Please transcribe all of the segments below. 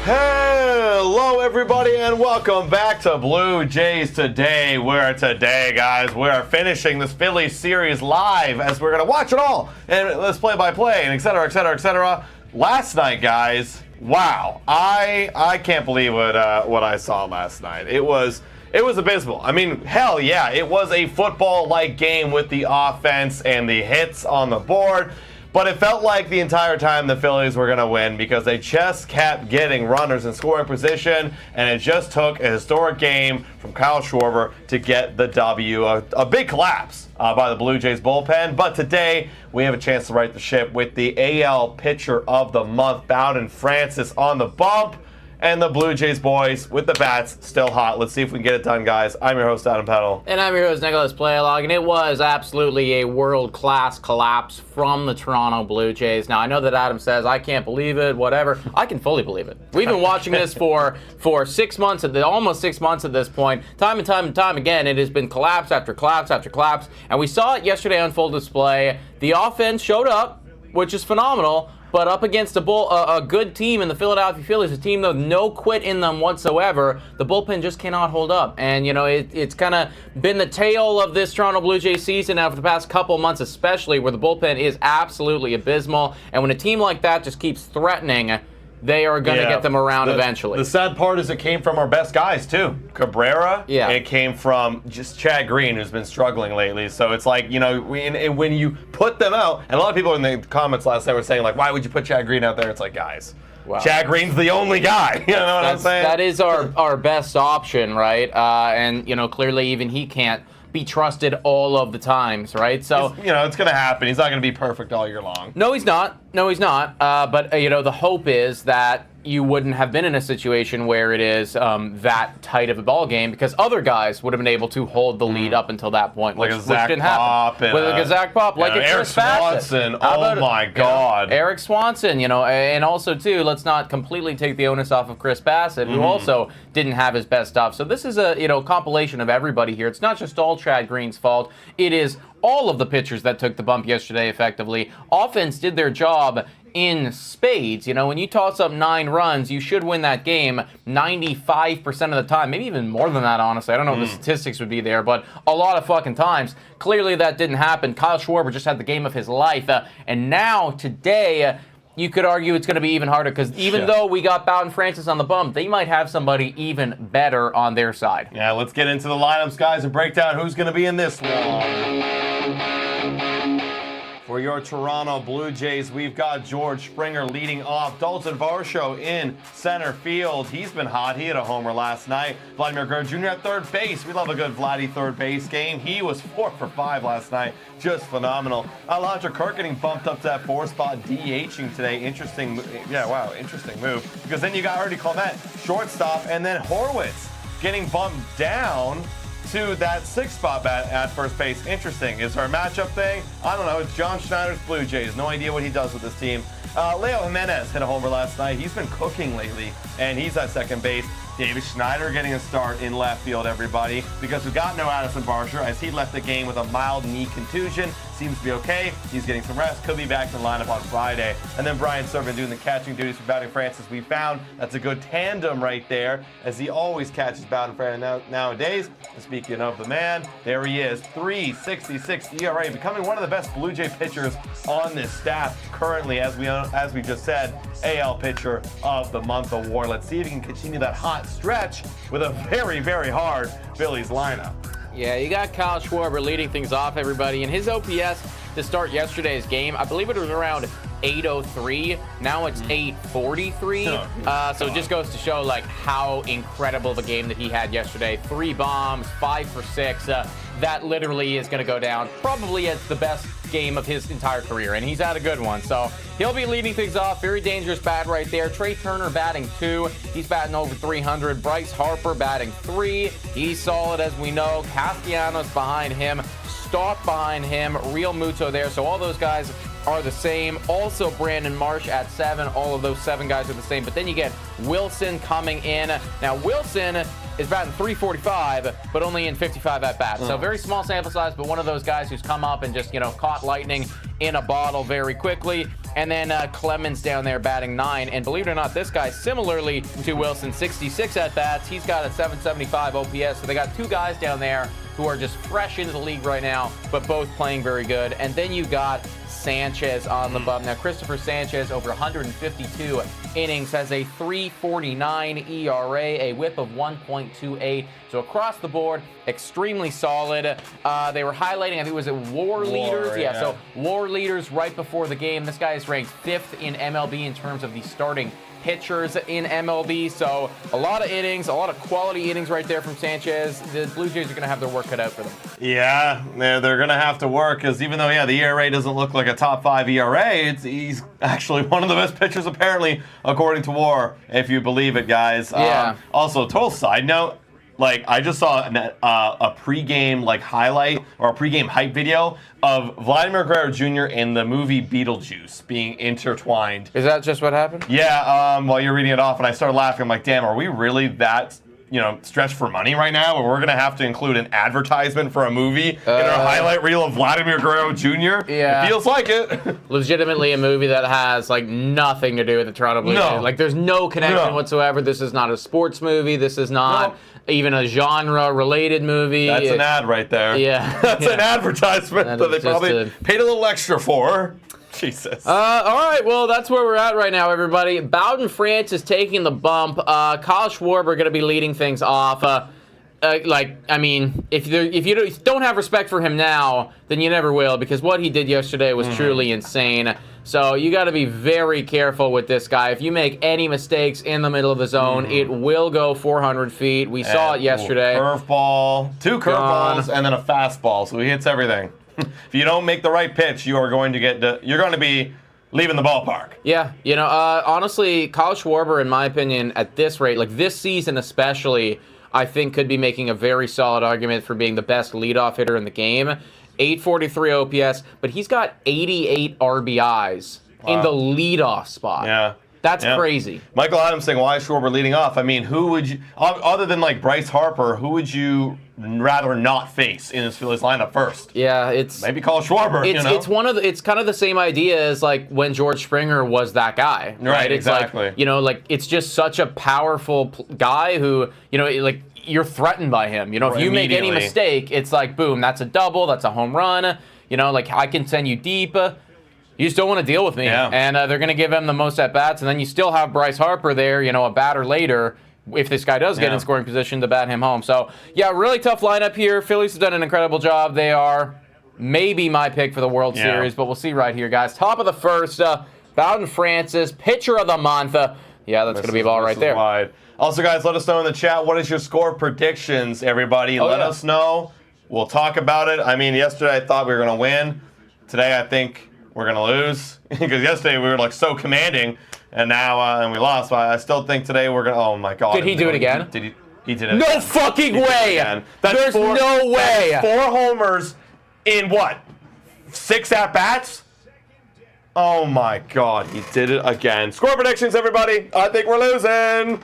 Hello, everybody, and welcome back to Blue Jays Today. Today, guys, we are finishing this Phillies series live as we're going to watch it all and let's play-by-play and et cetera, et cetera, et cetera. Last night, guys, wow, I can't believe what I saw last night. It was abysmal. I mean, hell yeah, it was a football-like game with the offense and the hits on the board. But it felt like the entire time the Phillies were going to win because they just kept getting runners in scoring position, and it just took a historic game from Kyle Schwarber to get the W. A big collapse by the Blue Jays bullpen. But today, we have a chance to right the ship with the AL Pitcher of the Month, Bowden Francis, on the bump. And the Blue Jays boys with the bats still hot. Let's see if we can get it done, guys. I'm your host, Adam Peddle. And I'm your host, Nicholas Playalog. And it was absolutely a world-class collapse from the Toronto Blue Jays. Now, I know that Adam says, I can't believe it, whatever. I can fully believe it. We've been watching this for 6 months, almost 6 months at this point. Time and time again, it has been collapse after collapse after collapse. And we saw it yesterday on full display. The offense showed up, which is phenomenal. But up against a good team in the Philadelphia Phillies, a team with no quit in them whatsoever, the bullpen just cannot hold up. And, you know, it's kind of been the tale of this Toronto Blue Jays season now for the past couple months especially, where the bullpen is absolutely abysmal. And when a team like that just keeps threatening, they are going to get them around eventually. The sad part is it came from our best guys, too. Cabrera, yeah. It came from just Chad Green, who's been struggling lately. So it's like, you know, when you put them out, and a lot of people in the comments last night were saying, like, why would you put Chad Green out there? It's like, guys, wow. Chad Green's the only guy. You know what I'm saying? That is our best option, right? And, you know, clearly even he can't be trusted all of the times, right? So, you know, it's going to happen. He's not going to be perfect all year long. No, he's not. But, you know, the hope is that you wouldn't have been in a situation where it is that tight of a ball game, because other guys would have been able to hold the lead up until that point, which didn't happen. Like a Zach Pop, like a Eric Swanson. Oh my God. Eric Swanson, you know, and also too, let's not completely take the onus off of Chris Bassett, who also didn't have his best stuff. So this is a compilation of everybody here. It's not just all Chad Green's fault. It is all of the pitchers that took the bump yesterday effectively. Offense did their job in spades. You know, when you toss up 9 runs, you should win that game 95% of the time, maybe even more than that, honestly. I don't know if the statistics would be there, but a lot of fucking times. Clearly that didn't happen. Kyle Schwarber just had the game of his life. And now, today, you could argue it's going to be even harder, because even though we got Bowden Francis on the bump, they might have somebody even better on their side. Yeah, let's get into the lineups, guys, and break down who's going to be in this one. For your Toronto Blue Jays, we've got George Springer leading off. Dalton Varsho in center field. He's been hot. He hit a homer last night. Vladimir Guerrero Jr. at third base. We love a good Vladdy third base game. He was 4 for 5 last night. Just phenomenal. Alondra Kirk getting bumped up to that 4 spot, DHing today. Interesting move. Because then you got Ernie Clement, shortstop, and then Horwitz getting bumped down to that 6 spot at first base. Interesting. Is there a matchup thing? I don't know. It's John Schneider's Blue Jays. No idea what he does with this team. Leo Jimenez hit a homer last night. He's been cooking lately, and he's at second base. David Schneider getting a start in left field, everybody, because we got no Addison Barger as he left the game with a mild knee contusion. Seems to be okay. He's getting some rest. Could be back in the lineup on Friday. And then Brian Serven doing the catching duties for Bowden Francis. We found that's a good tandem right there, as he always catches Bowden Francis nowadays. And speaking of the man, there he is, 3.66 ERA, becoming one of the best Blue Jay pitchers on this staff currently, as we just said, AL Pitcher of the Month award. Let's see if he can continue that hot stretch with a very, very hard Phillies lineup. Yeah, you got Kyle Schwarber leading things off, everybody. And his OPS to start yesterday's game, I believe it was around 803. Now it's 843. So it just goes to show, like, how incredible the game that he had yesterday. 3 bombs, 5 for 6. That literally is going to go down probably as the best game of his entire career, and he's had a good one. So he'll be leading things off. Very dangerous bat right there. Trey Turner batting 2. He's batting over 300. Bryce Harper batting 3. He's solid, as we know. Castellanos behind him. Stalk behind him. Real Muto there. So all those guys are the same. Also Brandon Marsh at 7. All of those 7 guys are the same. But then you get Wilson coming in. Now Wilson is batting 345, but only in 55 at-bats. So very small sample size, but one of those guys who's come up and just, caught lightning in a bottle very quickly. And then Clemens down there batting 9. And believe it or not, this guy, similarly to Wilson, 66 at-bats. He's got a 775 OPS. So they got two guys down there who are just fresh into the league right now, but both playing very good. And then you got Sanchez on the bump. Now, Christopher Sanchez, over 152 innings, has a 3.49 ERA, a whip of 1.28. So across the board, extremely solid. They were highlighting, I think it was WAR leaders. Yeah, so WAR leaders right before the game. This guy is ranked 5th in MLB in terms of the starting pitchers in MLB. So a lot of innings, a lot of quality innings right there from Sanchez. The Blue Jays are going to have their work cut out for them. Yeah, they're going to have to work because even though, the ERA doesn't look like a top 5 ERA, he's actually one of the best pitchers apparently, according to WAR, if you believe it, guys. Yeah. Also, total side note, I just saw a pregame highlight or a pregame hype video of Vladimir Guerrero Jr. in the movie Beetlejuice being intertwined. Is that just what happened? Yeah, while you're reading it off, and I started laughing. I'm like, damn, are we really that stretched for money right now, where we're going to have to include an advertisement for a movie in our highlight reel of Vladimir Guerrero Jr.? Yeah. It feels like it. Legitimately a movie that has, nothing to do with the Toronto Blue Jays. There's no connection whatsoever. This is not a sports movie. This is not even a genre-related movie. That's an ad right there. Yeah. That's an advertisement that they probably paid a little extra for. Jesus. All right, well, that's where we're at right now, everybody. Bowden Francis taking the bump. Kyle Schwarber going to be leading things off. If you don't have respect for him now, then you never will, because what he did yesterday was truly insane. So you got to be very careful with this guy. If you make any mistakes in the middle of the zone, it will go 400 feet. We saw it yesterday. Curveball, 2 curveballs, and then a fastball. So he hits everything. If you don't make the right pitch, you're going to be leaving the ballpark. Yeah, honestly, Kyle Schwarber, in my opinion, at this rate, this season especially, I think could be making a very solid argument for being the best leadoff hitter in the game. 843 OPS, but he's got 88 RBIs in the leadoff spot. Yeah. That's crazy. Michael Adams saying, why is Schwarber leading off? I mean, who would you, other than Bryce Harper, who would you rather not face in this Phillies lineup first? Yeah, it's maybe call Schwarber. It's kind of the same idea as when George Springer was that guy. Right, It's exactly. It's just such a powerful guy who, you're threatened by him. If you make any mistake, it's boom, that's a double, that's a home run. I can send you deep. You just don't want to deal with me. Yeah. And they're going to give him the most at-bats, and then you still have Bryce Harper there, a batter later, if this guy does get in scoring position to bat him home. So, really tough lineup here. Phillies have done an incredible job. They are maybe my pick for the World Series, but we'll see right here, guys. Top of the first, Bowden Francis, pitcher of the month. That's going to be a ball right there. Wide. Also, guys, let us know in the chat, what is your score predictions, everybody? Let us know. We'll talk about it. I mean, yesterday I thought we were going to win. Today I think we're going to lose. Because yesterday we were so commanding, and now and we lost. But I still think today we're going to, oh my God. Did he do it again? He did it No again. fucking way! There's no way! That's 4 homers in what? 6 at-bats? Oh my God, he did it again. Score predictions, everybody. I think we're losing.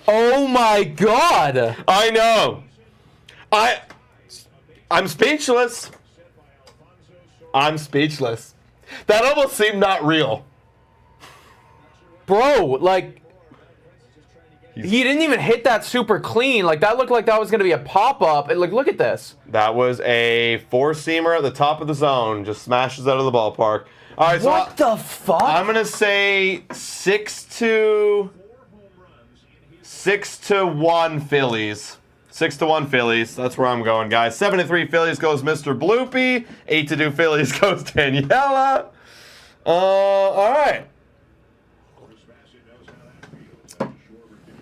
Oh my God! I know. I'm speechless. I'm speechless. That almost seemed not real. Bro, he didn't even hit that super clean. That looked like that was going to be a pop-up. And look at this. That was a 4-seamer at the top of the zone. Just smashes out of the ballpark. All right, what the fuck? I'm going to say 6-1 Phillies. 6-1 Phillies. That's where I'm going, guys. 7-3 Phillies goes Mr. Bloopy. 8-2 Phillies goes Daniela. All right.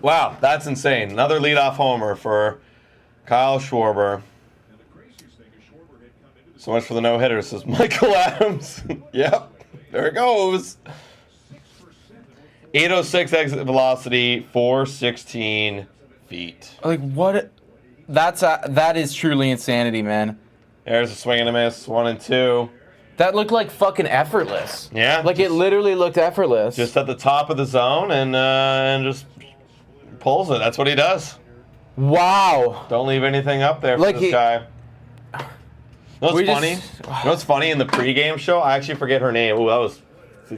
Wow, that's insane. Another leadoff homer for Kyle Schwarber. So much for the no-hitter, says Michael Adams. Yep, there it goes. 806 exit velocity, 416 feet. What? That is truly insanity, man. There's a swing and a miss, 1 and 2. That looked fucking effortless. Yeah. It literally looked effortless. Just at the top of the zone and just pulls it. That's what he does. Wow. Don't leave anything up there for this guy. know what's funny? You know what's funny in the pregame show? I actually forget her name. Ooh, that was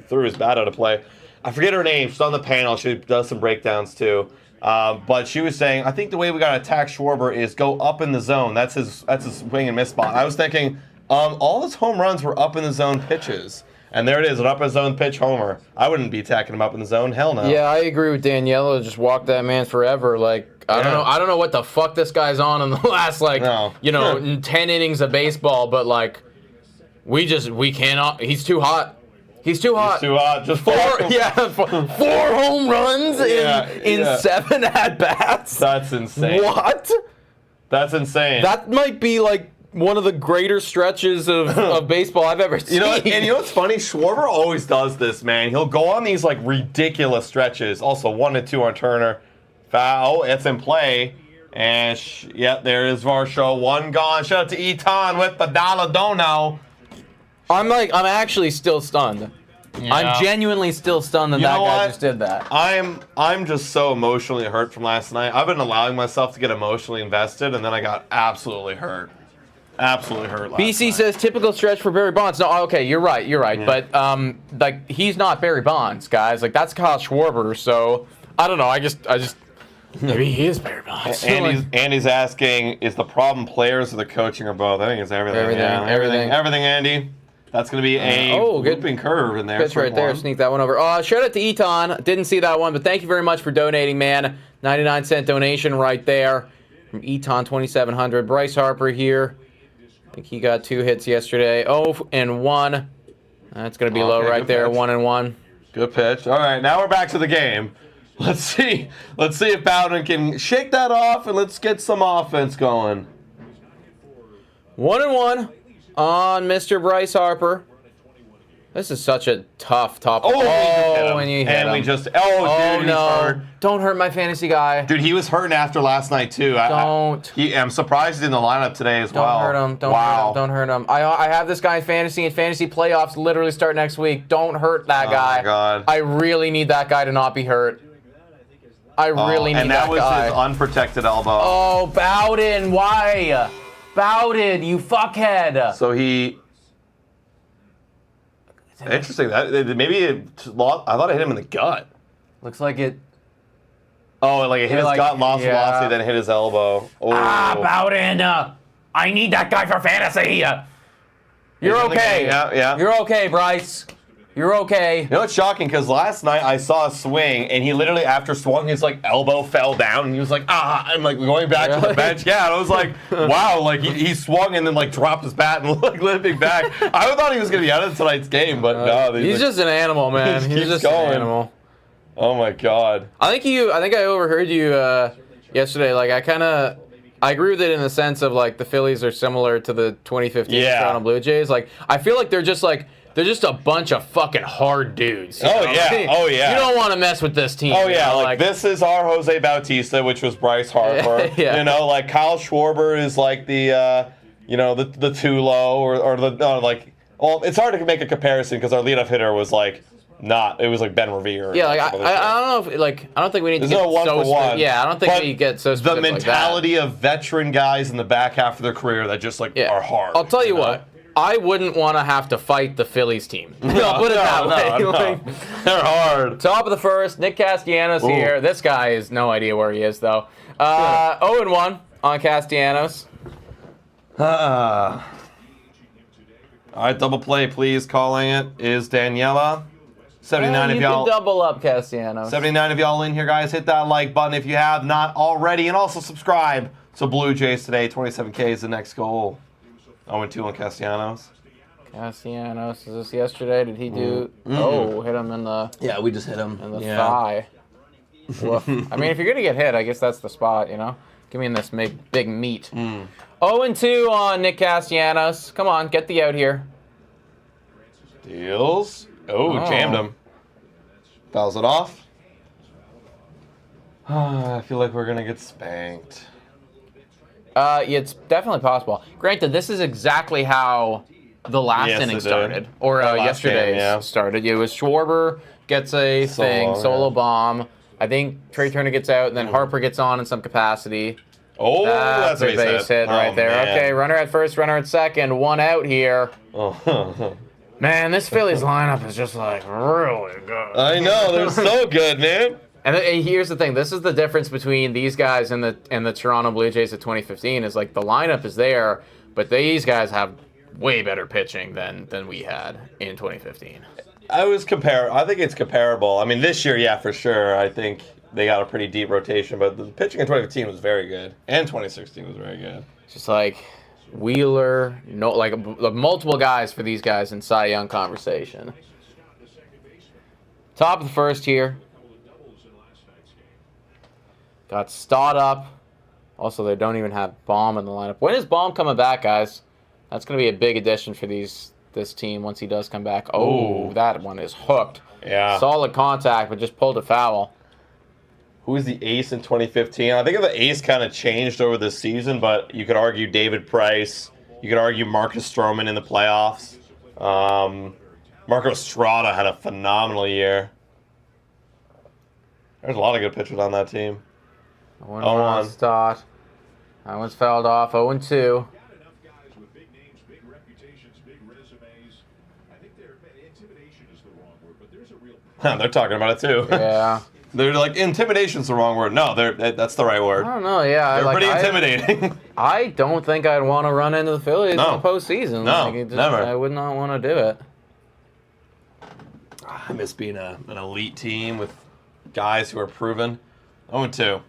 threw his bat out of play. I forget her name. She's on the panel. She does some breakdowns too. But she was saying, I think the way we got to attack Schwarber is go up in the zone. That's his swing and miss spot. I was thinking, all his home runs were up in the zone pitches. And there it is, an up in the zone pitch homer. I wouldn't be attacking him up in the zone. Hell no. Yeah, I agree with Daniela. Just walk that man forever. Like, I don't know what the fuck this guy's on in the last 10 innings of baseball, but like we cannot. He's too hot. He's too hot. He's too hot. Just four home runs in 7 at bats. That's insane. What? That's insane. That might be like one of the greater stretches of baseball I've ever seen. And you know what's funny? Schwarber always does this, man. He'll go on these like ridiculous stretches. Also 1-2 on Turner. Foul. It's in play. And there is Varsho. One gone. Shout out to Eton with the dollar dono. I'm actually still stunned. Yeah. I'm genuinely still stunned that guy just did that. I'm just so emotionally hurt from last night. I've been allowing myself to get emotionally invested, and then I got absolutely hurt. Absolutely hurt last BC night. says typical stretch for Barry Bonds. No, okay, you're right. Yeah. But like he's not Barry Bonds, guys. Like that's Kyle Schwarber. So I don't know. I just maybe he is Barry Bonds. Andy's asking, is the problem players or the coaching or both? I think it's everything. Everything, Andy. That's going to be a looping curve in there. Pitch right there. Sneak that one over. Shout out to Eton. Didn't see that one, but thank you very much for donating, man. 99-cent donation right there from Eton 2700. Bryce Harper here. I think he got 2 hits yesterday. 0-1. That's going to be low right there. 1-1. Good pitch. All right, now we're back to the game. Let's see if Bowden can shake that off and let's get some offense going. 1-1 on Mr. Bryce Harper. This is such a tough top. And you hit him. We just dude, no. He's hurt. Don't hurt my fantasy guy. Dude, he was hurting after last night too. I'm surprised he's in the lineup today as well. Don't hurt him. Don't hurt him. I have this guy in fantasy, and fantasy playoffs literally start next week. Don't hurt that guy. Oh my God. I really need that guy to not be hurt. I really need that guy. And that was his unprotected elbow. Oh, Bowden, why? Bowden, you fuckhead. So he... Interesting. I thought it hit him in the gut. Looks like it... Oh, like it hit his gut, lost velocity, then hit his elbow. Oh. Bowden, I need that guy for fantasy. You're okay. Yeah. You're okay, Bryce. You're okay. You know what's shocking? Because last night I saw a swing, and he literally, after swung, his like elbow fell down, and he was like, and like going back to the bench. Yeah, and I was like, wow, like he swung and then like dropped his bat and like limping back. I thought he was gonna be out of tonight's game, but no. He's just an animal, man. He's just an animal. Oh my God. I think I overheard you yesterday. Like I agree with it in the sense of like the Phillies are similar to the 2015 Toronto Blue Jays. Like I feel like they're just a bunch of fucking hard dudes. Oh yeah. You don't want to mess with this team. Oh yeah, like this is our Jose Bautista, which was Bryce Harper. Yeah. You know, like Kyle Schwarber is like the the Tulo or the well, it's hard to make a comparison because our leadoff hitter was like it was like Ben Revere. Yeah, like I don't know if I don't think we need to get so specific. Yeah, I don't think we get so specific. The mentality of veteran guys in the back half of their career that just are hard. I'll tell you what. I wouldn't want to have to fight the Phillies team. Put it that way. No. They're hard. Top of the first, Nick Castellanos here. This guy has no idea where he is, though. 0-1 on Castellanos. All right, double play, please. Calling it is Daniela. 79 of y'all. You can double up, Castellanos. 79 of y'all in here, guys. Hit that like button if you have not already. And also subscribe to Blue Jays today. 27K is the next goal. 0-2 on Castellanos. Castellanos, is this yesterday? Did he do... Oh, hit him in the... Yeah, we just hit him. In the thigh. Woof. I mean, if you're going to get hit, I guess that's the spot, you know? Give me in this big meat. 0-2 on Nick Castellanos. Come on, get the out here. Deals. Oh, jammed him. Fouls it off. I feel like we're going to get spanked. Yeah, it's definitely possible. Granted, this is exactly how the last inning started, or yesterday's started. It was Schwarber gets a solo bomb. I think Trey Turner gets out, and then Harper gets on in some capacity. Oh, that's a base hit right there. Man. Okay, runner at first, runner at second, one out here. Oh. Man, this Phillies lineup is just like really good. I know, they're so good, man. And here's the thing: this is the difference between these guys and the Toronto Blue Jays of 2015. Is like the lineup is there, but these guys have way better pitching than we had in 2015. I think it's comparable. I mean, this year, yeah, for sure. I think they got a pretty deep rotation, but the pitching in 2015 was very good, and 2016 was very good. Just like Wheeler, multiple guys for these guys in Cy Young conversation. Top of the first here. Got Stott up. Also, they don't even have Baum in the lineup. When is Baum coming back, guys? That's going to be a big addition for this team once he does come back. Oh, that one is hooked. Yeah. Solid contact, but just pulled a foul. Who was the ace in 2015? I think the ace kind of changed over this season, but you could argue David Price. You could argue Marcus Stroman in the playoffs. Marco Estrada had a phenomenal year. There's a lot of good pitchers on that team. 0-1 Stott. That one's fouled off. 0-2. They're talking about it too. Yeah. They're like, intimidation's the wrong word. No, that's the right word. I don't know, yeah. They're pretty intimidating. I don't think I'd want to run into the Phillies in the postseason. No, never. I would not want to do it. I miss being an elite team with guys who are proven. 0-2.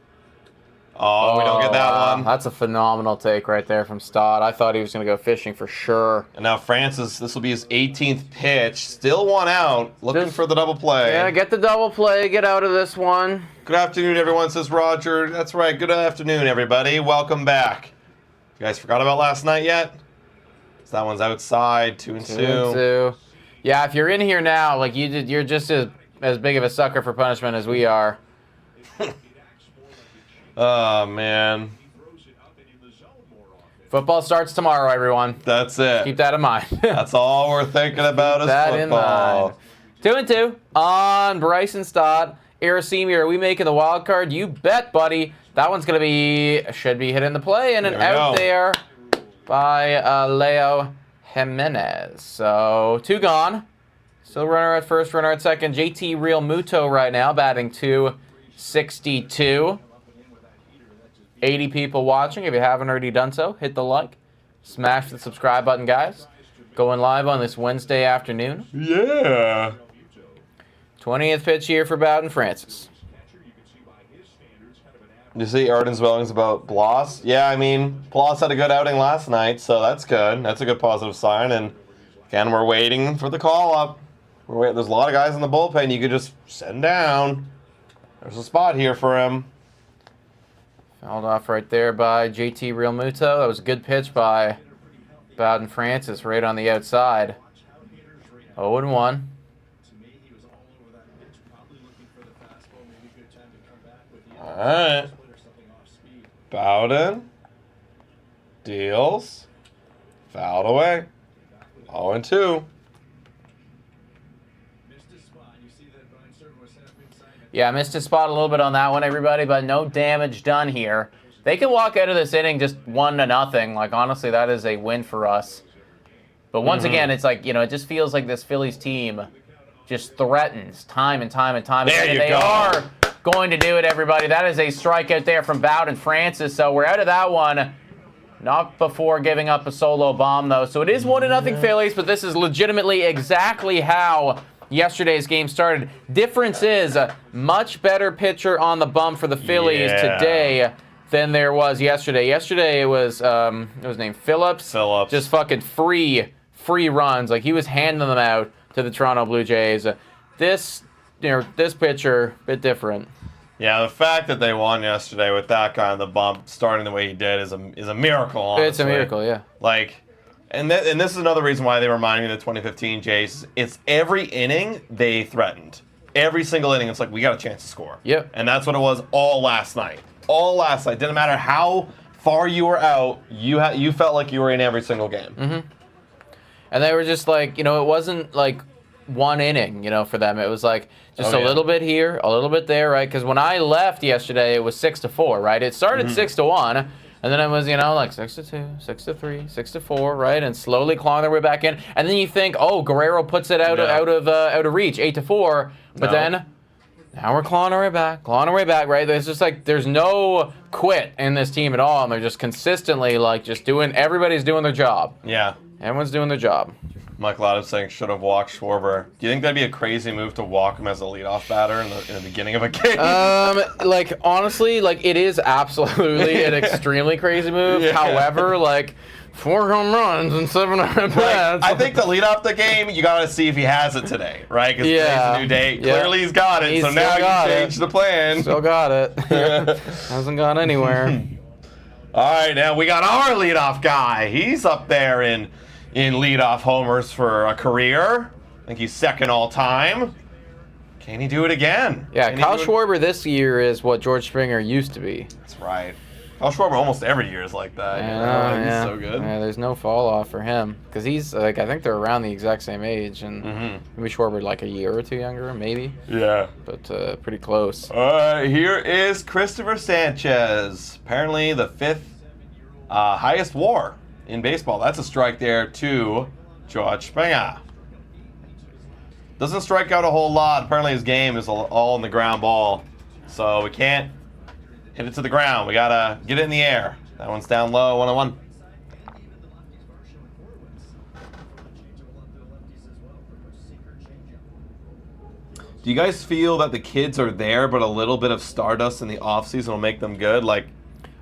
Oh, we don't get that one. That's a phenomenal take right there from Stott. I thought he was going to go fishing for sure. And now Francis, this will be his 18th pitch. Still one out. Looking for the double play. Yeah, get the double play. Get out of this one. Good afternoon, everyone, says Roger. That's right. Good afternoon, everybody. Welcome back. You guys forgot about last night yet? So that one's outside. 2-2. Yeah, if you're in here now, like you're just as big of a sucker for punishment as we are. Oh, man. Football starts tomorrow, everyone. That's it. Keep that in mind. That's all we're thinking about is football. 2-2 on Bryson Stott. Aracemi, are we making the wild card? You bet, buddy. That one's should be hitting the play, and an out there by Leo Jimenez. So 2 gone. Still runner at first, runner at second. JT Real Muto right now batting 262. 80 people watching. If you haven't already done so, hit the like. Smash the subscribe button, guys. Going live on this Wednesday afternoon. Yeah. 20th pitch here for Bowden Francis. You see Arden's Wellings about Bloss? Yeah, I mean, Bloss had a good outing last night, so that's good. That's a good positive sign. And again, we're waiting for the call-up. There's a lot of guys in the bullpen you could just send down. There's a spot here for him. Fouled off right there by JT Real Muto. That was a good pitch by Bowden Francis right on the outside. 0-1. All right. Bowden deals. Fouled away. 0-2. Yeah, missed a spot a little bit on that one, everybody, but no damage done here. They can walk out of this inning just 1-0. Like, honestly, that is a win for us. But once again, it's like, it just feels like this Phillies team just threatens time and time and time again. And they are going to do it, everybody. That is a strikeout there from Bowden Francis. So we're out of that one. Not before giving up a solo bomb, though. So it is 1-0 Phillies, but this is legitimately exactly how yesterday's game started. Difference is a much better pitcher on the bump for the Phillies today than there was yesterday. Yesterday it was named Phillips. Just fucking free runs. Like, he was handing them out to the Toronto Blue Jays. This pitcher, a bit different. Yeah, the fact that they won yesterday with that guy on the bump, starting the way he did, is a miracle, honestly. It's a miracle, yeah. Like, and this is another reason why they remind me of the 2015 Jays. It's every inning they threatened. Every single inning, it's like, we got a chance to score. Yep. And that's what it was all last night. All last night. Didn't matter how far you were out, you felt like you were in every single game. Mm-hmm. And they were just like, it wasn't like one inning, for them. It was like just Oh, a yeah. little bit here, a little bit there, right? Because when I left yesterday, it was 6-4, right? It started 6-1, and then it was, like 6-2, 6-3, 6-4, right? And slowly clawing their way back in. And then you think, oh, Guerrero puts it out of reach, 8-4, but then now we're clawing our way back, right? There's just like there's no quit in this team at all, and they're just consistently everybody's doing their job. Yeah. Everyone's doing their job. Mike Lott is saying should have walked Schwarber. Do you think that'd be a crazy move to walk him as a leadoff batter in the beginning of a game? Honestly, it is absolutely an extremely crazy move. Yeah. However, 4 home runs and 7 at-bats. I think to lead off the game, you got to see if he has it today, right? Because today's a new day. Yeah. Clearly he's got it, so now you change the plan. Still got it. Hasn't gone anywhere. All right, now we got our leadoff guy. He's up there in leadoff homers for a career. I think he's second all time. Can he do it again? Yeah, Kyle Schwarber this year is what George Springer used to be. That's right. Kyle Schwarber almost every year is like that. He's so good. Yeah, there's no fall off for him because he's I think they're around the exact same age, and maybe Schwarber a year or two younger, maybe. Yeah. But pretty close. Here is Christopher Sanchez. Apparently the 5th highest WAR in baseball. That's a strike there to George Springer. Doesn't strike out a whole lot. Apparently his game is all in the ground ball, so we can't hit it to the ground. We gotta get it in the air. That one's down low, 1-1. Do you guys feel that the kids are there, but a little bit of stardust in the offseason will make them good?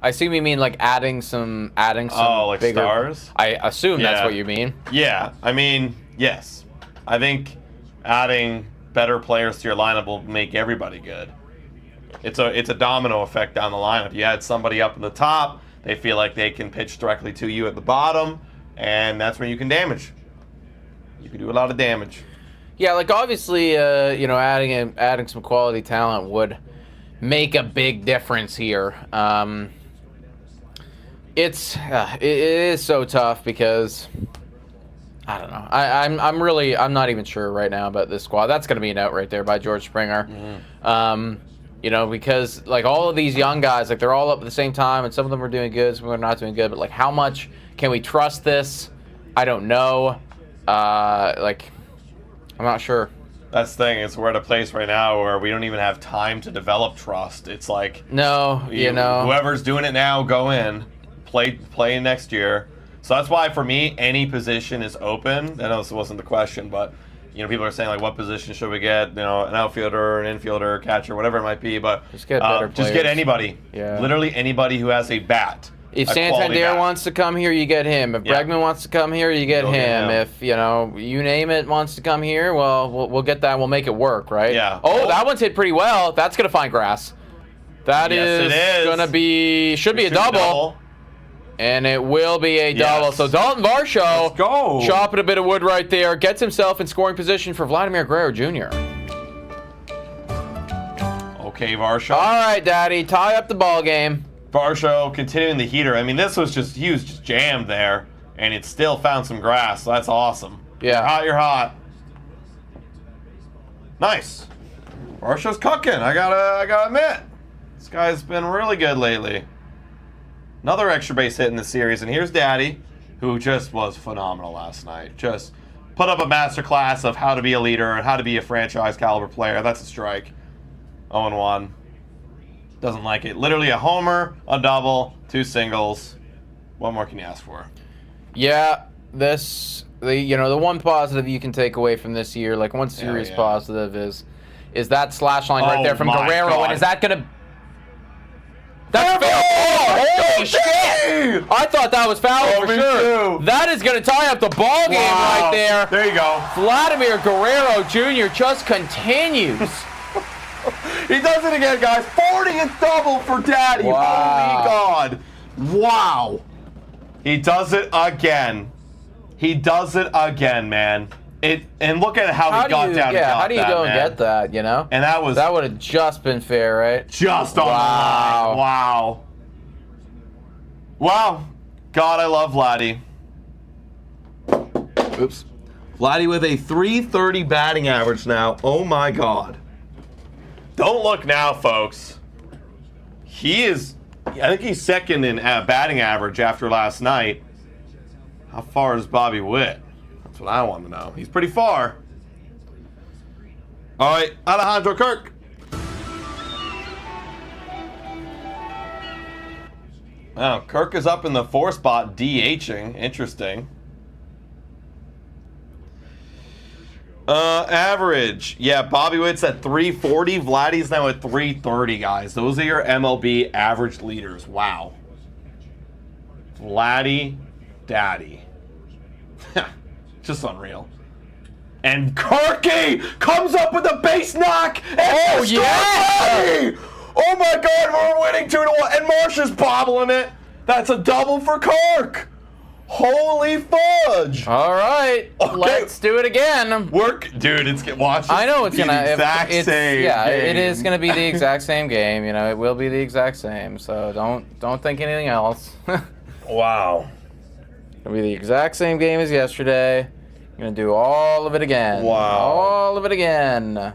I assume you mean adding some bigger stars? I assume that's what you mean. Yeah, I mean, yes. I think adding better players to your lineup will make everybody good. It's a domino effect down the line. If you had somebody up in the top, they feel like they can pitch directly to you at the bottom, and that's when you can damage. You can do a lot of damage. Yeah, obviously, adding some quality talent would make a big difference here. It is so tough because I don't know. I'm not even sure right now about this squad. That's going to be an out right there by George Springer. Because all of these young guys, they're all up at the same time, and some of them are doing good, some of them are not doing good. But how much can we trust this? I don't know. I'm not sure. That's the thing. It's we're at a place right now where we don't even have time to develop trust. It's whoever's doing it now, go in, play next year. So that's why for me, any position is open. I know this wasn't the question, but people are saying what position should we get? An outfielder, an infielder, catcher, whatever it might be. But just get better players. Just get anybody. Yeah. Literally anybody who has a bat. If Santander wants to come here, you get him. If Bregman wants to come here, you get him. If you name it wants to come here, well, we'll get that. We'll make it work, right? Yeah. Oh, that one's hit pretty well. That's gonna find grass. That it is gonna be should be a double. And it will be a double. So Dalton Varsho, let's go. Chopping a bit of wood right there, gets himself in scoring position for Vladimir Guerrero Jr. Okay, Varsho. All right, Daddy, tie up the ball game. Varsho continuing the heater. I mean, he was just jammed there, and it still found some grass. So that's awesome. Yeah. You're hot. Nice. Varsho's cooking. I gotta admit, this guy's been really good lately. Another extra base hit in the series, and here's Daddy, who just was phenomenal last night. Just put up a masterclass of how to be a leader and how to be a franchise caliber player. That's a strike. 0-1. Doesn't like it. Literally a homer, a double, 2 singles. What more can you ask for? Yeah, the one positive you can take away from this year, one serious positive is that slash line right there from Guerrero. God. And is that gonna? That's foul. Holy shit! I thought that was foul for sure. Too. That is gonna tie up the ball game right there. There you go. Vladimir Guerrero Jr. just continues. He does it again, guys. 40th double for Daddy. Wow. Holy God. Wow. He does it again. He does it again, man. And look at how he got down. Yeah, how do you go and get that, And that would have just been fair, right? Just on the line. Wow. Wow. God, I love Vladdy. Oops. Vladdy with a 330 batting average now. Oh my God. Don't look now, folks. He is, I think he's second in batting average after last night. How far is Bobby Witt? That's what I want to know. He's pretty far. All right, Alejandro Kirk. Wow, Kirk is up in the 4 spot, DHing. Interesting. Average. Yeah, Bobby Witt's at 340. Vladdy's now at 330, guys. Those are your MLB average leaders. Wow. Vladdy Daddy. Just unreal. And Kirky comes up with a base knock. Oh, yeah! Oh, my God, we're winning 2-1. And Marsh is bobbling it. That's a double for Kirk. Holy fudge! All right, okay. Let's do it again. Dude. It's watch. I know it's gonna the exact same. Yeah, game. it is gonna be the exact same game. You know, it will be the exact same. So don't think anything else. Wow. It'll be the exact same game as yesterday. I'm gonna do all of it again. Wow. All of it again.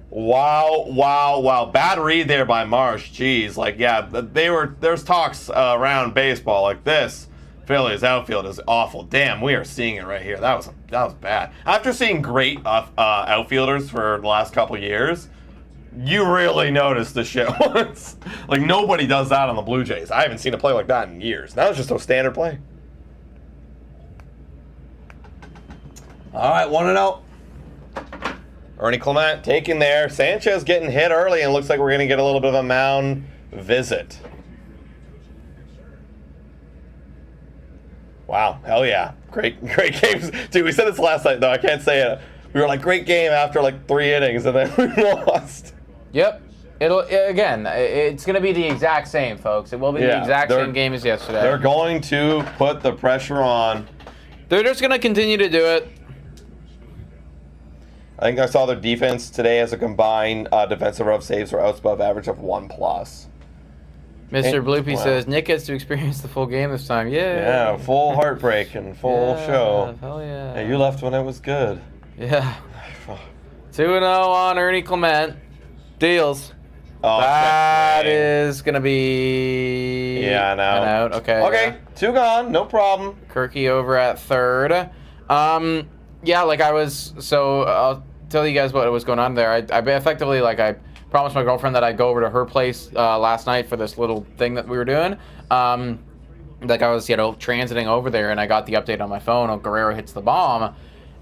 Wow. Bad read there by Marsh. Jeez, like yeah, there's talks around baseball like this. Phillies outfield is awful. Damn, we are seeing it right here. That was bad. After seeing great outfielders for the last couple years, you really notice the shit once. Like nobody does that on the Blue Jays. I haven't seen a play like that in years. That was just a standard play. All right, 1-0. Ernie Clement taking there. Sanchez getting hit early, and looks like we're going to get a little bit of a mound visit. Wow, hell yeah. Great games. Dude, we said this last night, though. I can't say it. We were like, great game after like 3 innings, and then we lost. Yep. It's going to be the exact same, folks. It will be the exact same game as yesterday. They're going to put the pressure on. They're just going to continue to do it. I think I saw their defense today as a combined defensive row of saves or outs above average of 1+. Mr. Bloopy says, Nick gets to experience the full game this time. Yeah. Yeah, full heartbreak and full show. Hell yeah. Hey, you left when it was good. Yeah. 2-0 on Ernie Clement. Deals. Oh, that is going to be... Yeah, an out. Okay. Okay, 2 gone. No problem. Kirky over at third. Yeah, like I was... So I'll tell you guys what was going on there. I effectively, like, I promised my girlfriend that I'd go over to her place last night for this little thing that we were doing. Like I was, transiting over there, and I got the update on my phone. Guerrero hits the bomb,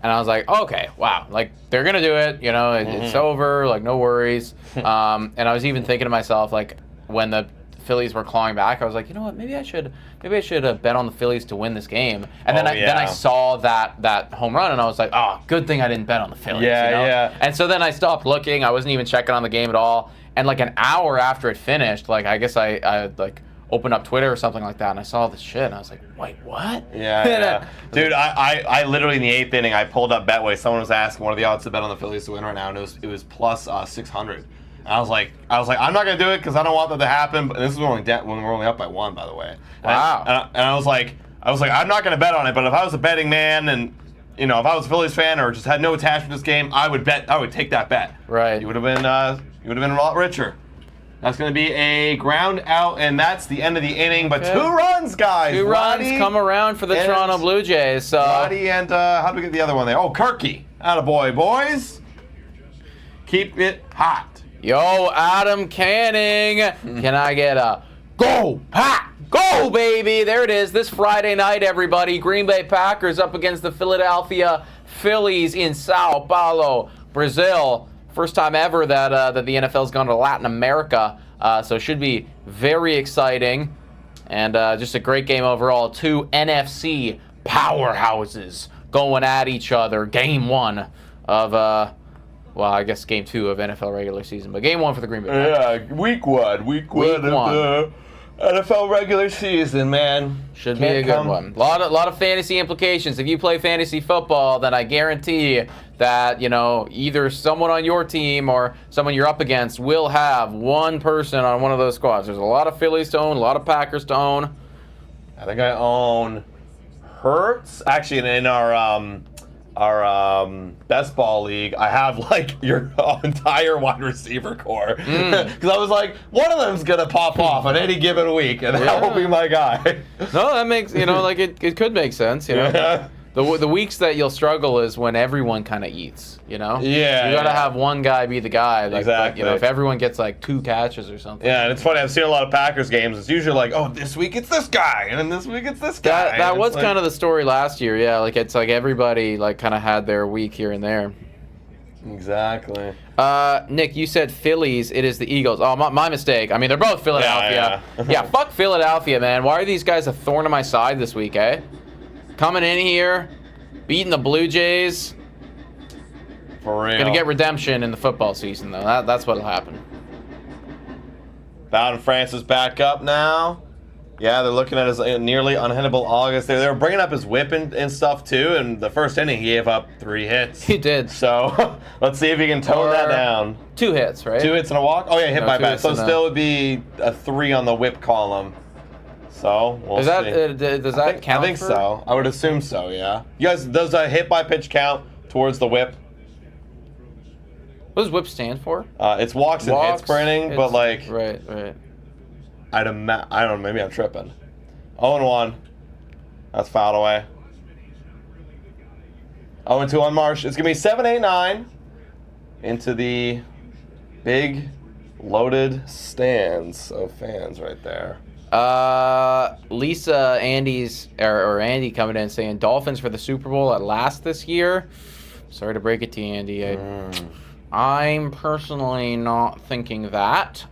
and I was like, okay, wow, like they're gonna do it. It's over. Like no worries. And I was even thinking to myself, like when the Phillies were clawing back, I was like, you know what, maybe I should bet on the Phillies to win this game. And then I saw that home run, and I was like, oh, good thing I didn't bet on the Phillies. Yeah. And so then I stopped looking. I wasn't even checking on the game at all. And like an hour after it finished, like I guess I like opened up Twitter or something like that, and I saw this shit, and I was like, wait, what? Yeah. Dude, I literally in the 8th inning, I pulled up Betway. Someone was asking what are the odds to bet on the Phillies to win right now, and it was plus 600. And I was like, I'm not gonna do it because I don't want that to happen. But this is when we're only up by 1, by the way. Wow. And I was like, I'm not gonna bet on it. But if I was a betting man, and if I was a Phillies fan or just had no attachment to this game, I would take that bet. Right. You would have been a lot richer. That's gonna be a ground out, and that's the end of the inning. But 2 runs, guys. 2 runs come around for the Toronto Blue Jays. So Roddy and how do we get the other one there? Oh, Kirky. Attaboy, boys. Keep it hot. Yo, Adam Canning, can I get a go, Pat, go, baby? There it is. This Friday night, everybody. Green Bay Packers up against the Philadelphia Phillies in Sao Paulo, Brazil. First time ever that the NFL's gone to Latin America, so it should be very exciting. And just a great game overall. 2 NFC powerhouses going at each other. Game 1 of... well, I guess game 2 of NFL regular season, but game 1 for the Green Bay Packers. Yeah, week one of the NFL regular season, man. Should be a good one. A lot of fantasy implications. If you play fantasy football, then I guarantee that, either someone on your team or someone you're up against will have one person on one of those squads. There's a lot of Phillies to own, a lot of Packers to own. I think I own Hurts. Actually, in our our best ball league, I have like your entire wide receiver core because I was like, one of them's gonna pop off on any given week, and that will be my guy. No, that makes like it could make sense. Yeah. The weeks that you'll struggle is when everyone kind of eats. Yeah. You gotta have one guy be the guy. Like, Exactly. if everyone gets like 2 catches or something. Yeah, and it's funny. I've seen a lot of Packers games. It's usually like, oh, this week it's this guy, and then this week it's this guy. That was like, kind of the story last year. Yeah, like it's like everybody like kind of had their week here and there. Exactly. Nick, you said Phillies. It is the Eagles. Oh, my mistake. I mean, they're both Philadelphia. Yeah, fuck Philadelphia, man. Why are these guys a thorn in my side this week, eh? Coming in here, beating the Blue Jays. For real. Gonna get redemption in the football season, though. That's what'll happen. Bowden Francis back up now. Yeah, they're looking at his nearly unhittable August. They were bringing up his whip and stuff, too, and the first inning he gave up 3 hits. He did. So, let's see if he can tone that down. 2 hits, right? 2 hits and a walk? Oh, yeah, hit by bat. So and still would be a 3 on the whip column. So, we'll see. Does that count? I think so. I would assume so, yeah. You guys, does a hit by pitch count towards the whip? What does whip stand for? It's walks and hits per inning, but like... Right. I don't know, maybe I'm tripping. 0-1. That's fouled away. 0-2 on Marsh. It's going to be 7, 8, 9 into the big loaded stands of fans right there. Lisa, Andy coming in saying Dolphins for the Super Bowl at last this year. Sorry to break it to you, Andy. I'm personally not thinking that.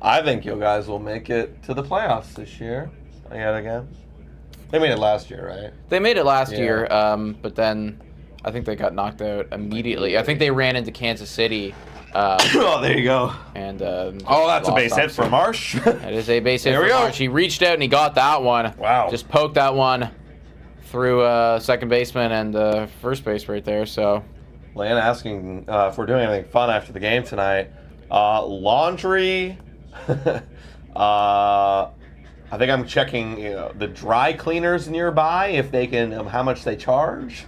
I think you guys will make it to the playoffs this year. Yet again. They made it last year, right? They made it last year, but then I think they got knocked out immediately. I think they ran into Kansas City. Oh, there you go. And that's a base hit for Marsh. That is a base hit for Marsh. He reached out and he got that one. Wow. Just poked that one through second baseman and first base right there. So. Lane asking if we're doing anything fun after the game tonight. Laundry. I think I'm checking the dry cleaners nearby if they can, how much they charge.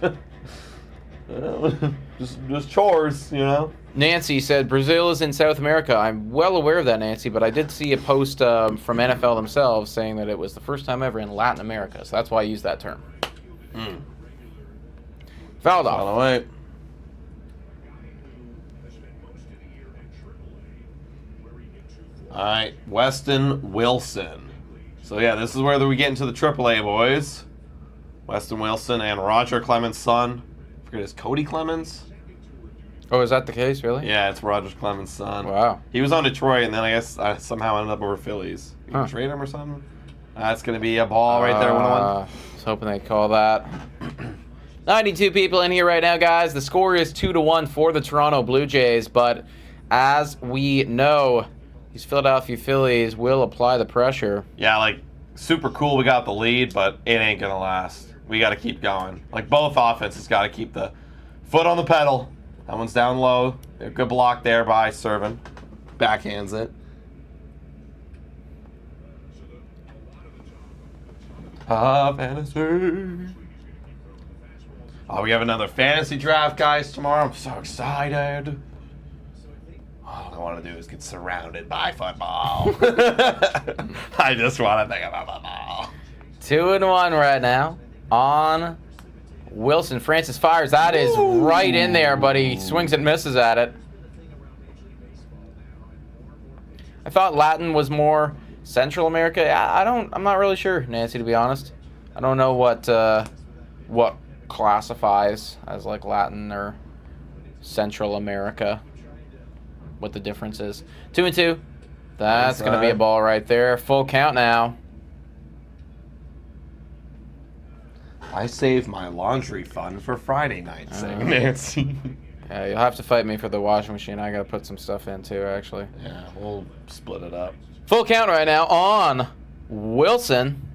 just chores, Nancy said Brazil is in South America. I'm well aware of that, Nancy, but I did see a post from NFL themselves saying that it was the first time ever in Latin America, so that's why I used that term. Fouled off. All right. All right, Weston Wilson. So, yeah, this is where we get into the AAA boys. Weston Wilson and Roger Clemens' son. I forget, is Cody Clemens? Oh, is that the case, really? Yeah, it's Roger Clemens' son. Wow. He was on Detroit, and then I guess I somehow ended up over Phillies. You trade him or something? That's going to be a ball right there, 1-1. I was hoping they'd call that. 92 people in here right now, guys. The score is 2-1 for the Toronto Blue Jays, but as we know, these Philadelphia Phillies will apply the pressure. Yeah, like, super cool we got the lead, but it ain't going to last. We got to keep going. Like, both offenses got to keep the foot on the pedal. That one's down low. Good block there by Servin. Backhands it. Fantasy. Oh, we have another fantasy draft, guys, tomorrow. I'm so excited. All I want to do is get surrounded by football. I just want to think about football. 2-1 right now on Wilson. Francis fires. That is right in there, but he swings and misses at it. I thought Latin was more Central America. I'm not really sure, Nancy, to be honest. I don't know what classifies as like Latin or Central America. What the difference is. 2-2. That's going to be a ball right there. Full count now. I saved my laundry fund for Friday night, saying Nancy. Yeah, you'll have to fight me for the washing machine. I got to put some stuff in too, actually. Yeah, we'll split it up. Full count right now on Wilson.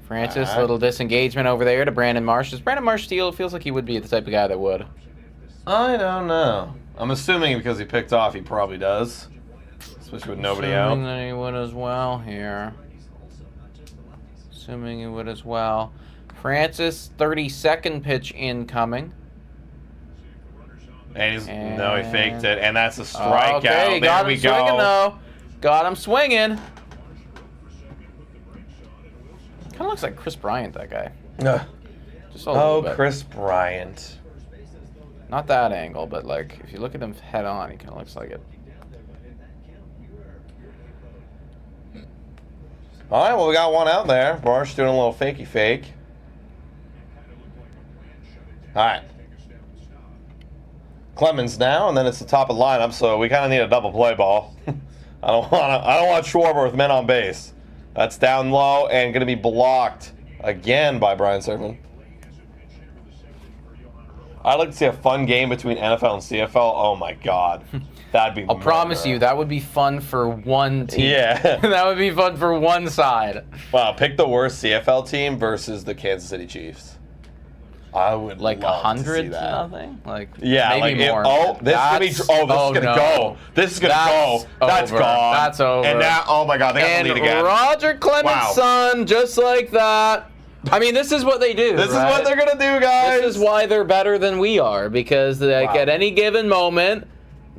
Francis, little disengagement over there to Brandon Marsh. Does Brandon Marsh feels like he would be the type of guy that would? I don't know. I'm assuming because he picked off, he probably does. Especially with nobody out. Assuming that he would as well here. Assuming he would as well. Francis, 32nd pitch incoming. And no, he faked it, and that's a strikeout. Okay, there we go. Swinging, though. Got him swinging. Kind of looks like Chris Bryant, that guy. Just a little bit. Chris Bryant. Not that angle, but like if you look at him head on, he kind of looks like it. All right, well, we got one out there. Barsh doing a little fakey fake. All right. Clemens now, and then it's the top of the lineup, so we kind of need a double play ball. I don't want Schwarber with men on base. That's down low and going to be blocked again by Brian Sermon. I'd like to see a fun game between NFL and CFL. Oh my God, that'd be. I'll promise you that would be fun for one team. Yeah, that would be fun for one side. Wow, pick the worst CFL team versus the Kansas City Chiefs. I would like love 100 to see that. nothing. Like yeah, maybe like more. This is gonna go. This is gonna go. That's gone. That's over. And now, oh my God, they got the lead again. Roger Clemens' son, just like that. I mean, this is what they do. This is what they're gonna do, guys. This is why they're better than we are, because like at any given moment,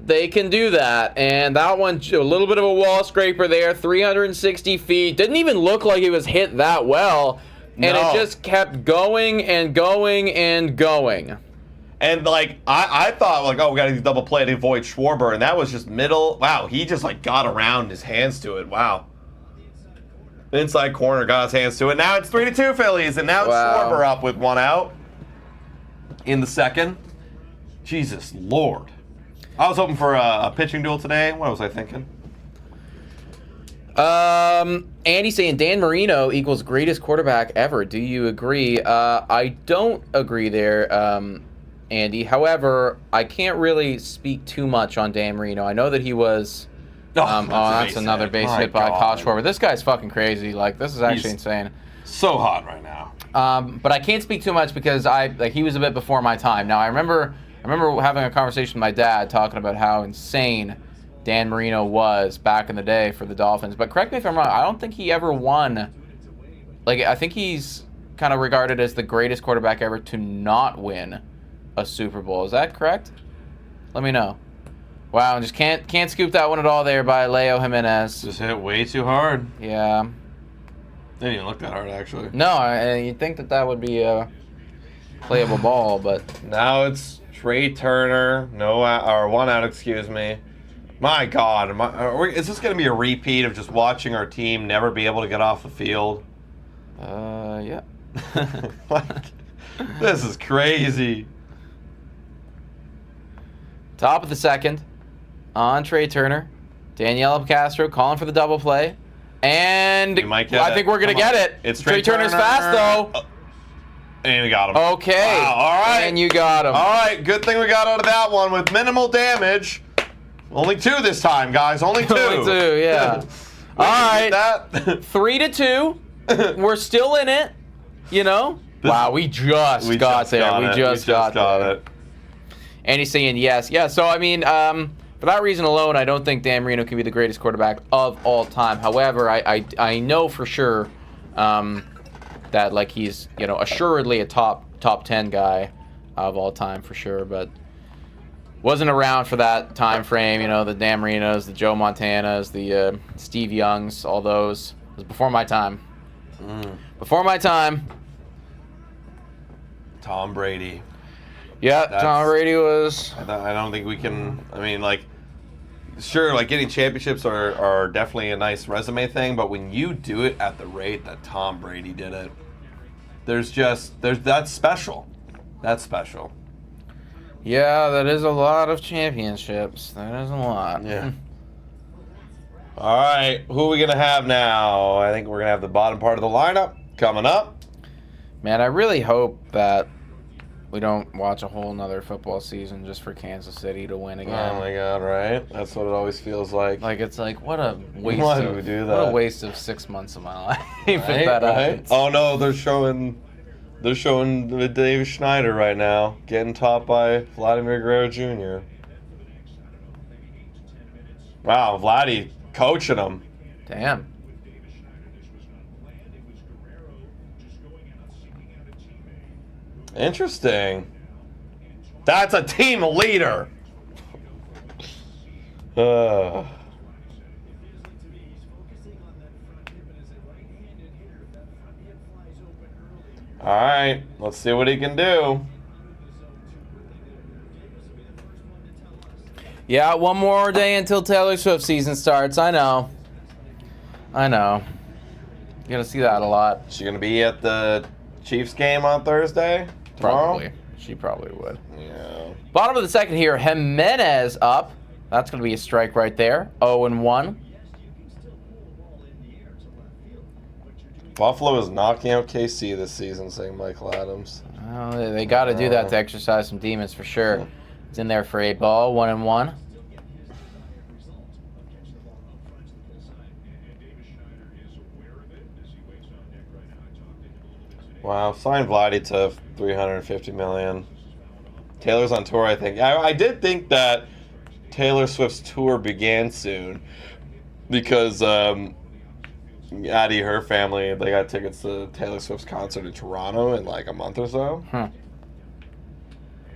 they can do that. And that one, a little bit of a wall scraper there, 360 feet. Didn't even look like it was hit that well. And it just kept going and going and going. And like I thought, like, oh, we got to double play to avoid Schwarber, and that was just middle. Wow, he just like got around his hands to it. Wow. Inside corner, got his hands to it. Now it's 3-2 Phillies, and now it's Schwarber up with one out in the second. Jesus Lord. I was hoping for a pitching duel today. What was I thinking? Andy saying Dan Marino equals greatest quarterback ever. Do you agree? I don't agree there, Andy. However, I can't really speak too much on Dan Marino. I know that he was... that's another base hit by Kyle Schwarber. This guy's fucking crazy. Like, this is actually insane. So hot right now. But I can't speak too much because he was a bit before my time. Now I remember having a conversation with my dad talking about how insane Dan Marino was back in the day for the Dolphins. But correct me if I'm wrong, I don't think he ever won. Like, I think he's kind of regarded as the greatest quarterback ever to not win a Super Bowl. Is that correct? Let me know. Wow, just can't scoop that one at all there by Leo Jimenez. Just hit way too hard. Yeah. Didn't even look that hard, actually. No, you'd think that would be a playable ball, but... Now it's Trey Turner, one out, excuse me. My God, is this going to be a repeat of just watching our team never be able to get off the field? Yeah. This is crazy. Top of the second. On Trey Turner. Danielle Castro calling for the double play. And I think we're going to get it. It's Trey Turner's fast, though. And we got him. Okay. Wow, all right. And you got him. All right, good thing we got out of that one with minimal damage. Only 2 this time, guys. Only 2. Only 2, yeah. All right. 3-2. We're still in it, you know? Wow, we just got it. And he's saying yes. Yeah, so, I mean, for that reason alone, I don't think Dan Marino can be the greatest quarterback of all time. However, I know for sure that, like, he's, you know, assuredly a top 10 guy of all time for sure, but wasn't around for that time frame, you know, the Dan Marinos, the Joe Montanas, the Steve Youngs, all those. It was before my time. Before my time. Tom Brady. Yeah, Tom Brady was... I don't think we can... I mean, like, sure, like, getting championships are definitely a nice resume thing, but when you do it at the rate that Tom Brady did it, that's special. That's special. Yeah, that is a lot of championships. That is a lot. Yeah. All right, who are we going to have now? I think we're going to have the bottom part of the lineup coming up. Man, I really hope that we don't watch a whole nother football season just for Kansas City to win again. Oh my God, right? That's what it always feels like. Like, it's like, what a waste. Why did we do that? What a waste of 6 months of my life. If Right, that right? happens. Oh no, they're showing Dave Schneider right now getting topped by Vladimir Guerrero Jr. Wow, Vladdy coaching him. Damn. Interesting. That's a team leader. All right, let's see what he can do. Yeah, one more day until Taylor Swift season starts. I know. You're gonna see that a lot. She gonna be at the Chiefs game on Thursday? Tomorrow? Probably. She probably would. Yeah. Bottom of the second here, Jimenez up. That's gonna be a strike right there. 0-1. Buffalo is knocking out KC this season, saying Michael Adams. Oh, they got to do that to exercise some demons for sure. It's in there for 8 ball, 1-1. Wow, signed Vladdy to $350 million. Taylor's on tour, I think. I did think that Taylor Swift's tour began soon because Addie, her family, they got tickets to Taylor Swift's concert in Toronto in like a month or so.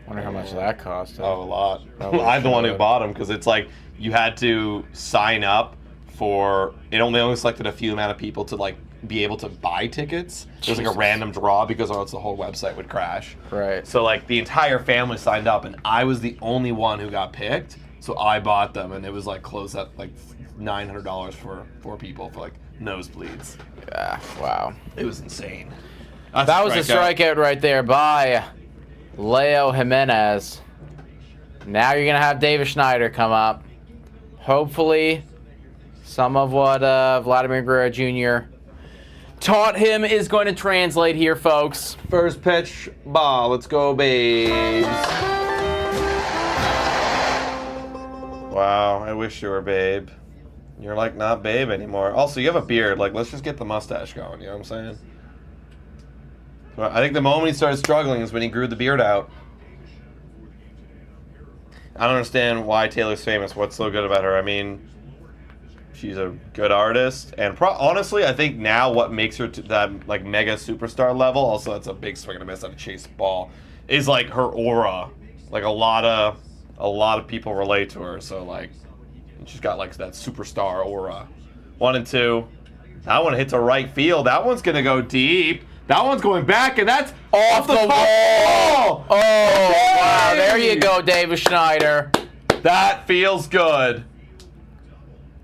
Wonder how much that cost. Oh, a lot. I'm the one who bought them because it's like you had to sign up for. It only selected a few amount of people to like be able to buy tickets. It was like a random draw because or else the whole website would crash. Right. So like the entire family signed up and I was the only one who got picked. So I bought them and it was like close at like $900 for 4 people for like nosebleeds. Yeah, wow. It was insane. That was a strikeout right there by Leo Jimenez. Now you're going to have Davis Schneider come up. Hopefully some of what Vladimir Guerrero Jr. taught him is going to translate here, folks. First pitch, ball. Let's go, babes. Wow, I wish you were Babe. You're like not Babe anymore. Also, you have a beard. Like, let's just get the mustache going. You know what I'm saying? I think the moment he started struggling is when he grew the beard out. I don't understand why Taylor's famous. What's so good about her? I mean, she's a good artist. And honestly, I think now what makes her to that like mega superstar level, also that's a big swing and a miss on a chase ball, is like her aura. Like a lot of people relate to her. So like, she's got like that superstar aura. 1 and 2. That one hits a right field. That one's gonna go deep. That one's going back, and that's off the wall. Oh, wow. There you go, Davis Schneider. That feels good.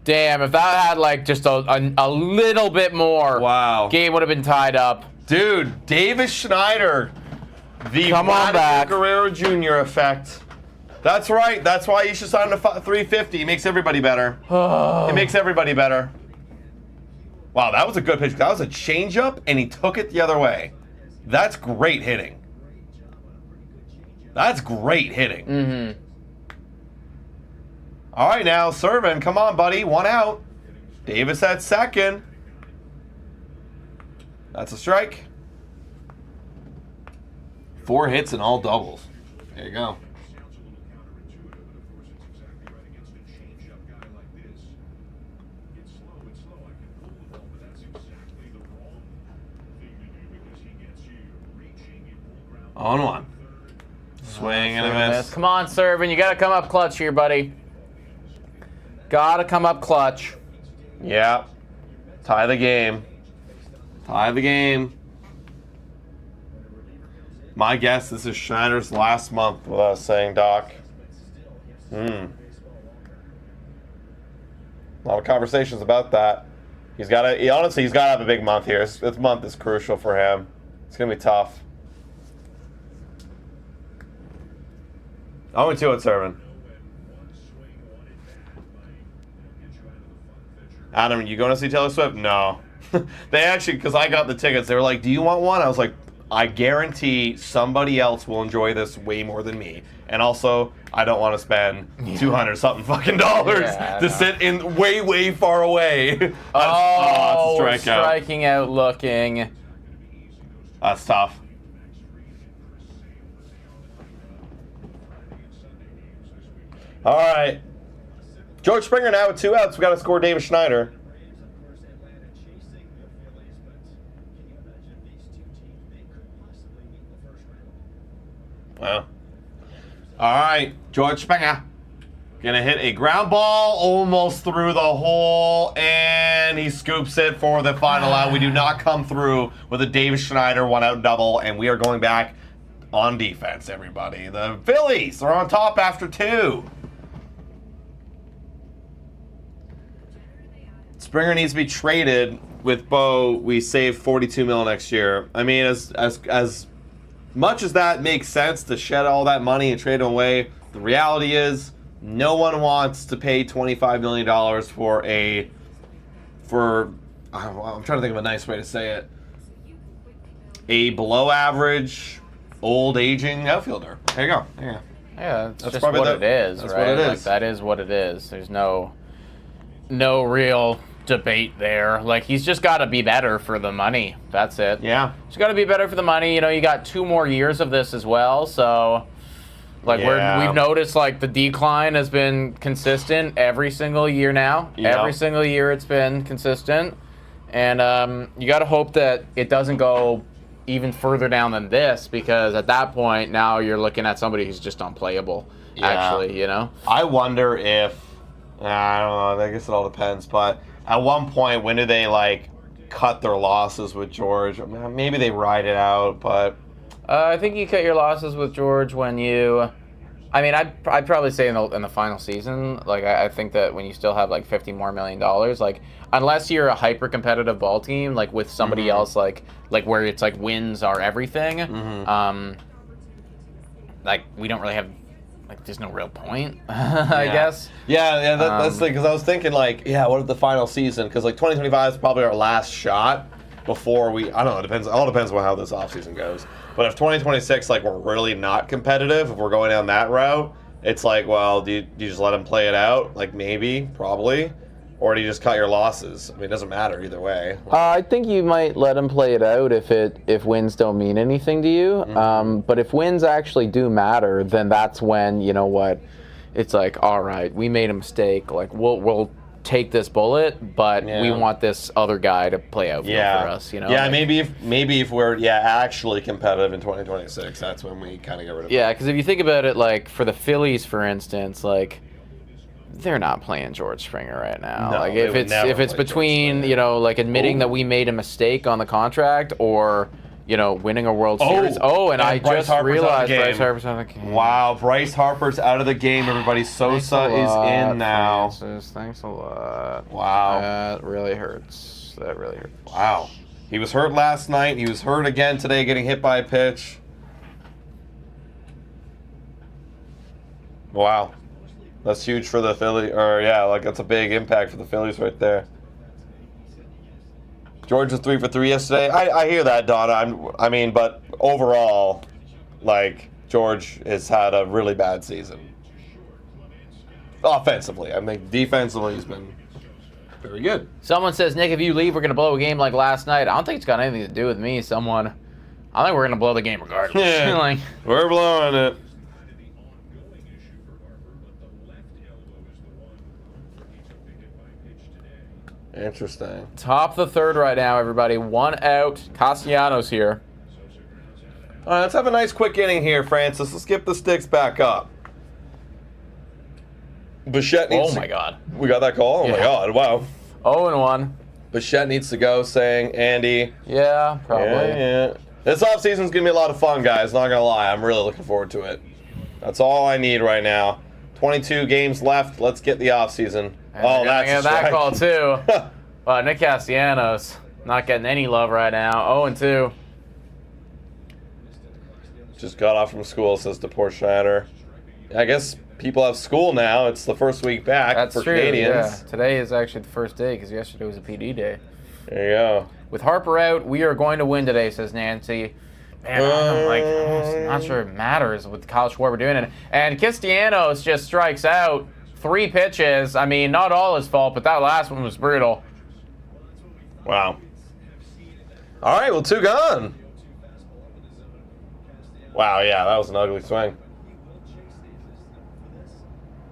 Damn, if that had like just a little bit more, wow, game would have been tied up. Dude, Davis Schneider, the Vladimir Guerrero Jr. effect. That's right. That's why you should sign him to 350. It makes everybody better. It makes everybody better. Wow, that was a good pitch. That was a changeup, and he took it the other way. That's great hitting. That's great hitting. Mm-hmm. All right, now, Servin, come on, buddy. 1 out. Davis at second. That's a strike. 4 hits and all doubles. There you go. On 1. Swing and a miss. Come on, Servin. You got to come up clutch here, buddy. Got to come up clutch. Yeah. Tie the game. Tie the game. My guess, this is Schneider's last month with us saying, Doc. A lot of conversations about that. He's got to, honestly, he's got to have a big month here. This month is crucial for him. It's going to be tough. 0-2 at Servin. Adam, you going to see Taylor Swift? No. They actually, because I got the tickets, they were like, do you want one? I was like, I guarantee somebody else will enjoy this way more than me. And also, I don't want to spend $200-something fucking to sit in way far away. That's a strikeout. Striking out looking. That's tough. All right. George Springer now with 2 outs. We got to score Davis Schneider. All right, George Springer. Gonna hit a ground ball almost through the hole, and he scoops it for the final out. We do not come through with a Davis Schneider 1-out double, and we are going back on defense, everybody. The Phillies are on top after 2. Springer needs to be traded. With Bo, we save $42 million next year. I mean, as much as that makes sense to shed all that money and trade it away, the reality is no one wants to pay $25 million I'm trying to think of a nice way to say it, a below average, old aging outfielder. There you go. Yeah. Yeah, that's just what it is, that's right? What it is. Like, that is what it is. There's no real debate there. Like, he's just got to be better for the money. That's it. Yeah. He's got to be better for the money. You know, you got 2 more years of this as well, so like we've noticed like the decline has been consistent every single year now. Yep. Every single year it's been consistent, and you got to hope that it doesn't go even further down than this, because at that point now you're looking at somebody who's just unplayable. Yeah. Actually, you know. I wonder if I don't know. I guess it all depends, but at one point, when do they like cut their losses with George? Maybe they ride it out, but I think you cut your losses with George when you. I mean, I'd probably say in the final season. Like, I think that when you still have like $50 more million, like unless you're a hyper competitive ball team, like with somebody else, like where it's like wins are everything. Like we don't really have. Like, there's no real point, I guess. Yeah, that's the thing, because I was thinking, like, what if the final season, because, like, 2025 is probably our last shot before I don't know, it all depends on how this offseason goes. But if 2026, like, we're really not competitive, if we're going down that route, it's like, well, do you just let them play it out? Like, maybe, probably. Or do you just cut your losses? I mean, it doesn't matter either way. I think you might let them play it out if wins don't mean anything to you. But if wins actually do matter, then that's when, you know what, it's like, all right, we made a mistake. Like, we'll take this bullet, but we want this other guy to play out for us. You know. Yeah, like, maybe if we're actually competitive in 2026, that's when we kind of get rid of it. Yeah, because if you think about it, like for the Phillies, for instance, like, they're not playing George Springer right now. No, like if it's between, you know, like admitting that we made a mistake on the contract or, you know, winning a World Series. And I just realized Bryce Harper's out of the game. Wow, Bryce Harper's out of the game, everybody. Sosa is in now. Francis. Thanks a lot. Wow. That really hurts. That really hurts. Wow. He was hurt last night. He was hurt again today, getting hit by a pitch. Wow. That's huge for the Phillies, that's a big impact for the Phillies right there. George was 3 for 3 yesterday. I hear that, Donna. But overall, like, George has had a really bad season. Offensively. I think defensively he's been very good. Someone says, Nick, if you leave, we're going to blow a game like last night. I don't think it's got anything to do with me. I think we're going to blow the game regardless. Yeah, we're blowing it. Interesting. Top of the third right now, everybody. 1 out. Castellanos here. All right, let's have a nice quick inning here, Francis. Let's get the sticks back up. Bichette needs Oh, my God. We got that call? Oh, my God. Wow. 0-1. Bichette needs to go, saying Andy. Yeah, probably. Yeah. This offseason's going to be a lot of fun, guys. Not going to lie. I'm really looking forward to it. That's all I need right now. 22 games left. Let's get the offseason. Oh, that's that call, too. Nick Castellanos not getting any love right now. 0-2. Just got off from school, says DePort Schneider. I guess people have school now. It's the first week back for Canadians. Yeah. Today is actually the first day because yesterday was a PD day. There you go. With Harper out, we are going to win today, says Nancy. Man, I'm not sure it matters with Kyle Schwarber doing it. And Castellanos just strikes out 3 pitches. I mean, not all his fault, but that last one was brutal. Wow. All right, well, 2 gone. Wow, yeah, that was an ugly swing.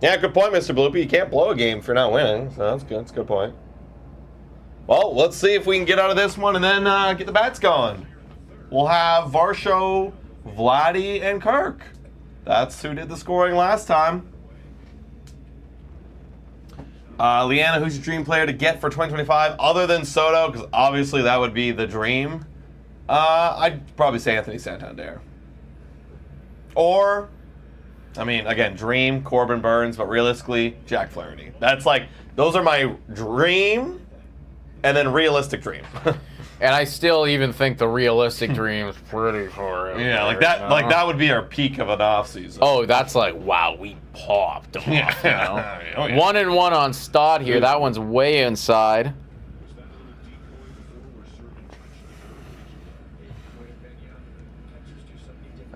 Yeah, good point, Mr. Bloopy. You can't blow a game if you're not winning, so that's good. That's a good point. Well, let's see if we can get out of this one and then get the bats going. We'll have Varsho, Vladdy, and Kirk. That's who did the scoring last time. Leanna, who's your dream player to get for 2025 other than Soto? Because obviously that would be the dream. I'd probably say Anthony Santander. Or, I mean, again, dream, Corbin Burns, but realistically, Jack Flaherty. That's like, those are my dream and then realistic dream. And I still even think the realistic dream is pretty far. Yeah, like that. Like that would be our peak of an offseason. Oh, that's like, wow, we popped off. Yeah. You know? Oh, yeah. 1-1 on Stott here. That one's way inside.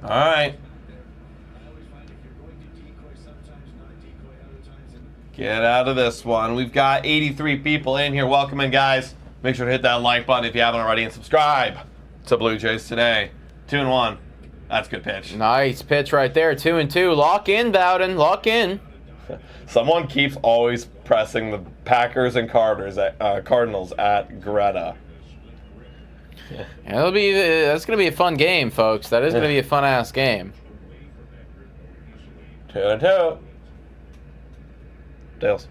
All right. Get out of this one. We've got 83 people in here. Welcome in, guys. Make sure to hit that like button if you haven't already and subscribe to Blue Jays today. 2-1. That's a good pitch. Nice pitch right there. 2-2. Lock in, Bowden. Lock in. Someone keeps always pressing the Packers and Cardinals at Greta. Yeah, that's going to be a fun game, folks. That is going to be a fun-ass game. 2-2. Tails.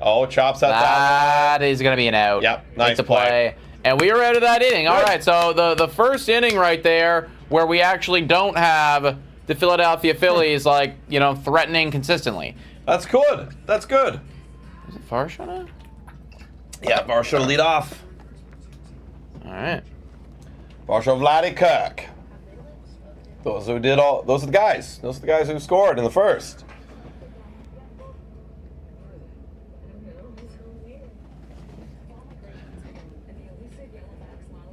Oh, chops at That is going to be an out. Yep, nice Make the play. And we are out of that inning. All right, so the first inning right there where we actually don't have the Philadelphia Phillies, like, you know, threatening consistently. That's good. That's good. Is it Varsho now? Yeah, Varsho to lead off. All right. Varsho, Vladdy, Kirk. Those are the guys. Those are the guys who scored in the first.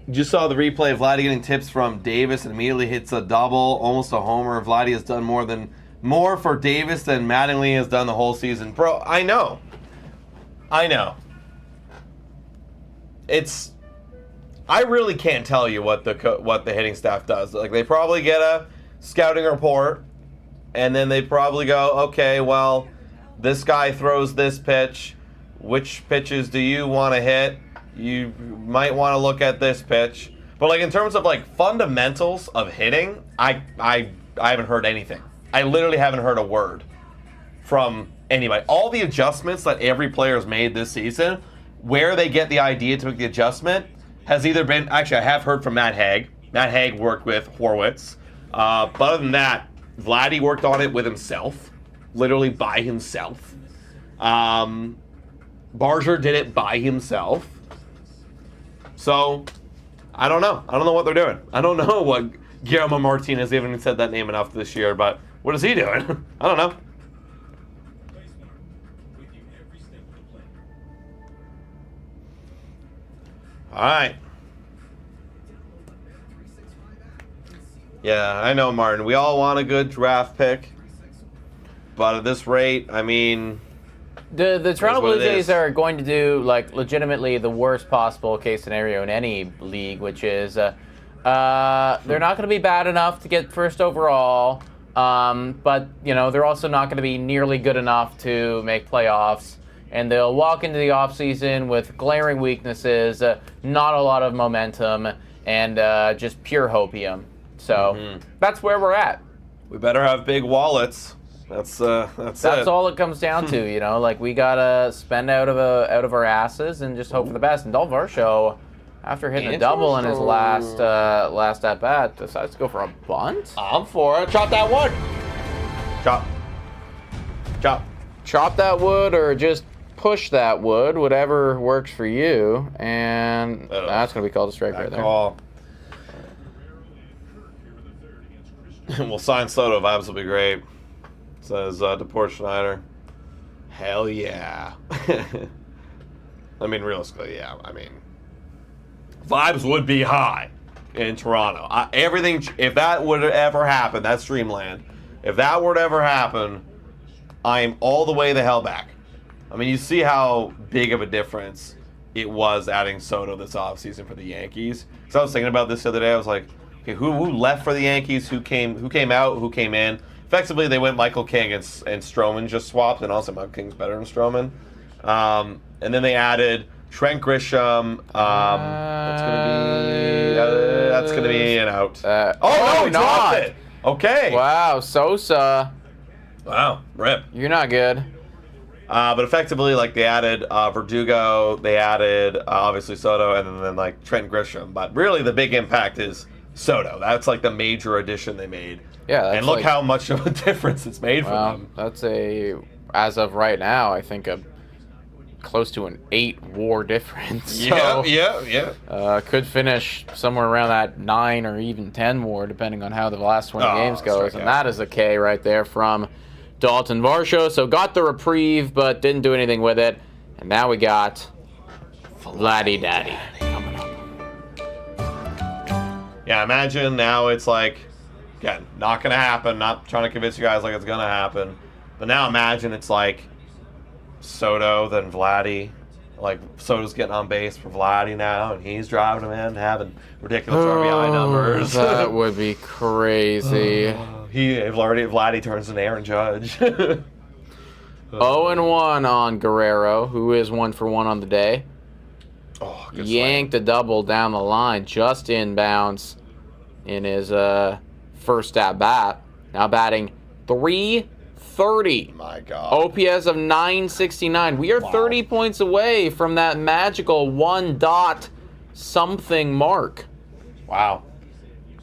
Just saw the replay of Vladdy getting tips from Davis and immediately hits a double, almost a homer. Vladdy has done more for Davis than Mattingly has done the whole season. Bro, I know. I really can't tell you what the hitting staff does. Like, they probably get a scouting report, and then they probably go, okay, well, this guy throws this pitch. Which pitches do you want to hit? You might want to look at this pitch. But, like, in terms of, like, fundamentals of hitting, I haven't heard anything. I literally haven't heard a word from anybody. All the adjustments that every player has made this season, where they get the idea to make the adjustment, has either been... Actually, I have heard from Matt Haig. Matt Haig worked with Horwitz. But other than that, Vladdy worked on it with himself. Literally by himself. Barger did it by himself. So, I don't know. I don't know what they're doing. I don't know what Guillermo Martinez, they haven't even said that name enough this year, but what is he doing? I don't know. All right. Yeah, I know, Martin. We all want a good draft pick. But at this rate, I mean... The Toronto Blue Jays are going to do, like, legitimately the worst possible case scenario in any league, which is they're not going to be bad enough to get first overall, but, you know, they're also not going to be nearly good enough to make playoffs, and they'll walk into the offseason with glaring weaknesses, not a lot of momentum, and just pure hopium. So that's where we're at. We better have big wallets. That's all it comes down to, you know. Like, we gotta spend out of our asses and just hope for the best. And Dalton Varsho, after hitting a double in his last at bat, decides to go for a bunt. I'm for it. Chop that wood. Chop that wood, or just push that wood, whatever works for you. And that's gonna be called a strike right there. Call. We'll sign Soto. Vibes will be great. Says DePort Schneider. Hell yeah. I mean, realistically, yeah. I mean, vibes would be high in Toronto. Everything, if that would ever happen, that's Dreamland. If that were to ever happen, I'm all the way the hell back. I mean, you see how big of a difference it was adding Soto this offseason for the Yankees. Because I was thinking about this the other day. I was like, okay, who left for the Yankees? Who came out? Who came in? Effectively, they went Michael King and Stroman just swapped, and also Michael King's better than Stroman. And then they added Trent Grisham. That's gonna be an out. No, he dropped it. Okay. Wow, Sosa. Wow. Rip. You're not good. But effectively, like, they added Verdugo, they added obviously Soto, and then like Trent Grisham. But really, the big impact is Soto. That's like the major addition they made. Yeah, that's and look like, how much of a difference it's made for them. That's as of right now, I think close to an 8 WAR difference. So, yeah. Could finish somewhere around that 9 or even 10 WAR, depending on how the last 20 games goes. And that is a K right there from Dalton Varsho. So got the reprieve, but didn't do anything with it. And now we got Vladdy Daddy coming up. Yeah, imagine now it's like, again, not going to happen. Not trying to convince you guys like it's going to happen. But now imagine it's like Soto, then Vladdy. Like, Soto's getting on base for Vladdy now, and he's driving him in, having ridiculous RBI numbers. That would be crazy. Vladdy turns into Aaron Judge. 0-1 on Guerrero, who is 1 for 1 on the day. Oh, good Yanked a double down the line, just inbounds in his first at bat. Now batting .330. My God. OPS of 969. We are 30 points away from that magical 1 dot something mark. Wow.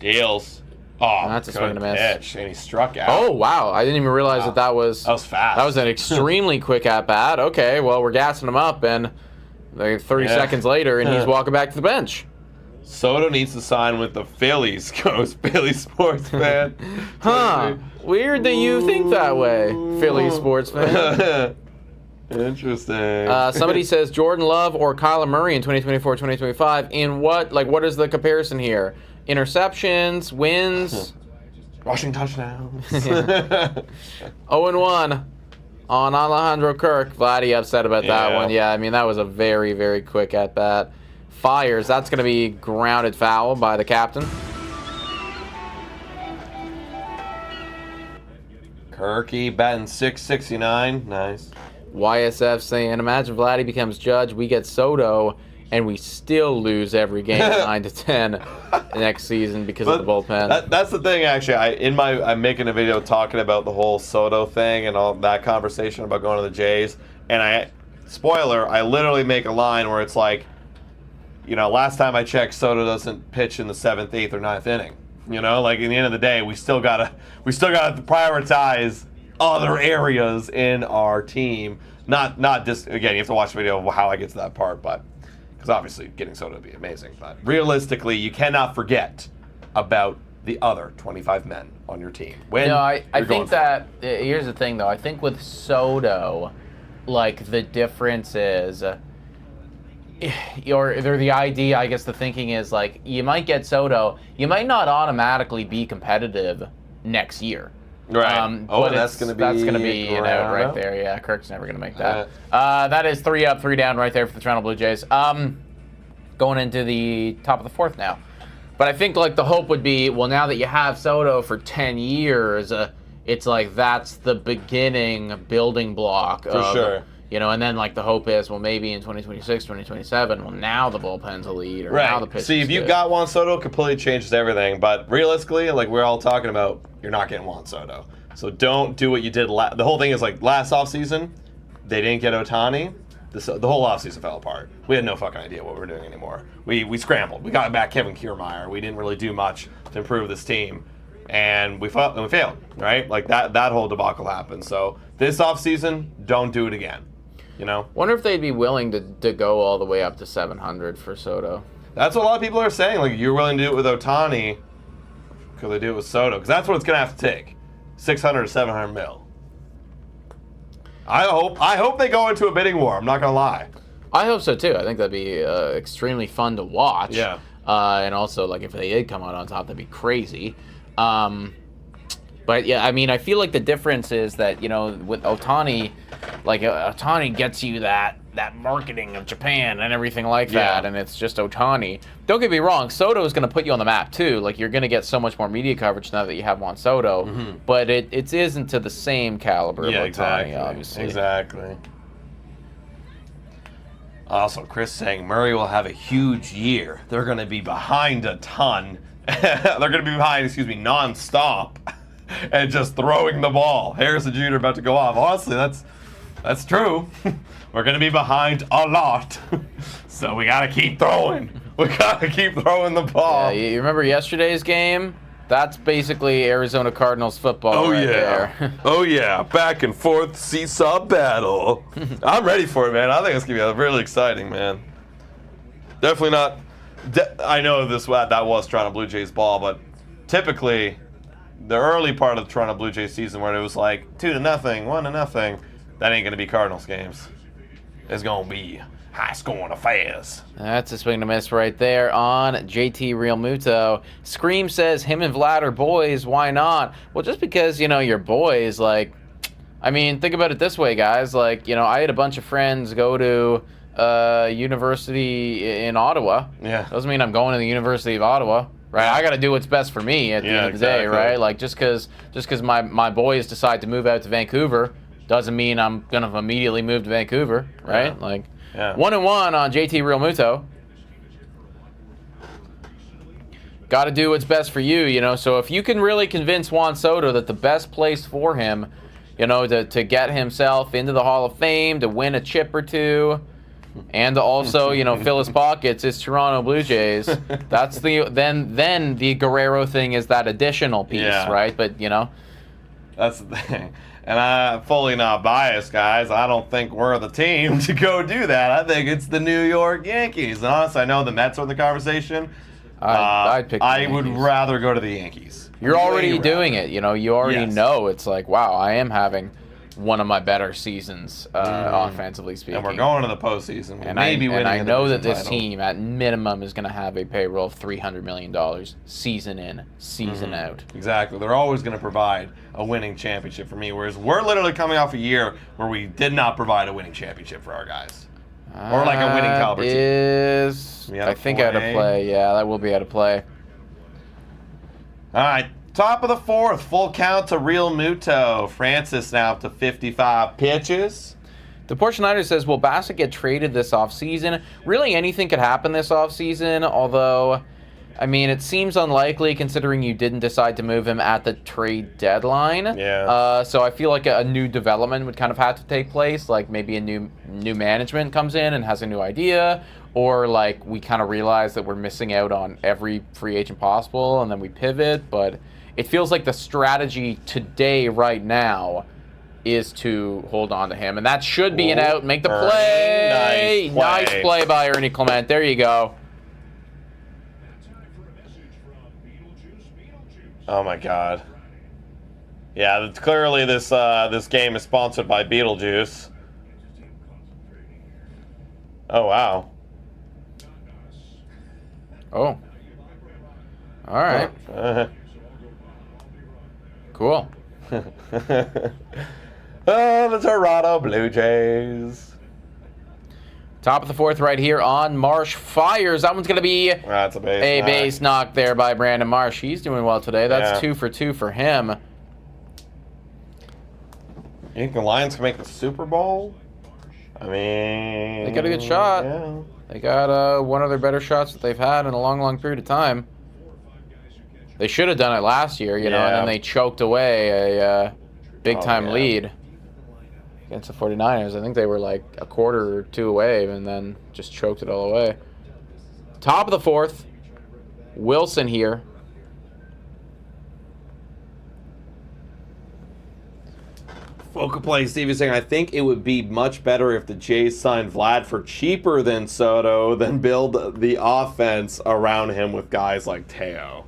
Deals. Oh, that's a swing and a miss. Pitch, and he struck out. Oh, wow. I didn't even realize that was fast. That was an extremely quick at-bat. Okay, well, we're gassing him up, and like 30 seconds later, and he's walking back to the bench. Soto needs to sign with the Phillies, goes Philly sports fan. Huh. Weird that you think that way, Philly sports fan. Interesting. Somebody says Jordan Love or Kyler Murray in 2024-2025. In what is the comparison here? Interceptions, wins, rushing touchdowns. 0-1 on Alejandro Kirk. Vladdy upset about that one. Yeah, I mean, that was a very, very quick at-bat. Fires. That's going to be grounded foul by the captain. Kirky batting .669. Nice. YSF saying, imagine Vladdy becomes judge. We get Soto, and we still lose every game 9-10 next season because of the bullpen. That's the thing, actually. I'm making a video talking about the whole Soto thing and all that conversation about going to the Jays. And spoiler, I literally make a line where it's like, last time I checked, Soto doesn't pitch in the 7th, 8th, or 9th inning. Like, in the end of the day, we still gotta prioritize other areas in our team. Not just, again, you have to watch the video of how I get to that part, but because obviously getting Soto would be amazing. But realistically, you cannot forget about the other 25 men on your team. I think that here's the thing, though. I think with Soto, like, the difference is, the idea, I guess the thinking is, like, you might get Soto, you might not automatically be competitive next year. Right. But that's going to be right there. Yeah, Kirk's never going to make that. That is 3 up, 3 down right there for the Toronto Blue Jays. Going into the top of the 4th now. But I think, like, the hope would be, well, now that you have Soto for 10 years, it's like that's the beginning building block. For sure. And then, like, the hope is, well, maybe in 2026, 2027, well, now the bullpen's a lead, or now the pitch. See, if you got Juan Soto, completely changes everything. But realistically, like we're all talking about, you're not getting Juan Soto. So don't do what you did. The whole thing is, like, last offseason, they didn't get Ohtani. The whole offseason fell apart. We had no fucking idea what we were doing anymore. We scrambled. We got back Kevin Kiermaier. We didn't really do much to improve this team. And we failed, right? Like, that whole debacle happened. So this offseason, don't do it again. Wonder if they'd be willing to go all the way up to 700 for Soto. That's what a lot of people are saying. Like, you're willing to do it with Ohtani, could they do it with Soto? Because that's what it's gonna have to take, 600 to 700 mil. I hope they go into a bidding war. I'm not gonna lie. I hope so too. I think that'd be extremely fun to watch. Yeah. And also, like, if they did come out on top, that'd be crazy. But yeah, I mean, I feel like the difference is that, with Ohtani, like, Ohtani gets you that marketing of Japan and everything like that, and it's just Ohtani. Don't get me wrong, Soto is going to put you on the map too. Like, you're going to get so much more media coverage now that you have Juan Soto, but it isn't to the same caliber of Ohtani, obviously. Exactly. Also, Chris saying Murray will have a huge year. They're going to be behind a ton. They're going to be behind, nonstop, and just throwing the ball. Harrison Jr. about to go off. Honestly, that's true. We're going to be behind a lot, so we got to keep throwing. We got to keep throwing the ball. Yeah, you remember yesterday's game? That's basically Arizona Cardinals football there. Oh, yeah. Back and forth seesaw battle. I'm ready for it, man. I think it's going to be really exciting, man. Definitely not. I know that was Toronto Blue Jays ball, but typically the early part of the Toronto Blue Jays season where it was like 2-0, 1-0, that ain't going to be Cardinals games. It's going to be high-scoring affairs. That's a swing and a miss right there on JT Real Muto. Scream says him and Vlad are boys. Why not? Well, just because, you're boys, think about it this way, guys. I had a bunch of friends go to university in Ottawa. Yeah. Doesn't mean I'm going to the University of Ottawa, right? I got to do what's best for me at the end of the day, right? Just because my boys decide to move out to Vancouver doesn't mean I'm going to immediately move to Vancouver, right? Yeah. 1-1 on JT Real Muto. Got to do what's best for you, So if you can really convince Juan Soto that the best place for him, to get himself into the Hall of Fame, to win a chip or two, and to also, fill his pockets is Toronto Blue Jays. That's then the Guerrero thing is that additional piece, right? But that's the thing. And I'm fully not biased, guys. I don't think we're the team to go do that. I think it's the New York Yankees. And honestly, I know the Mets are in the conversation. I'd pick the I Yankees. Would rather go to the Yankees. You're already doing it. You already know. It's like, wow, I am having one of my better seasons, offensively speaking. And we're going to the postseason. And I know that this team, at minimum, is going to have a payroll of $300 million season in, season out. Exactly. They're always going to provide a winning championship for me, whereas we're literally coming off a year where we did not provide a winning championship for our guys. Or like a winning caliber team. I think out of play. Yeah, that will be out of play. All right. Top of the fourth, full count to Real Muto. Francis now up to 55 pitches. The Port Schneider says, will Bassett get traded this offseason? Really, anything could happen this offseason, although, it seems unlikely considering you didn't decide to move him at the trade deadline. Yeah. So I feel like a new development would kind of have to take place, like maybe a new management comes in and has a new idea, or like we kind of realize that we're missing out on every free agent possible and then we pivot, but it feels like the strategy today, right now, is to hold on to him. And that should be an out. Make the play. Nice play by Ernie Clement. There you go. Oh, my God. Yeah, clearly this game is sponsored by Beetlejuice. Oh, wow. Oh. All right. Cool. The Toronto Blue Jays. Top of the fourth right here on Marsh fires. That one's going to be That's a base knock. Base knock there by Brandon Marsh. He's doing well today. That's 2 for 2 for him. You think the Lions can make the Super Bowl? They got a good shot. Yeah. They got one of their better shots that they've had in a long, long period of time. They should have done it last year, and then they choked away a big-time lead against the 49ers. I think they were like a quarter or two away and then just choked it all away. Top of the fourth, Wilson here. Focal play, Steve is saying, I think it would be much better if the Jays signed Vlad for cheaper than Soto, than build the offense around him with guys like Teo.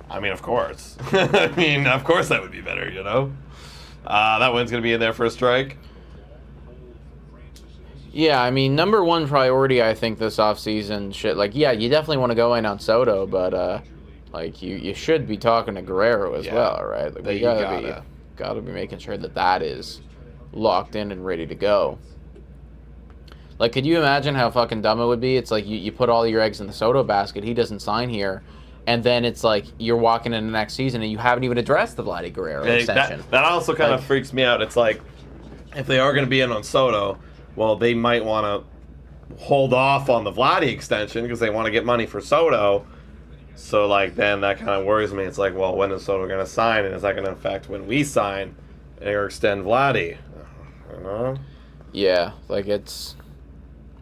Of course. Of course that would be better, That one's going to be in there for a strike. Yeah, number one priority, I think, this offseason, you definitely want to go in on Soto, but, you should be talking to Guerrero as well, right? We gotta be making sure that is locked in and ready to go. Could you imagine how fucking dumb it would be? It's like you put all your eggs in the Soto basket, he doesn't sign here, and then it's like you're walking into next season and you haven't even addressed the Vladdy Guerrero extension. That also kind of freaks me out. It's like, if they are going to be in on Soto, well, they might want to hold off on the Vladdy extension because they want to get money for Soto. So, like, then that kind of worries me. It's like, well, when is Soto going to sign? And is that going to affect when we sign or extend Vladdy? I don't know. Yeah, like I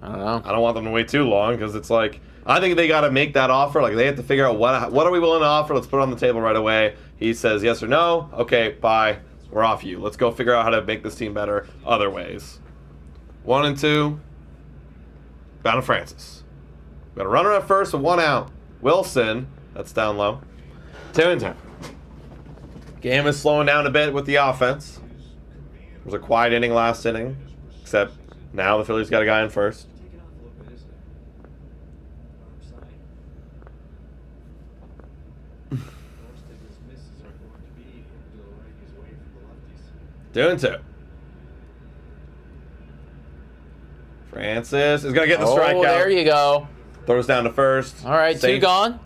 don't know. I don't want them to wait too long because it's like, I think they got to make that offer. Like, they have to figure out what are we willing to offer. Let's put it on the table right away. He says yes or no. Okay, bye. We're off you. Let's go figure out how to make this team better other ways. 1 and 2. Bowden Francis. Got a runner at first with 1 out. Wilson, that's down low. 2 and 2. Game is slowing down a bit with the offense. It was a quiet inning last inning, except now the Phillies got a guy in first. Two and 2. Francis is going to get the strikeout. Oh, there you go. Throws down to first. All right, Safe. 2 gone.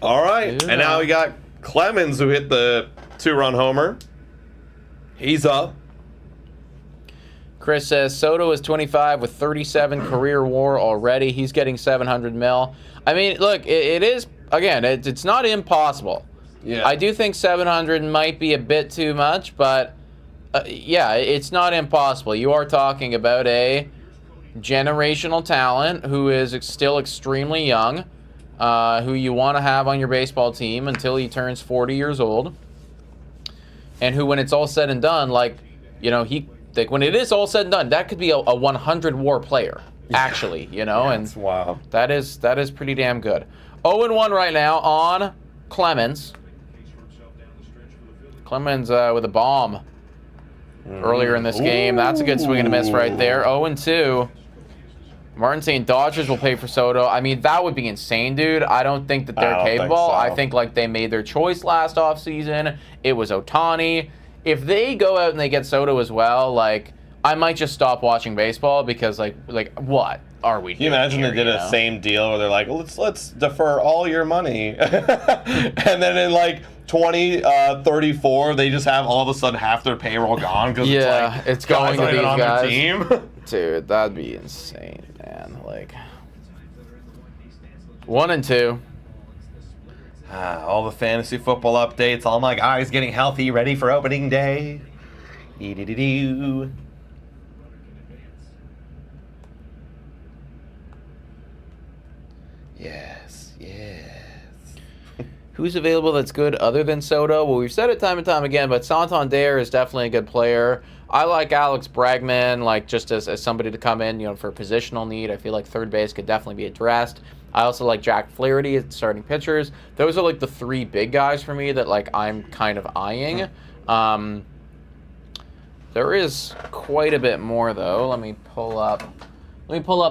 All right, 2 and now we got Clemens who hit the 2-run homer. He's up. Chris says Soto is 25 with 37 career WAR already. He's getting 700 mil. I mean, look, it is, again, it's not impossible. Yeah. I do think 700 might be a bit too much, but yeah, it's not impossible. You are talking about a generational talent who is still extremely young, who you want to have on your baseball team until he turns 40 years old, and who, when it's all said and done, like, you know, when it is all said and done, that could be a 100 WAR player, actually, you know, Yeah, and that's wild. that is pretty damn good. 0-1 right now on Clemens. Clemens with a bomb earlier in this game. That's a good swing and a miss right there. 0-2. Martin saying Dodgers will pay for Soto. I mean, that would be insane, dude. I don't think that they're capable. I think like they made their choice last offseason. It was Ohtani. If they go out and they get Soto as well, like, I might just stop watching baseball because like what are we doing? Can you imagine here, they did a same deal where they're like, let's defer all your money. And then in like 2034, they just have all of a sudden half their payroll gone because it's going to these on guys. their team. Dude, that'd be insane, man. Like 1 and 2. All the fantasy football updates, all my guys getting healthy, ready for opening day. Dee-dee-dee-doo. Yes. Who's available that's good other than Soto? Well, we've said it time and time again, but Santander is definitely a good player. I like Alex Bregman, like just as somebody to come in, you know, for positional need. I feel like third base could definitely be addressed. I also like Jack Flaherty as starting pitchers. Those are like the 3 big guys for me that like I'm kind of eyeing. There is quite a bit more though. Let me pull up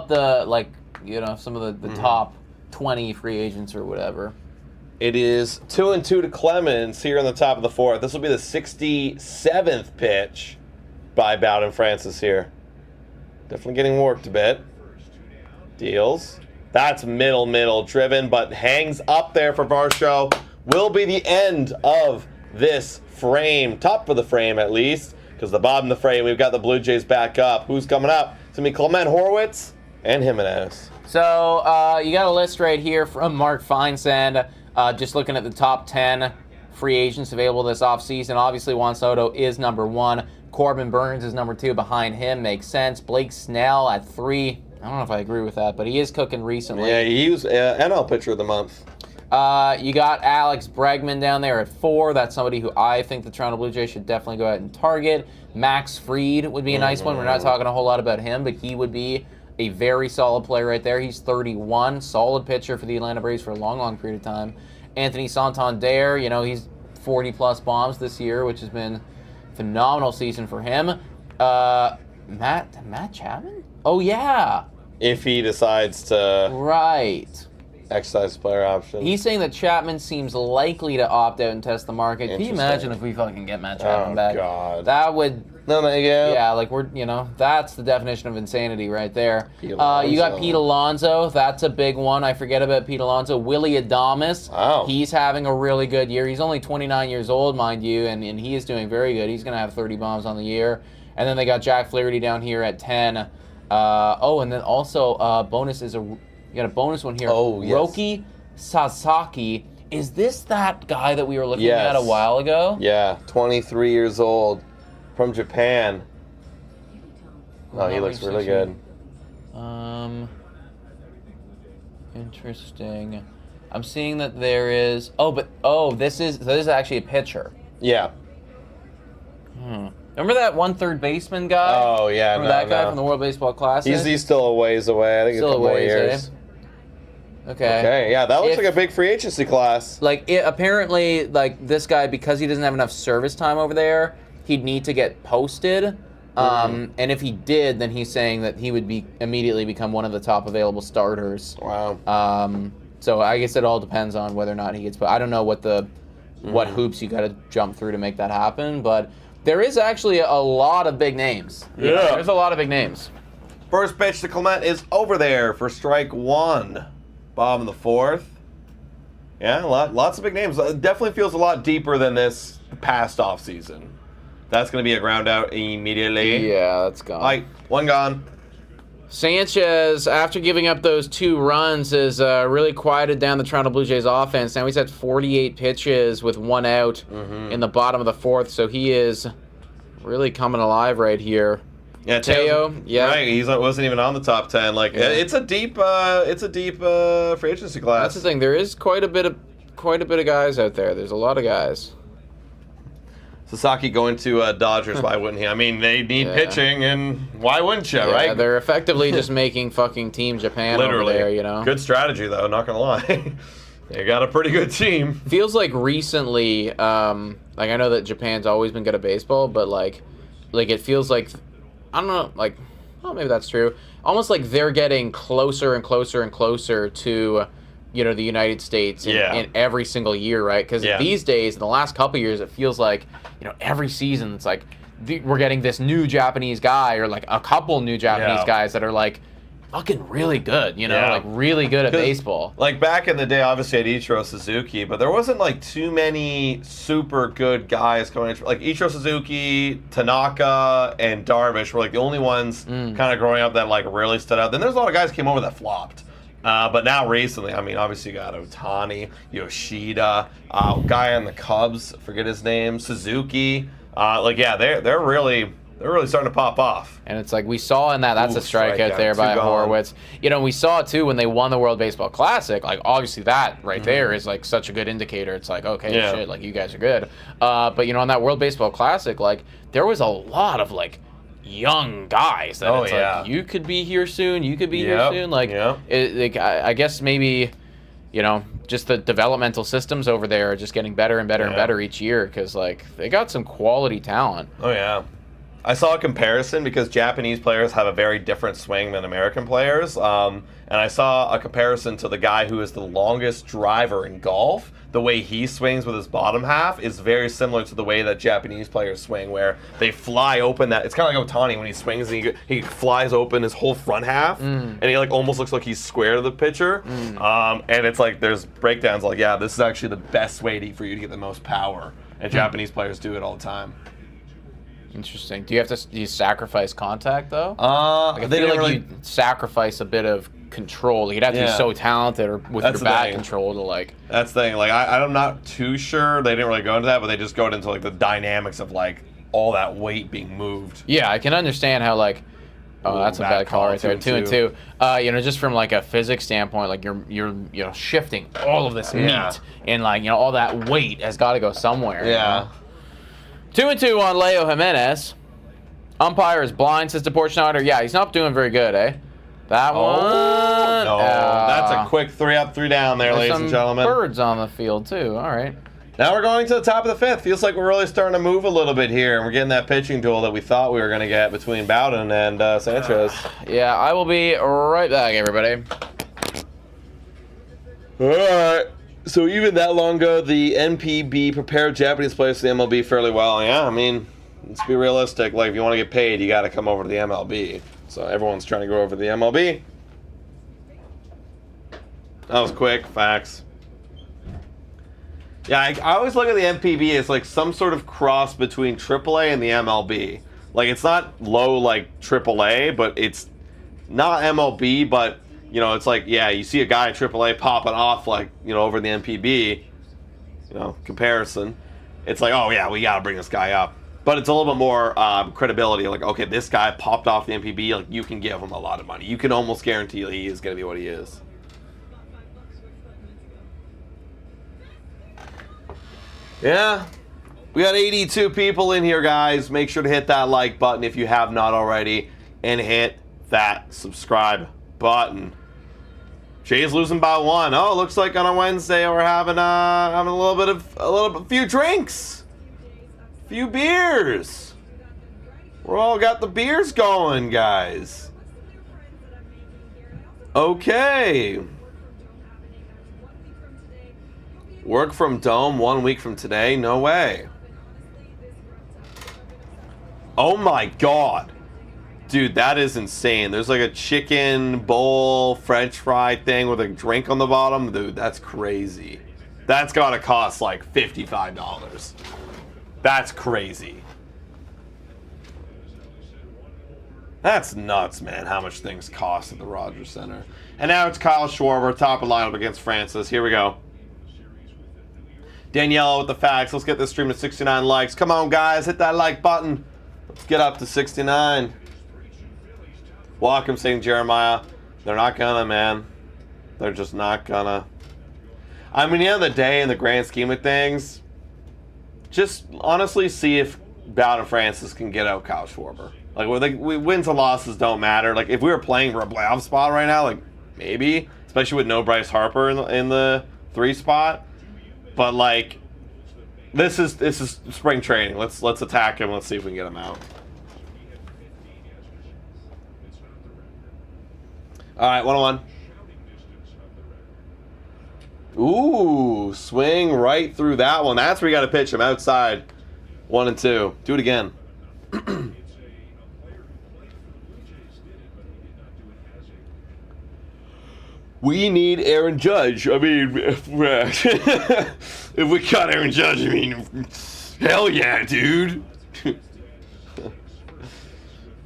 the, like, you know, some of the top 20 free agents or whatever. It is 2 and 2 to Clemens here in the top of the 4th. This will be the 67th pitch by Bowden Francis here. Definitely getting worked a bit. Deals. That's middle driven, but hangs up there for Varsho. Will be the end of this frame. Top of the frame, at least, because the bottom of the frame, we've got the Blue Jays back up. Who's coming up? It's going to be Clement Horwitz and Jimenez. So you got a list right here from Mark Feinsand. Just looking at the top 10 free agents available this offseason. Obviously, Juan Soto is number 1. Corbin Burns is number 2. Behind him, makes sense. Blake Snell at 3. I don't know if I agree with that, but he is cooking recently. Yeah, he was NL Pitcher of the Month. You got Alex Bregman down there at 4. That's somebody who I think the Toronto Blue Jays should definitely go out and target. Max Fried would be a nice one. We're not talking a whole lot about him, but he would be a very solid player right there. He's 31, solid pitcher for the Atlanta Braves for a long period of time. Anthony Santander, you know, he's 40-plus bombs this year, which has been a phenomenal season for him. Matt Chapman? Oh, yeah. If he decides to exercise player option. He's saying that Chapman seems likely to opt out and test the market. Can you imagine if we fucking get Matt Chapman back? Oh, God. That would... Yeah. Yeah, like that's the definition of insanity right there. You got Pete Alonso. That's a big one. I forget about Pete Alonso. Willie Adames. Wow. He's having a really good year. He's only 29 years old, mind you, and he is doing very good. He's going to have 30 bombs on the year. And then they got Jack Flaherty down here at 10. And then also bonus is you got a bonus one here. Oh, yes. Roki Sasaki. Is this that guy that we were looking Yes. at a while ago? Yeah, 23 years old, from Japan. Oh, he looks really good. Interesting. I'm seeing that there is. This is actually a pitcher. Yeah. Remember that one third baseman guy? Oh, yeah. Remember that guy from the World Baseball Classic? He's still a ways away. I think Still a couple more a ways, years. Okay. Okay, yeah, that looks like a big free agency class. Apparently, this guy, because he doesn't have enough service time over there, he'd need to get posted. And if he did, then he's saying that he would immediately become one of the top available starters. Wow. So I guess it all depends on whether or not he gets put. I don't know what hoops you got to jump through to make that happen, but there is actually a lot of big names. Yeah. There's a lot of big names. First pitch to Clement is over there for strike one. Bottom of the fourth. Yeah, lots of big names. It definitely feels a lot deeper than this past offseason. That's going to be a ground out immediately. Yeah, that's gone. All right, one gone. Sanchez, after giving up those 2 runs, has really quieted down the Toronto Blue Jays offense. Now he's at 48 pitches with 1 out in the bottom of the fourth, so he is really coming alive right here. Yeah, Teo, yeah, right. He wasn't even on the top 10. It's a deep free agency class. That's the thing. There is quite a bit of guys out there. There's a lot of guys. Sasaki going to Dodgers. Why wouldn't he? I mean, they need pitching, and why wouldn't you, right? They're effectively just making fucking Team Japan Literally. over there, Good strategy, though, not going to lie. They got a pretty good team. Feels like recently, I know that Japan's always been good at baseball, but, it feels like, I don't know, maybe that's true. Almost like they're getting closer and closer and closer to, the United States in every single year, right? Because these days, in the last couple of years, it feels like, every season it's like we're getting this new Japanese guy or a couple new Japanese guys that are fucking really good, really good at baseball. Back in the day, obviously I had Ichiro Suzuki, but there wasn't too many super good guys coming in. Ichiro Suzuki, Tanaka, and Darvish were the only ones kind of growing up that really stood out. Then there's a lot of guys came over that flopped. But now recently, obviously you got Ohtani, Yoshida, guy on the Cubs, forget his name, Suzuki. They're really starting to pop off. And it's we saw in that's a strikeout there by Horowitz. We saw it too when they won the World Baseball Classic. Obviously that right there is such a good indicator. It's okay, shit, you guys are good. But on that World Baseball Classic, there was a lot of young guys that you could be here soon, you could be here soon. I guess maybe, just the developmental systems over there are just getting better and better and better each year because they got some quality talent. Oh yeah. I saw a comparison because Japanese players have a very different swing than American players. And I saw a comparison to the guy who is the longest driver in golf. The way he swings with his bottom half is very similar to the way that Japanese players swing, where they fly open that. It's kind of like Ohtani when he swings and he flies open his whole front half, and he almost looks like he's square to the pitcher. And it's there's breakdowns this is actually the best way for you to get the most power. And Japanese players do it all the time. Interesting. Do you sacrifice contact though? I feel you sacrifice a bit of control. You'd have to be so talented or with your bat control to That's the thing. I'm not too sure. They didn't really go into that, but they just go into the dynamics of all that weight being moved. Yeah, I can understand how that's a bad call right there. 2-2. Just from a physics standpoint, you're shifting all of this meat and all that weight has got to go somewhere. Yeah. 2-2 on Leo Jimenez. Umpire is blind, says DePortschneider. Yeah, he's not doing very good, eh? That one. No, that's a quick 3 up, 3 down there, ladies and gentlemen. Birds on the field too. All right. Now we're going to the top of the 5th. Feels like we're really starting to move a little bit here, and we're getting that pitching duel that we thought we were going to get between Bowden and Sanchez. Yeah, I will be right back, everybody. All right. So even that long ago, the NPB prepared Japanese players for the MLB fairly well. Yeah, let's be realistic. If you want to get paid, you got to come over to the MLB. So everyone's trying to go over to the MLB. That was quick. Facts. Yeah, I always look at the NPB as some sort of cross between AAA and the MLB. It's not low like AAA, but it's not MLB, but, you know, it's like, yeah, you see a guy in AAA popping off, like, you know, over the NPB, you know, comparison. It's like, oh, yeah, we got to bring this guy up. But it's a little bit more credibility. Like, okay, this guy popped off the NPB. Like, you can give him a lot of money. You can almost guarantee he is going to be what he is. Yeah. We got 82 people in here, guys. Make sure to hit that like button if you have not already. And hit that subscribe button. Jay's losing by 1. Oh, looks like on a Wednesday we're having a few drinks. Few beers. We're all got the beers going, guys. Okay. Work from Dome 1 week from today? No way. Oh my God. Dude, that is insane. There's like a chicken bowl, French fry thing with a drink on the bottom. Dude, that's crazy. That's gotta cost like $55. That's crazy. That's nuts, man, how much things cost at the Rogers Center. And now it's Kyle Schwarber, top of lineup against Francis. Here we go. Danielle with the facts. Let's get this stream to 69 likes. Come on, guys, hit that like button. Let's get up to 69. Welcome, St. Jeremiah. They're not gonna, man. They're just not gonna. I mean, at the end of the day, in the grand scheme of things, just honestly see if Bowden Francis can get out Kyle Schwarber. Like, wins and losses don't matter. Like, if we were playing for a playoff spot right now, like, maybe. Especially with no Bryce Harper in the 3 spot. But, like, this is spring training. Let's attack him. Let's see if we can get him out. All right, 1-1. Ooh, swing right through that one. That's where you got to pitch him outside. 1-2. Do it again. We need Aaron Judge. I mean, if we cut Aaron Judge, I mean, hell yeah, dude.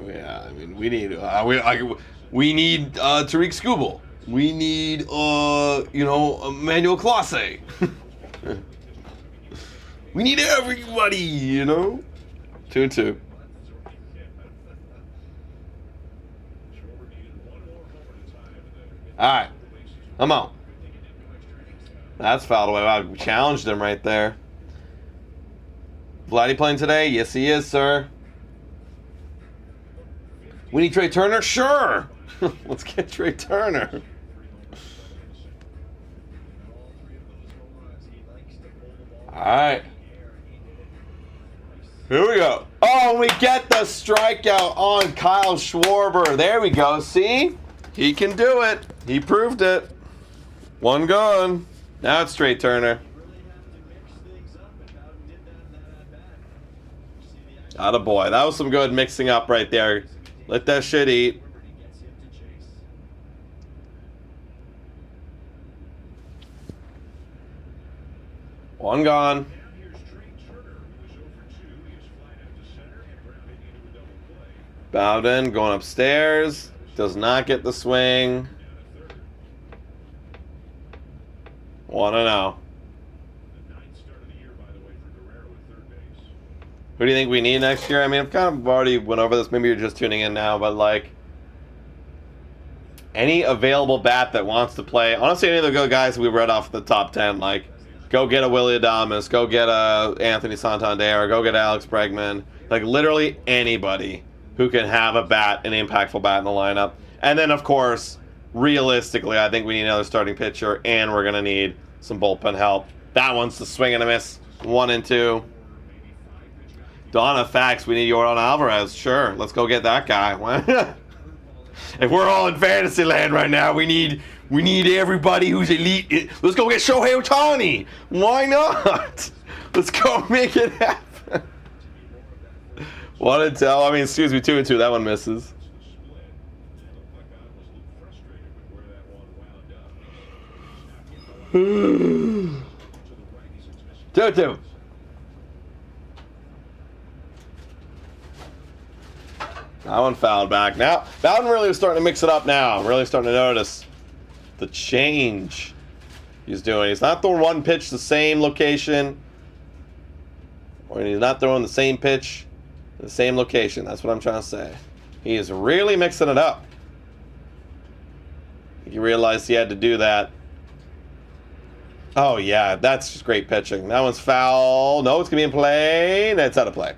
Yeah, I mean, we need we need Tariq Skubal. We need Emmanuel Clase. We need everybody, you know. 2-2. All right. Come on. That's fouled away. Wow, we challenged him right there. Vladdy playing today? Yes, he is, sir. We need Trey Turner? Sure. Let's get Trey Turner. All right. Here we go. Oh, we get the strikeout on Kyle Schwarber. There we go. See? He can do it. He proved it. 1 gone. Now it's Trey Turner. Attaboy. That was some good mixing up right there. Let that shit eat. One gone. Bowden going upstairs. Does not get the swing. 1-0. Who do you think we need next year? I mean, I've kind of already went over this. Maybe you're just tuning in now, but like any available bat that wants to play. Honestly, any of the good guys we read off the top 10, like go get a Willie Adames, go get a Anthony Santander, go get Alex Bregman. Like literally anybody who can have a bat, an impactful bat in the lineup. And then, of course, realistically, I think we need another starting pitcher, and we're going to need some bullpen help. That one's the swing and a miss. 1-2. Donna Fax, we need Yordan Alvarez. Sure, let's go get that guy. If we're all in fantasy land right now, we need everybody who's elite. Let's go get Shohei Ohtani. Why not? Let's go make it happen. 1-2. I mean, excuse me, 2-2. That one misses. Two. That one fouled back. Now, Bowden really was starting to mix it up now. I'm really starting to notice the change he's doing. He's not throwing one pitch the same location. Or he's not throwing the same pitch the same location. That's what I'm trying to say. He is really mixing it up. He realized he had to do that. Oh, yeah. That's just great pitching. That one's foul. No, it's going to be in play. That's out of play.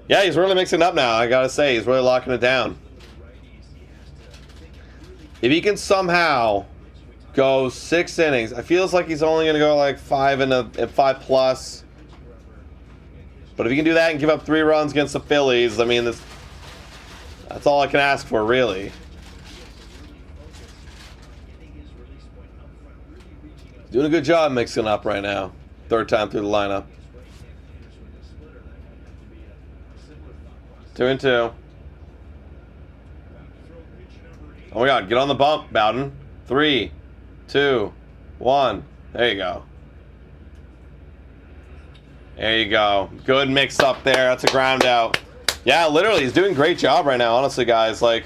Yeah, he's really mixing it up now. I got to say, he's really locking it down. If he can somehow go 6 innings, it feels like he's only going to go like 5 plus. But if he can do that and give up 3 runs against the Phillies, I mean, that's all I can ask for, really. Doing a good job mixing up right now. 3rd time through the lineup. 2-2. Oh my God, get on the bump, Bowden. 3, 2, 1. There you go. There you go. Good mix up there. That's a ground out. Yeah, literally, he's doing a great job right now, honestly, guys. Like,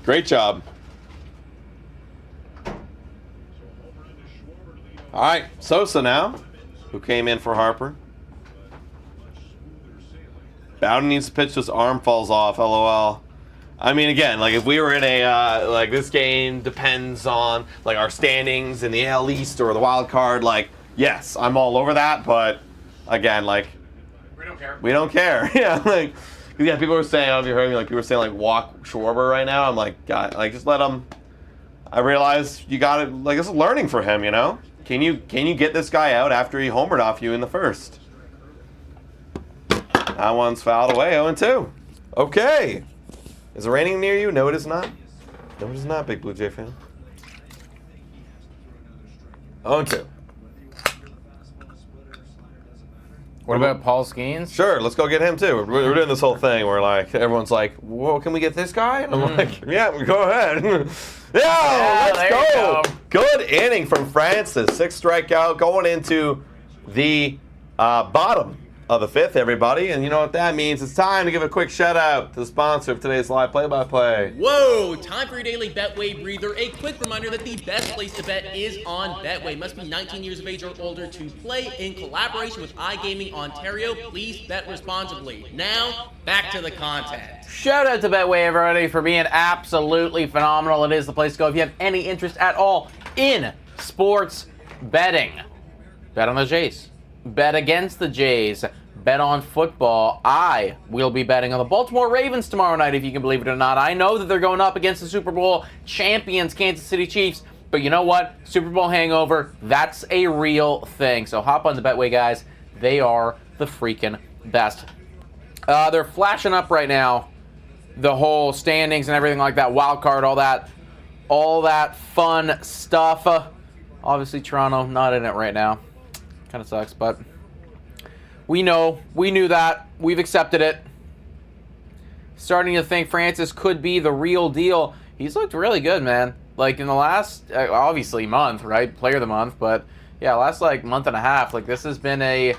great job. All right, Sosa now, who came in for Harper. Bowden needs to pitch. This arm falls off. LOL. I mean, again, like if we were in a like this game depends on like our standings in the AL East or the wild card. Like, yes, I'm all over that. But again, like We don't care. we don't care. Yeah, like yeah, people were saying. I don't know if you heard me. Like people were saying like walk Schwarber right now. I'm like, God, like just let him. I realize you got it. Like this is learning for him. You know, can you get this guy out after he homered off you in the first? That one's fouled away, 0-2. Okay. Is it raining near you? No, it is not. No, it is not, Big Blue Jay fan. 0-2. What about Paul Skeens? Sure, let's go get him too. We're doing this whole thing where like everyone's like, "Whoa, can we get this guy?" And I'm like, "Yeah, go ahead." Yeah, let's go. Good inning from Francis. 6th strikeout going into the bottom of the 5th, everybody. And you know what that means. It's time to give a quick shout out to the sponsor of today's live play-by-play. Whoa! Time for your daily Betway breather. A quick reminder that the best place to bet is on Betway. Must be 19 years of age or older to play. In collaboration with iGaming Ontario, please bet responsibly. Now, back to the content. Shout out to Betway, everybody, for being absolutely phenomenal. It is the place to go if you have any interest at all in sports betting. Bet on the Jays. Bet against the Jays. Bet on football. I will be betting on the Baltimore Ravens tomorrow night, if you can believe it or not. I know that they're going up against the Super Bowl champions, Kansas City Chiefs. But you know what? Super Bowl hangover, that's a real thing. So hop on the Betway, guys. They are the freaking best. They're flashing up right now. The whole standings and everything like that. Wild card, all that fun stuff. Obviously, Toronto not in it right now. Kind of sucks, but we knew that. We've accepted it. Starting to think Francis could be the real deal. He's looked really good, man. Like in the last, obviously month, right? Player of the month, but yeah, last like month and a half. Like this has been a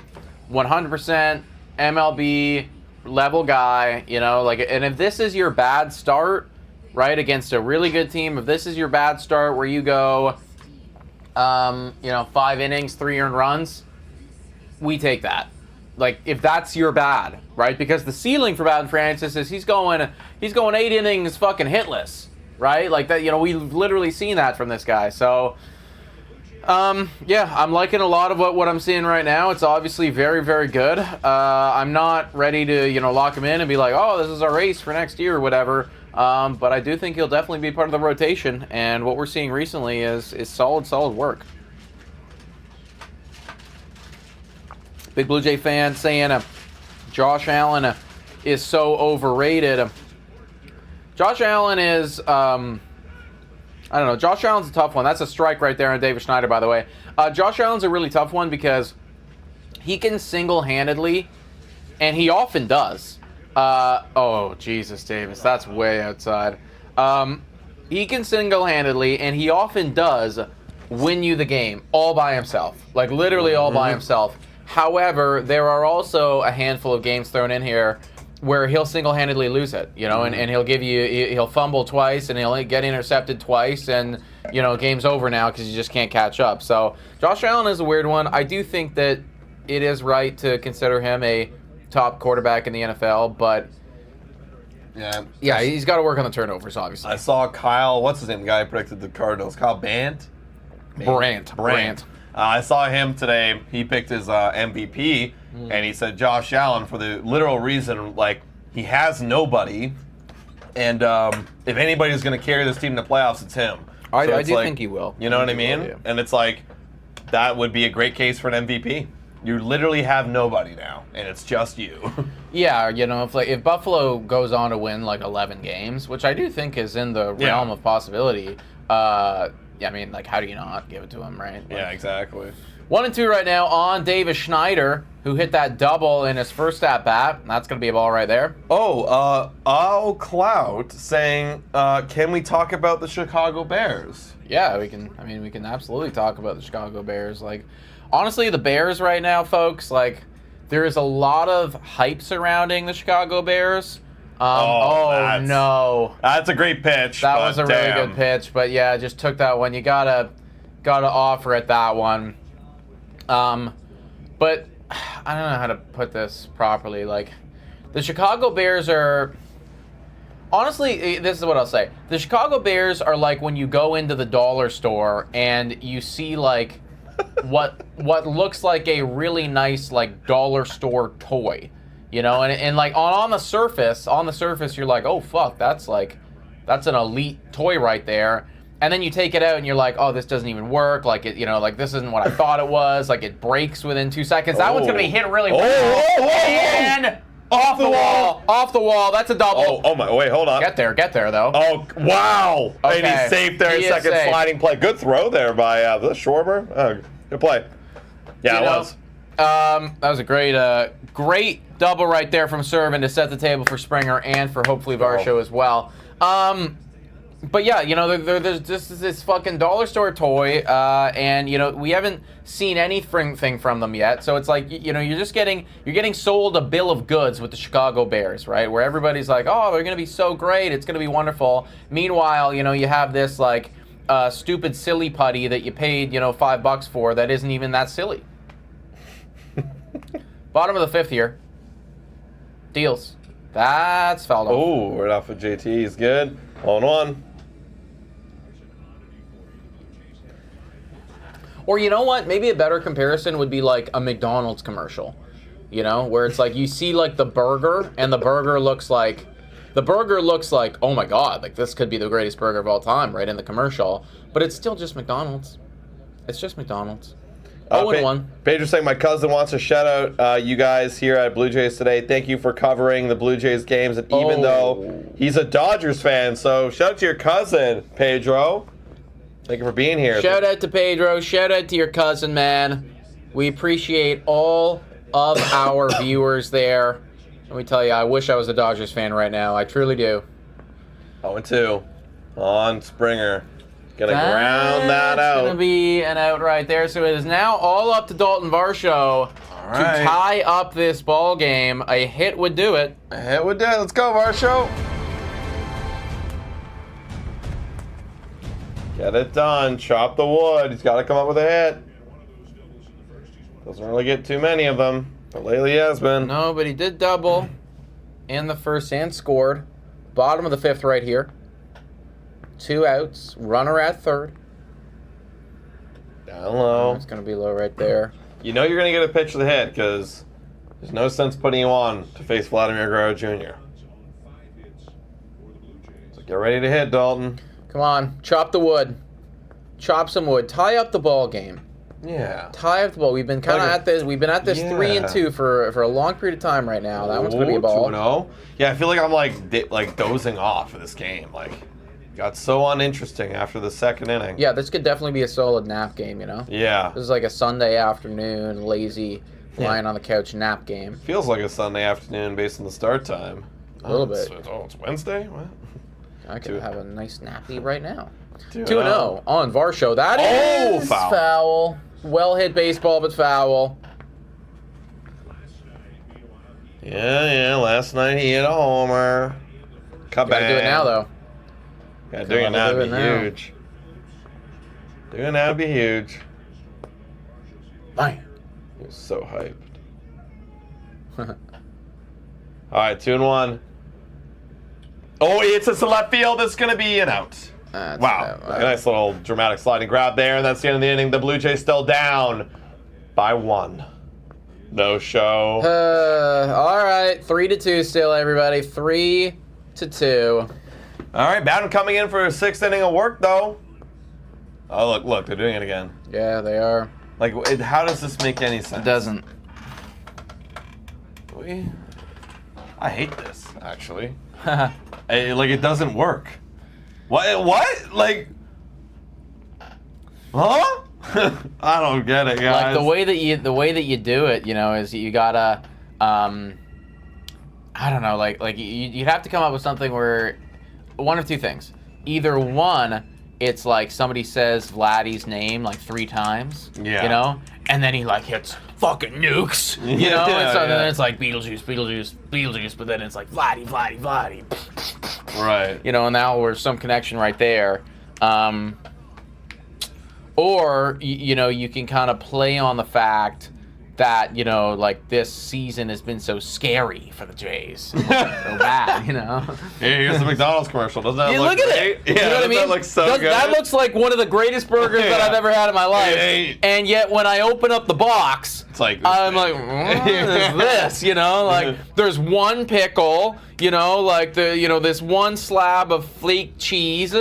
100% MLB level guy, you know. Like, and if this is your bad start, right, against a really good team, if this is your bad start where you go, 5 innings, 3 earned runs, we take that. Like, if that's your bad, right? Because the ceiling for Bowden Francis is he's going 8 innings fucking hitless, right? Like that, we've literally seen that from this guy. So, yeah, I'm liking a lot of what I'm seeing right now. It's obviously very, very good. I'm not ready to, lock him in and be like, oh, this is our race for next year or whatever. But I do think he'll definitely be part of the rotation. And what we're seeing recently is solid work. Big Blue Jay fan saying Josh Allen is so overrated. Josh Allen is, I don't know. Josh Allen's a tough one. That's a strike right there on David Schneider, by the way. Josh Allen's a really tough one because he can single-handedly, and he often does. Oh, Jesus, Davis. That's way outside. He can single-handedly, and he often does, win you the game all by himself. Like, literally all by himself. However, there are also a handful of games thrown in here where he'll single-handedly lose it, you know, and he'll fumble twice and he'll get intercepted twice, and you know, game's over now because you just can't catch up. So Josh Allen is a weird one. I do think that it is right to consider him a top quarterback in the NFL, but yeah, he's got to work on the turnovers, obviously. I saw Kyle, what's his name, the guy who predicted the Cardinals, Kyle Brandt. I saw him today. He picked his MVP, and he said Josh Allen for the literal reason, like, he has nobody, and if anybody's going to carry this team in the playoffs, it's him. I do think he will. You know what I mean? And it's like, that would be a great case for an MVP. You literally have nobody now, and it's just you. Yeah, you know, if Buffalo goes on to win like 11 games, which I do think is in the realm of possibility, I mean, like, how do you not give it to him, right? Like, yeah, exactly. 1-2 right now on Davis Schneider, who hit that double in his first at bat. That's going to be a ball right there. Al Clout saying, can we talk about the Chicago Bears? Yeah, we can. I mean, we can absolutely talk about the Chicago Bears. Like, honestly, the Bears right now, folks, like, there is a lot of hype surrounding the Chicago Bears. No. That's a great pitch. That was a really good pitch, but yeah, just took that one. You gotta offer at that one. But I don't know how to put this properly. Like, the Chicago Bears are, honestly, this is what I'll say. The Chicago Bears are like when you go into the dollar store and you see like what looks like a really nice like dollar store toy. You know, and like on the surface, you're like, oh fuck, that's an elite toy right there. And then you take it out and you're like, oh, this doesn't even work. Like, it, you know, like this isn't what I thought it was. Like, it breaks within 2 seconds. That one's gonna be hit really well. And off the wall. That's a double. Oh my, wait, hold on. Get there though. Oh wow! Okay. And he's safe there. Second sliding play. Good throw there by the Schwarber. Good play. Yeah, it was. That was a great double right there from Servin to set the table for Springer and for hopefully Varsho as well. But yeah, you know, there's just this fucking dollar store toy, and you know, we haven't seen anything from them yet. So it's like, you know, you're getting sold a bill of goods with the Chicago Bears, right? Where everybody's like, oh, they're gonna be so great, it's gonna be wonderful. Meanwhile, you know, you have this like stupid silly putty that you paid, you know, $5 for that isn't even that silly. Bottom of the fifth here. Deals. That's fouled off. Oh, right off of JT. He's good. 1-1. Or you know what? Maybe a better comparison would be like a McDonald's commercial. You know, where it's like you see like the burger, and the burger looks like, oh my god, like this could be the greatest burger of all time, right in the commercial. But it's still just McDonald's. It's just McDonald's. 0-1. Pedro's saying my cousin wants to shout out you guys here at Blue Jays today. Thank you for covering the Blue Jays games, and even though he's a Dodgers fan, so shout out to your cousin, Pedro. Thank you for being here. Shout out to Pedro. Shout out to your cousin, man. We appreciate all of our viewers there. Let me tell you, I wish I was a Dodgers fan right now. I truly do. 0-2 on Springer. Gonna ground that out. It's gonna be an out right there. So it is now all up to Dalton Varsho to tie up this ball game. A hit would do it. A hit would do it. Let's go, Varsho. Get it done. Chop the wood. He's got to come up with a hit. Doesn't really get too many of them, but lately he has been. No, but he did double in the first and scored. Bottom of the fifth right here. 2 outs. Runner at third. Down low. It's going to be low right there. You know you're going to get a pitch to the hit because there's no sense putting you on to face Vladimir Guerrero Jr. So get ready to hit, Dalton. Come on. Chop the wood. Chop some wood. Tie up the ball game. Yeah. Tie up the ball. We've been kind of at this. We've been at this 3-2 for a long period of time right now. That one's going to be a ball. 2-0. Yeah, I feel like I'm like dozing off of this game. Like, got so uninteresting after the second inning. Yeah, this could definitely be a solid nap game, you know? Yeah. This is like a Sunday afternoon, lazy, lying on the couch nap game. Feels like a Sunday afternoon based on the start time. A little bit. It's Wednesday? What? I could have a nice nappy right now. 2-0 on Varsho. That is foul. Well hit baseball, but foul. Yeah. Last night he hit a homer. Come back. Gotta do it now, though. Yeah, doing it now would be huge. Doing it now would be huge. Bang. He was so hyped. All right, 2-1. Oh, it's a left field. It's going to be an out. Wow. A nice little dramatic sliding grab there, and that's the end of the inning. The Blue Jays still down by 1. No show. All right, 3-2 still, everybody. 3-2. All right, Bowden coming in for a 6th inning of work, though. Oh, look, they're doing it again. Yeah, they are. Like, how does this make any sense? It doesn't. I hate this, actually. It doesn't work. What? Like, huh? I don't get it, guys. Like the way that you do it, is you gotta, I don't know, like you have to come up with something where one of two things. Either one, it's like somebody says Vladdy's name like 3 times, and then he like hits fucking nukes, and then it's like Beetlejuice, but then it's like Vladdy. Right. And now there's some connection right there. Or, you can kind of play on the fact that, like this season has been so scary for the Jays. So bad, Hey, here's the McDonald's commercial. Doesn't that look at great? it. Yeah, What I mean? That look so good? That looks like one of the greatest burgers that I've ever had in my life. And yet when I open up the box, it's like I'm like, what is this? Like there's one pickle, like this one slab of flake cheese.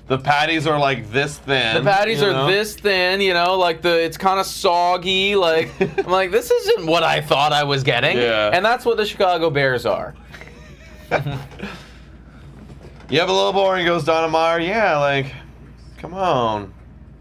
The patties are like this thin. The patties are this thin, like it's kind of soggy. Like I'm like, this isn't what I thought I was getting. Yeah. And that's what the Chicago Bears are. You have a little boring, goes Donna Meyer. Yeah, like, come on.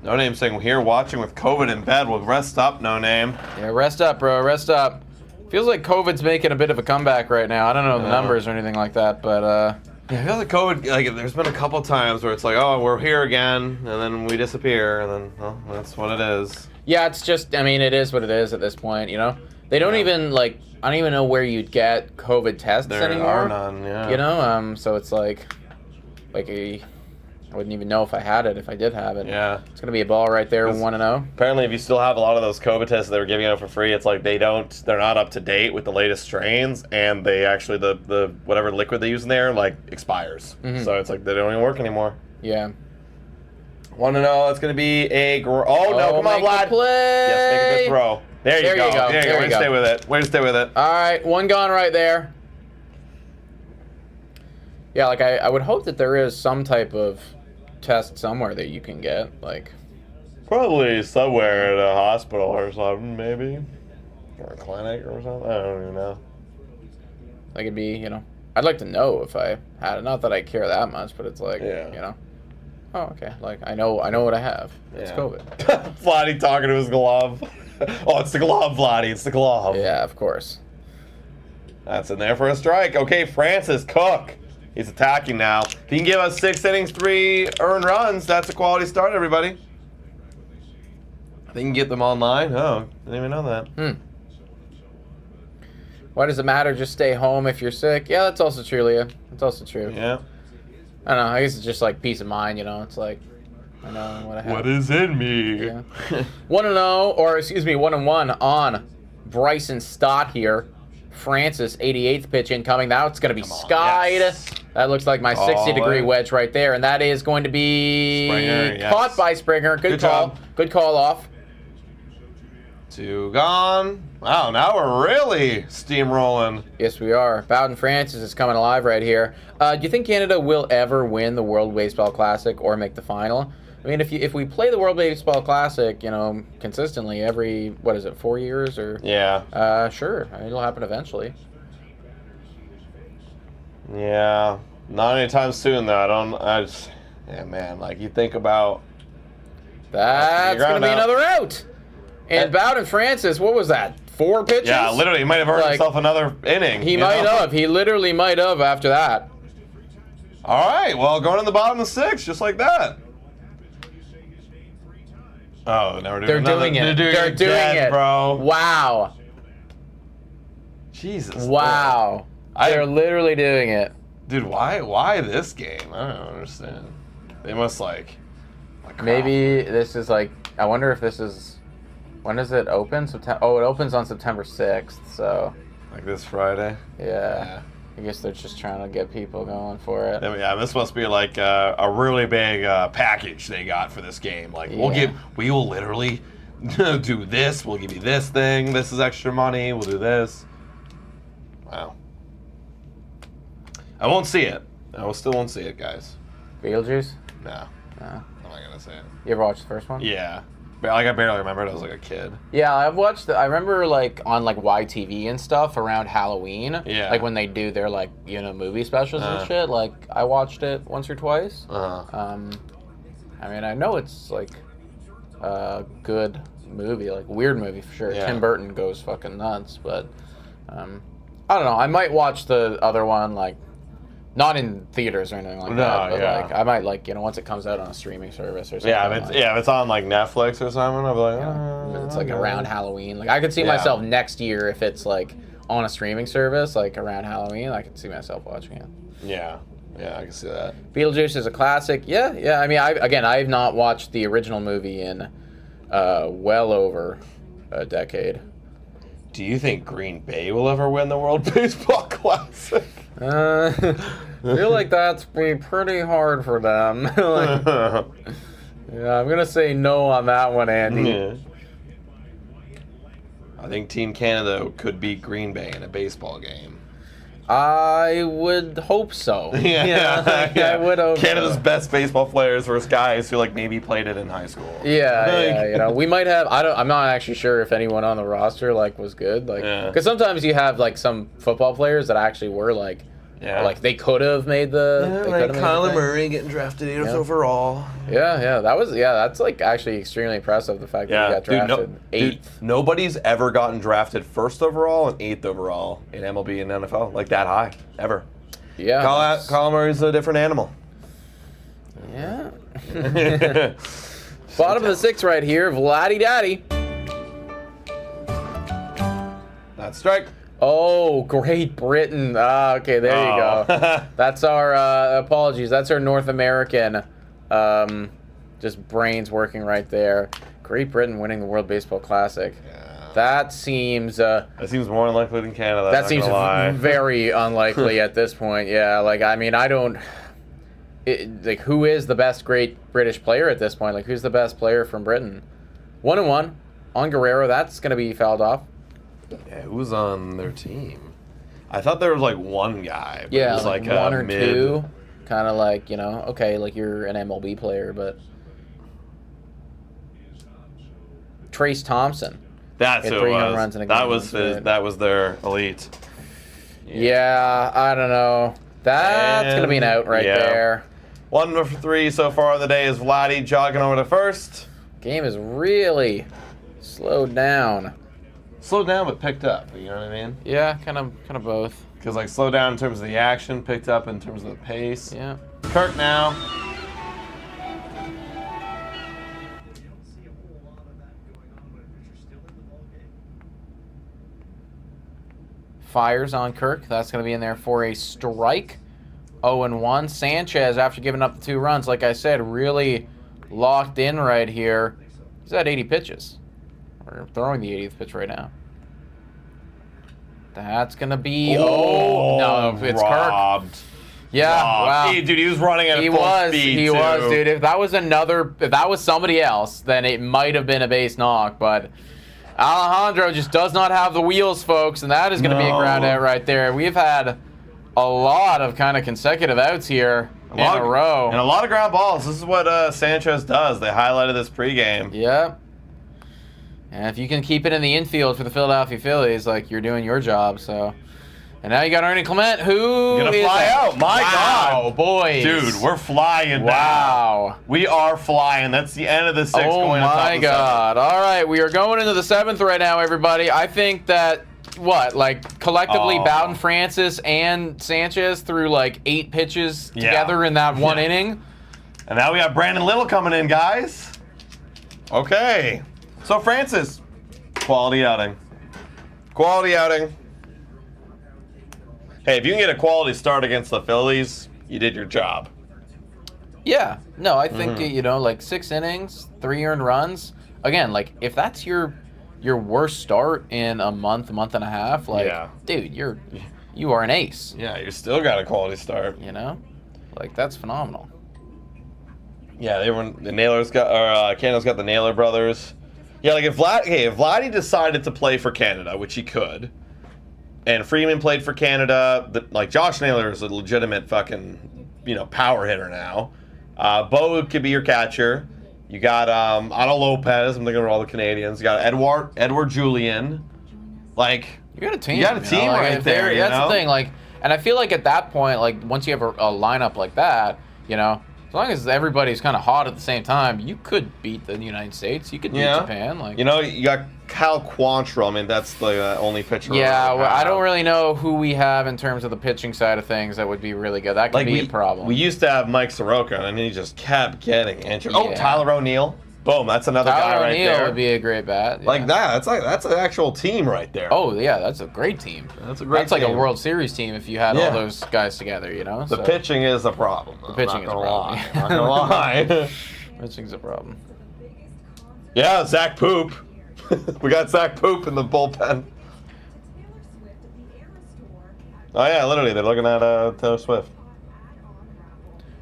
No Name saying, here watching with COVID in bed. Well, rest up, No Name. Yeah, rest up, bro. Rest up. Feels like COVID's making a bit of a comeback right now. I don't know the numbers or anything like that, but yeah, I feel like COVID, like, there's been a couple times where it's like, oh, we're here again, and then we disappear, and then, well, that's what it is. Yeah, it's just, it is what it is at this point, They don't even, like, I don't even know where you'd get COVID tests anymore. There are none, yeah. So it's like I wouldn't even know if I had it, if I did have it. Yeah. It's going to be a ball right there, 1-0. Apparently, if you still have a lot of those COVID tests that they were giving out for free, it's like they're not up to date with the latest strains, and they actually, the whatever liquid they use in there, like, expires. Mm-hmm. So it's like they don't even work anymore. Yeah. 1-0, it's going to be a no, come on, Vlad. Play. Yes, make a good throw. There you go. There you go. Way to stay with it. Way to stay with it. All right, one gone right there. Yeah, like I would hope that there is some type of test somewhere that you can get, like probably somewhere at a hospital or something, maybe, or a clinic or something. I don't even know. Like it'd be, I'd like to know if I had it. Not that I care that much, but it's like, oh, okay. Like I know what I have. It's COVID. Vladdy talking to his glove. Oh, it's the glove, Vladdy. It's the glove. Yeah, of course. That's in there for a strike. Okay, Francis Cook. He's attacking now. If he can give us 6 innings, 3 earned runs, that's a quality start, everybody. They can get them online. Oh, didn't even know that. Why does it matter? Just stay home if you're sick. Yeah, that's also true, Leah. That's also true. Yeah. I don't know. I guess it's just like peace of mind, It's like, I know what I have. What is in me? Yeah. 1-0, or excuse me, 1-1 on Bryson Stott here. Francis, 88th pitch incoming. Now it's going to be skied. Yes. That looks like my 60-degree wedge right there, and that is going to be Springer, caught by Springer. Good call. Job. Good call off. 2 gone. Wow, now we're really steamrolling. Yes, we are. Bowden Francis is coming alive right here. Do you think Canada will ever win the World Baseball Classic or make the final? I mean, if we play the World Baseball Classic, consistently every, 4 years or? Yeah. Sure. It'll happen eventually. Yeah. Not anytime soon, though. Yeah, man. Like, you think about. That's going to be another out. And Bowden Francis, what was that? 4 pitches? Yeah, literally. He might have earned himself another inning. He might have. He literally might have after that. All right. Well, going in the bottom of the 6th, just like that. Oh, now we're doing They're doing it. They're doing it, bro. Wow. Jesus. Wow. They're literally doing it. Dude, why this game? I don't understand. They must like Maybe this is like, I wonder if this is, when does it open? Oh, it opens on September 6th, so. like this Friday. Yeah. I guess they're just trying to get people going for it. Yeah, this must be like a really big package they got for this game. Like we will literally do this. We'll give you this thing. This is extra money. We'll do this. Wow. I won't see it. I still won't see it, guys. Beetlejuice? No. No. I'm not gonna say it. You ever watched the first one? Yeah. But like I barely remember it. I was like a kid. Yeah, I've watched. I remember like on like YTV and stuff around Halloween. Yeah. Like when they do their like movie specials and shit. Like I watched it once or twice. I mean, I know it's like a good movie, like weird movie for sure. Yeah. Tim Burton goes fucking nuts, but I don't know. I might watch the other one like. Not in theaters or anything like that, but like I might like once it comes out on a streaming service or something. Yeah, if it's on like Netflix or something, I'll be like, it's like around Halloween. Like I could see myself next year if it's like on a streaming service, like around Halloween. I could see myself watching it. Yeah, I can see that. Beetlejuice is a classic. Yeah. I mean, I've not watched the original movie in well over a decade. Do you think Green Bay will ever win the World Baseball Classic? I feel like that's be pretty hard for them. Yeah, I'm gonna say no on that one, Andy. Yeah. I think Team Canada could beat Green Bay in a baseball game. I would hope so. I would hope Canada's so. best baseball players versus guys who like maybe played it in high school. Yeah, we might have. I'm not actually sure if anyone on the roster like was good. Like, because sometimes you have like some football players that actually were like they could have made the. Like Kyler Murray getting drafted 8th overall. That's like actually extremely impressive. The fact that he got drafted 8th. Nobody's ever gotten drafted 1st overall and 8th overall in MLB and NFL like that high ever. Yeah, Kyler Murray's a different animal. Yeah. Bottom of the 6th right here, Vladdy Daddy. That's strike. Oh, Great Britain. Okay, there you go. That's our, apologies, that's our North American, just brains working right there. Great Britain winning the World Baseball Classic. Yeah. That seems... that seems more unlikely than Canada. That seems very unlikely at this point, yeah. Like, I mean, I don't... like, who is the best Great British player at this point? Like, who's the best player from Britain? 1-1 on Guerrero. That's going to be fouled off. Yeah, who was on their team? I thought there was like one guy. But Yeah, it was like one or mid... two. Kind of like, okay, like you're an MLB player, but... Trace Thompson. That's who it 3 home was. runs in a That game was once, right? that was their elite. Yeah, I don't know. That's going to be an out right there. 1 for 3 so far on the day is Vladdy jogging over to first. Game is really slowed down. Slowed down but picked up, you know what I mean? Yeah, kind of both. Because like slowed down in terms of the action, picked up in terms of the pace. Yeah. Kirk now. Fires on Kirk. That's going to be in there for a strike. 0-1. Sanchez, after giving up the 2 runs, like I said, really locked in right here. He's at 80 pitches. We're throwing the 80th pitch right now. That's going to be... Oh, no, it's robbed. Kirk. Yeah, wow. Dude, he was running at full speed, He too. was, dude. If that was somebody else, then it might have been a base knock, but... Alejandro just does not have the wheels, folks, and that is going to be a ground out right there. We've had a lot of kind of consecutive outs here in a row. And a lot of ground balls. This is what Sanchez does. They highlighted this pregame. Yep. And if you can keep it in the infield for the Philadelphia Phillies, like, you're doing your job, so... And now you got Ernie Clement, who gonna fly out. My God. Wow, boys. Dude, we're flying now. Wow. We are flying. That's the end of the 6th. Oh going on top my of the God. All right, we are going into the 7th right now, everybody. I think that, collectively Bowden Francis and Sanchez threw like 8 pitches together in that one inning. And now we got Brandon Little coming in, guys. Okay. So Francis, quality outing. Quality outing. Hey, if you can get a quality start against the Phillies, you did your job. Yeah. No, I think, you know, like 6 innings, 3 earned runs. Again, like, if that's your worst start in a month and a half, like, dude, you are an ace. Yeah, you still got a quality start. You know? Like, that's phenomenal. Yeah, the Nailers Canada's got the Naylor brothers. Yeah, like if Vladdy decided to play for Canada, which he could, and Freeman played for Canada, like Josh Naylor is a legitimate fucking, you know, power hitter now. Bo could be your catcher. You got Otto Lopez. I'm thinking of all the Canadians. You got Edward Julian. Like you got a team. You got a team right there. That's the thing. Like, and I feel like at that point, like once you have a lineup like that, you know, as long as everybody's kind of hot at the same time, you could beat the United States. You could beat Japan. Like, you know, you got Kyle Quantrill. I mean, that's the only pitcher. Yeah, well, I don't really know who we have in terms of the pitching side of things that would be really good. That could be a problem. We used to have Mike Soroka, and he just kept getting injured. Oh, Tyler O'Neill. Boom, that's another guy right there. Tyler O'Neill would be a great bat. Yeah. Like that. That's an actual team right there. Oh yeah, that's a great team. That's like a World Series team if you had all those guys together. You know. The pitching is a problem. The pitching is a problem. Not gonna lie. Pitching's a problem. Yeah, Zach Poop. We got Zach Poop in the bullpen. Oh yeah, literally, they're looking at Taylor Swift.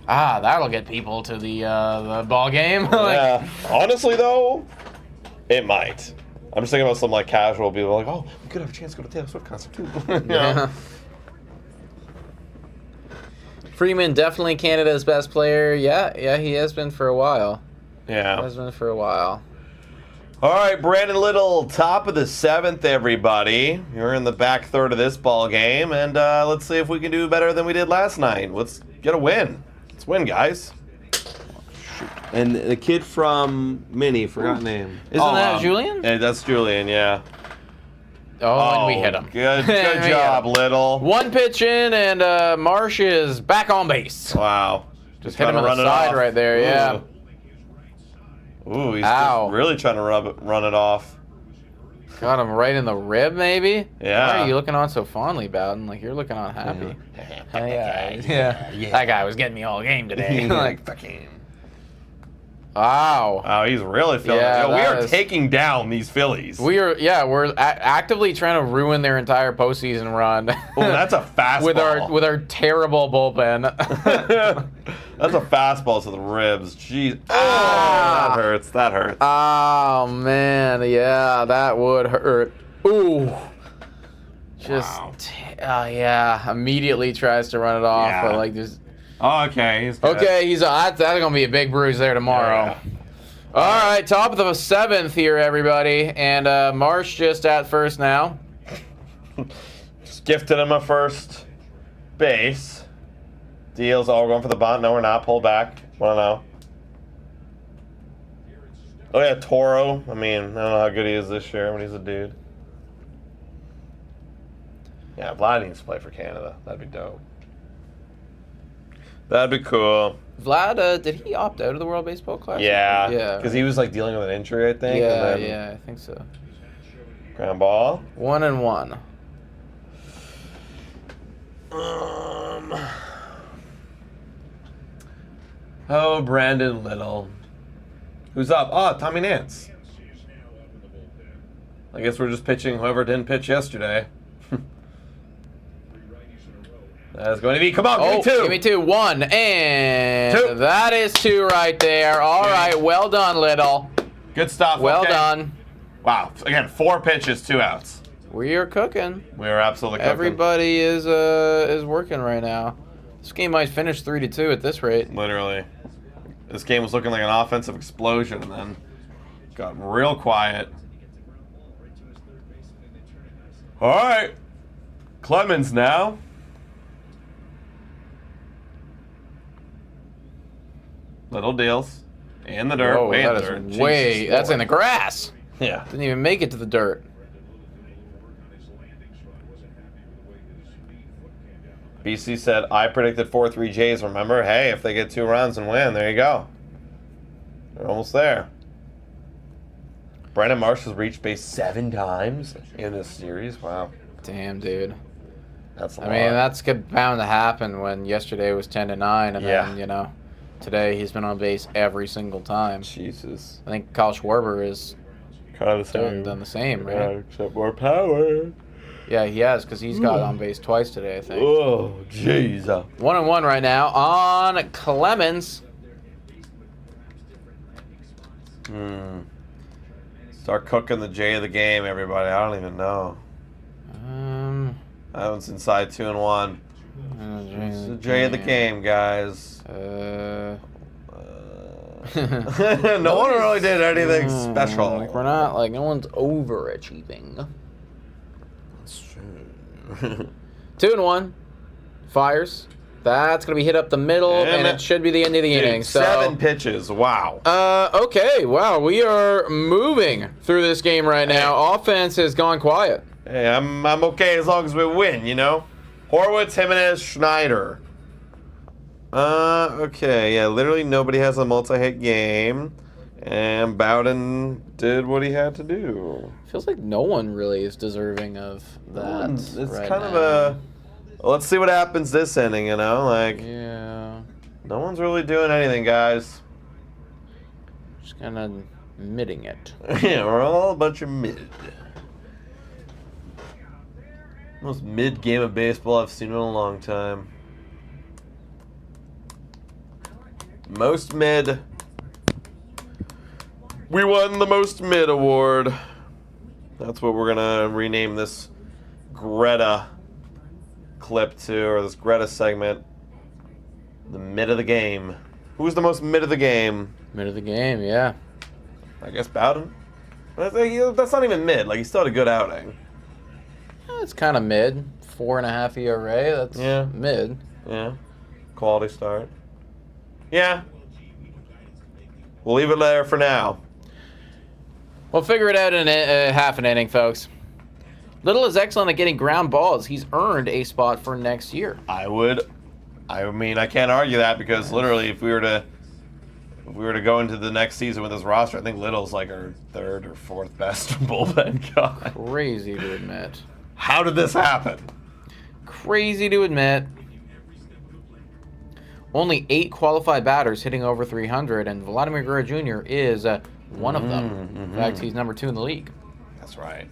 Ah, that'll get people to the ball game. Yeah. Honestly, though, it might. I'm just thinking about some like casual people like, oh, we could have a chance to go to Taylor Swift concert too. Yeah. Freeman definitely Canada's best player. Yeah, he has been for a while. Yeah. He has been for a while. All right, Brandon Little, top of the 7th, everybody. You're in the back third of this ball game, and let's see if we can do better than we did last night. Let's get a win. Let's win, guys. Shoot. And the kid from Mini, forgot name. Isn't that Julian? That's Julian, yeah. Oh, and we hit him. Good job, Little. 1 pitch in, and Marsh is back on base. Wow. Just hit him on the side right there, yeah. Ooh, he's just really trying to run it off. Got him right in the rib, maybe? Yeah. Why are you looking on so fondly, Bowden? Like, you're looking on happy. Yeah. That guy was getting me all game today. Like, fucking. Wow. Oh, he's really feeling it. We are taking down these Phillies. We're actively trying to ruin their entire postseason run. Oh, that's a fastball. with our terrible bullpen. That's a fastball to the ribs. Jeez. Oh, that hurts. Oh, man. Yeah, that would hurt. Ooh. Just, yeah. Immediately tries to run it off, but like just. Oh, okay. He's good. Okay, that's going to be a big bruise there tomorrow. Yeah. All right, top of the 7th here, everybody. And Marsh just at first now. Just gifted him a first base. Deals. Oh, we're going for the bunt. No, we're not. Pull back. Want to know? Oh, yeah, Toro. I mean, I don't know how good he is this year, but he's a dude. Yeah, Vlad needs to play for Canada. That'd be dope. That'd be cool. Vlad, did he opt out of the World Baseball Classic? Yeah. Because he was like dealing with an injury, I think. Yeah, I think so. Ground ball. 1-1. Oh, Brandon Little. Who's up? Oh, Tommy Nance. I guess we're just pitching whoever didn't pitch yesterday. That's going to be, come on, give me 2. Give me 2. 1, and 2. That is 2 right there. All right, well done, Little. Good stuff. Well done. Wow, again, 4 pitches, 2 outs. We are cooking. We are absolutely cooking. Everybody is working right now. This game might finish 3-2 at this rate. Literally. This game was looking like an offensive explosion, and then got real quiet. All right. Clemens now. Little deals. In the dirt. Whoa, way in the dirt. That's in the grass. Yeah. Didn't even make it to the dirt. BC said, I predicted 4-3 Jays. Remember? Hey, if they get 2 runs and win, there you go. They're almost there. Brandon Marsh has reached base 7 times in this series. Wow. Damn, dude. That's a I lot. mean, that's bound to happen when yesterday was 10-9, and Yeah. then, you know, today he's been on base every single time. Jesus. I think Kyle Schwarber is Kind of the same. done the same, Yeah, right? except more power. Yeah, he has, because he's got on base twice today, I think. Oh, jeez. 1-1 right now on Clemens. Start cooking the J of the game, everybody. I don't even know. That one's inside 2-1. It's the J of the game, guys. No No one really did anything special. Like we're not, like, no one's overachieving. That's true. 2-1. Fires. That's going to be hit up the middle, and it should be the end of the inning. So, 7 pitches. Wow. okay. Wow. We are moving through this game right now. Offense has gone quiet. Hey, I'm okay as long as we win, you know? Horwitz, Jimenez, Schneider. Okay. Yeah, literally nobody has a multi-hit game. And Bowden did what he had to do. Feels like no one really is deserving of that. It's right kind of now. let's see what happens this inning, you know? Like, Yeah. no one's really doing anything, guys. Just kind of midding it. Yeah, we're all a bunch of mid. Most mid game of baseball I've seen in a long time. Most mid. We won the most mid award. That's what we're gonna rename this Greta clip to, or this Greta segment. The mid of the game. Who's the most mid of the game? Mid of the game, yeah. I guess Bowden. But that's not even mid. Like, he still had a good outing. It's kind of mid. 4.5 ERA. That's mid. Yeah. Quality start. Yeah. We'll leave it there for now. We'll figure it out in half an inning, folks. Little is excellent at getting ground balls. He's earned a spot for next year. I mean, I can't argue that, because literally if we were to go into the next season with this roster, I think Little's like our 3rd or 4th best bullpen guy. Crazy to admit. How did this happen? Crazy to admit. Only 8 qualified batters hitting over 300, and Vladimir Guerrero Jr. is one of them. In fact, he's number 2 in the league. That's right.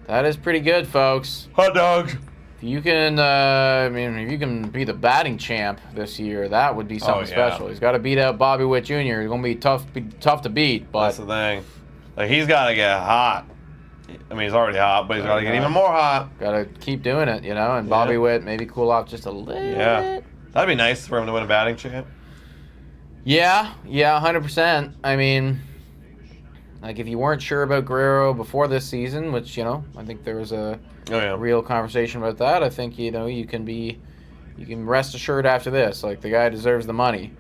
That is pretty good, folks. Hot dogs. If you can, if you can be the batting champ this year, that would be something special. He's got to beat out Bobby Witt Jr. He's gonna be tough to beat. But that's the thing. Like, he's got to get hot. I mean, he's already hot, but he's got to get even more hot. Got to keep doing it, you know. And Bobby Witt maybe cool off just a little bit. That'd be nice for him to win a batting champ. Yeah, 100%. I mean, like, if you weren't sure about Guerrero before this season, which, you know, I think there was a real conversation about that. I think, you know, you can rest assured after this. Like, the guy deserves the money.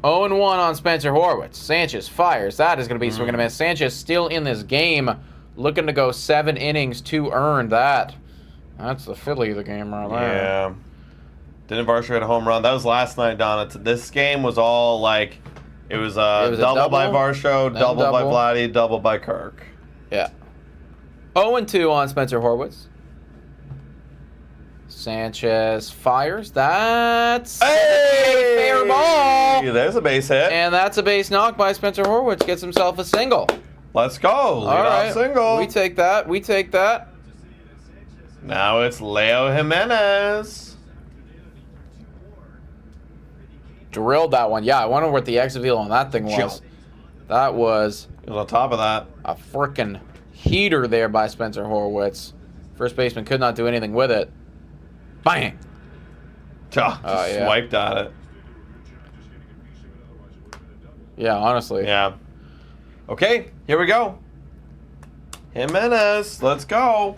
0-1 on Spencer Horwitz. Sanchez fires. That is going to be swing and a miss. Sanchez still in this game, looking to go 7 innings to earn that. That's the Philly of the game right there. Yeah. Didn't Varsho hit a home run? That was last night, Donna. This game was all like, it was a double by Varsho, double by Vladdy, double by Kirk. Yeah. 0-2 on Spencer Horwitz. Sanchez fires. That's a fair ball. There's a base hit. And that's a base knock by Spencer Horwitz. Gets himself a single. Let's go. Lead off single. We take that. Now it's Leo Jimenez. Drilled that one. Yeah, I wonder what the exit velo on that thing was. That was... It was on top of that. A freaking heater there by Spencer Horwitz. First baseman could not do anything with it. Bang! Swiped at it. Yeah, honestly. Yeah. Okay, here we go. Jimenez, let's go.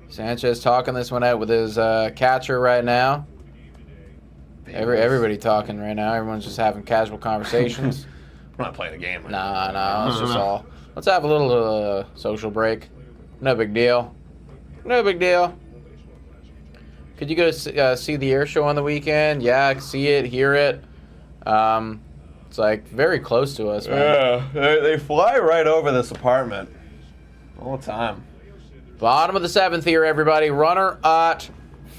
Sanchez talking this one out with his catcher right now. Everybody talking right now. Everyone's just having casual conversations. We're not playing a game. Nah. It's just all. Let's have a little social break. No big deal. Could you go see the air show on the weekend? Yeah, I can see it, hear it. It's like very close to us, man. Yeah, they fly right over this apartment all the time. Bottom of the 7th here, everybody. Runner at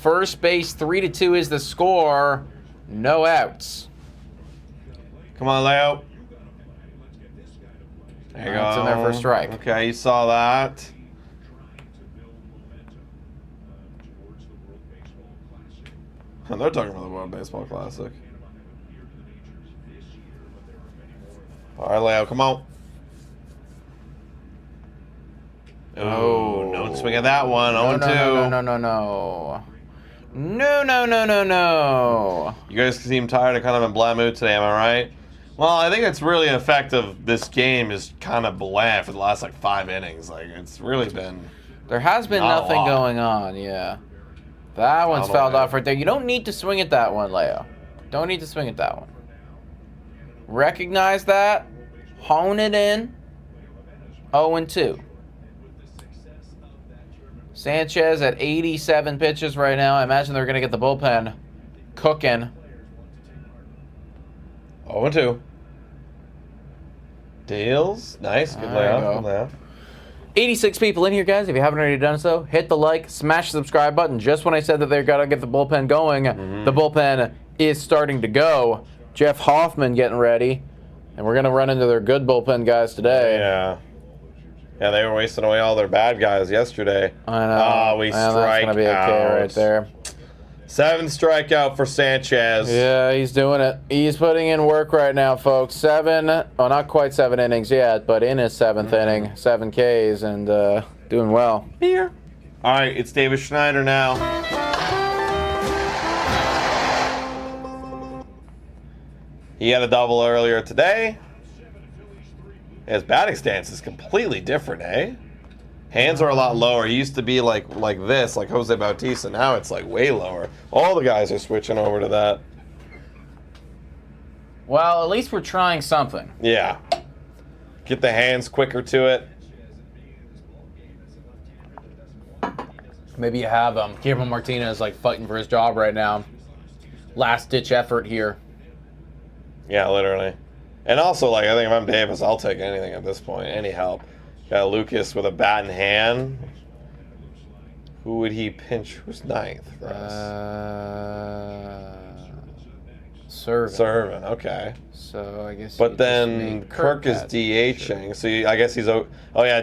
first base, 3-2 is the score. No outs. Come on, Leo. There you go. That's in there for a strike. Okay, you saw that. They're talking about the World Baseball Classic. All right, Leo, come on. Oh, don't swing at that one. 0-2. No. You guys seem tired and kind of in bland mood today, am I right? Well, I think it's really an effect of this game is kind of bland for the last, 5 innings. It's really been... There has been nothing going on, yeah. That one's fouled off right there. You don't need to swing at that one, Leo. Don't need to swing at that one. Recognize that. Hone it in. 0-2. Sanchez at 87 pitches right now. I imagine they're going to get the bullpen cooking. 0-2. Deals. Nice. Good layout. 86 people in here, guys. If you haven't already done so, hit the like, smash the subscribe button. Just when I said that they're got to get the bullpen going, the bullpen is starting to go. Jeff Hoffman getting ready. And we're going to run into their good bullpen guys today. Yeah. Yeah, they were wasting away all their bad guys yesterday. I know. We That's strike going to be okay right there. 7th strikeout for Sanchez. Yeah, he's doing it. He's putting in work right now, folks. 7, well, not quite 7 innings yet, but in his 7th inning, 7 Ks, and doing well. Here. All right, it's David Schneider now. He had a double earlier today. His batting stance is completely different, eh? Hands are a lot lower. He used to be like this, like Jose Bautista. Now it's way lower. All the guys are switching over to that. Well, at least we're trying something. Yeah. Get the hands quicker to it. Maybe you have Gabriel Martinez fighting for his job right now. Last ditch effort here. Yeah, literally. And also, I think if I'm Davis, I'll take anything at this point. Any help. Got Lucas with a bat in hand. Who would he pinch? Who's 9th for us? Servin. Okay. So I guess. But then Kirk is DHing. So I guess he's. Oh yeah,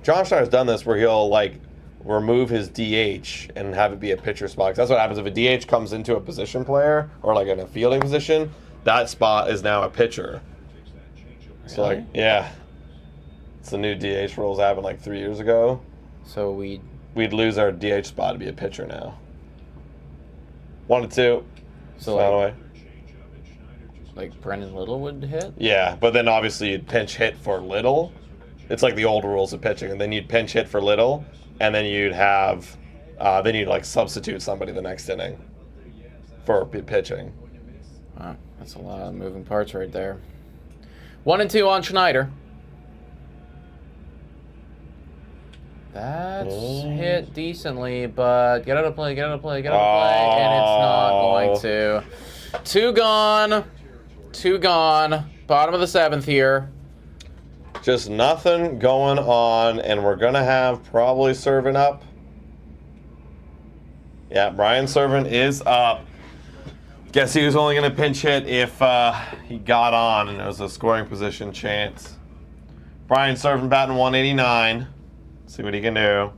John Schneider's done this where he'll remove his DH and have it be a pitcher spot. 'Cause that's what happens if a DH comes into a position player or in a fielding position. That spot is now a pitcher. So yeah. It's the new DH rules happened 3 years ago. So we'd lose our DH spot to be a pitcher now. 1-2. So Brendan Little would hit? Yeah, but then obviously you'd pinch hit for Little. It's like the old rules of pitching, and then you'd pinch hit for Little, and then you'd have substitute somebody the next inning for pitching. Wow, that's a lot of moving parts right there. 1-2 on Schneider. That's hit decently, but get out of play, and it's not going to. 2 gone. Bottom of the 7th here. Just nothing going on, and we're going to have probably Servin up. Yeah, Brian Servin is up. Guess he was only going to pinch hit if he got on and there was a scoring position chance. Brian Servin batting 189. See what he can do.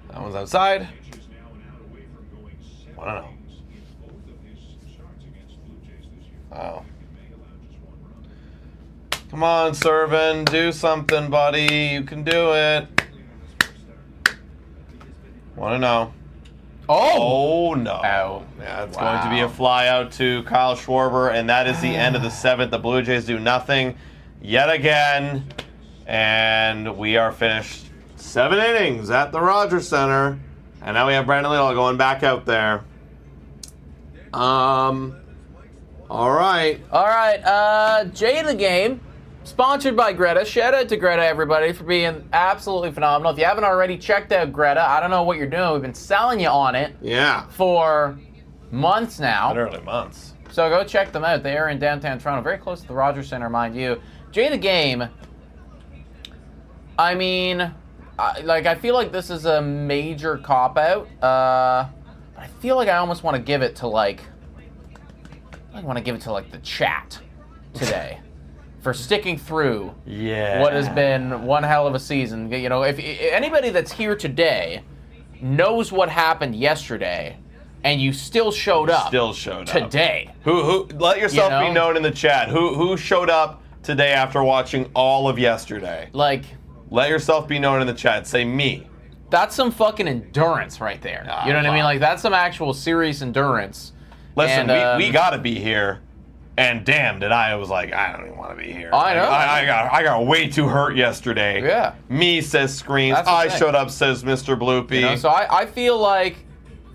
That one's outside. I don't know. Wow. Come on, Servin. Do something, buddy. You can do it. Want to know. Oh no. Ow. Yeah, it's going to be a fly out to Kyle Schwarber, and that is the end of the 7th. The Blue Jays do nothing yet again, and we are finished 7 innings at the Rogers Center, and now we have Brandon Little going back out there. All right. Jay of the game, sponsored by Greta. Shout out to Greta, everybody, for being absolutely phenomenal. If you haven't already checked out Greta, I don't know what you're doing. We've been selling you on it Yeah. for months now. Literally months. So go check them out. They are in downtown Toronto, very close to the Rogers Centre, mind you. Jay the Game, I mean, I feel like this is a major cop-out. But I feel like I almost want to give it to, like, the chat today for sticking through what has been one hell of a season. You know, if anybody that's here today knows what happened yesterday, and you still showed up today. Who let yourself be known in the chat. Who showed up today after watching all of yesterday? Like, let yourself be known in the chat. Say me. That's some fucking endurance right there. You know what I mean? Like, that's some actual serious endurance. Listen, we gotta be here. And damn, I was like, I don't even want to be here. I know. I got way too hurt yesterday. Yeah. Me, says Screens. I showed up, says Mr. Bloopy. You know, so I feel like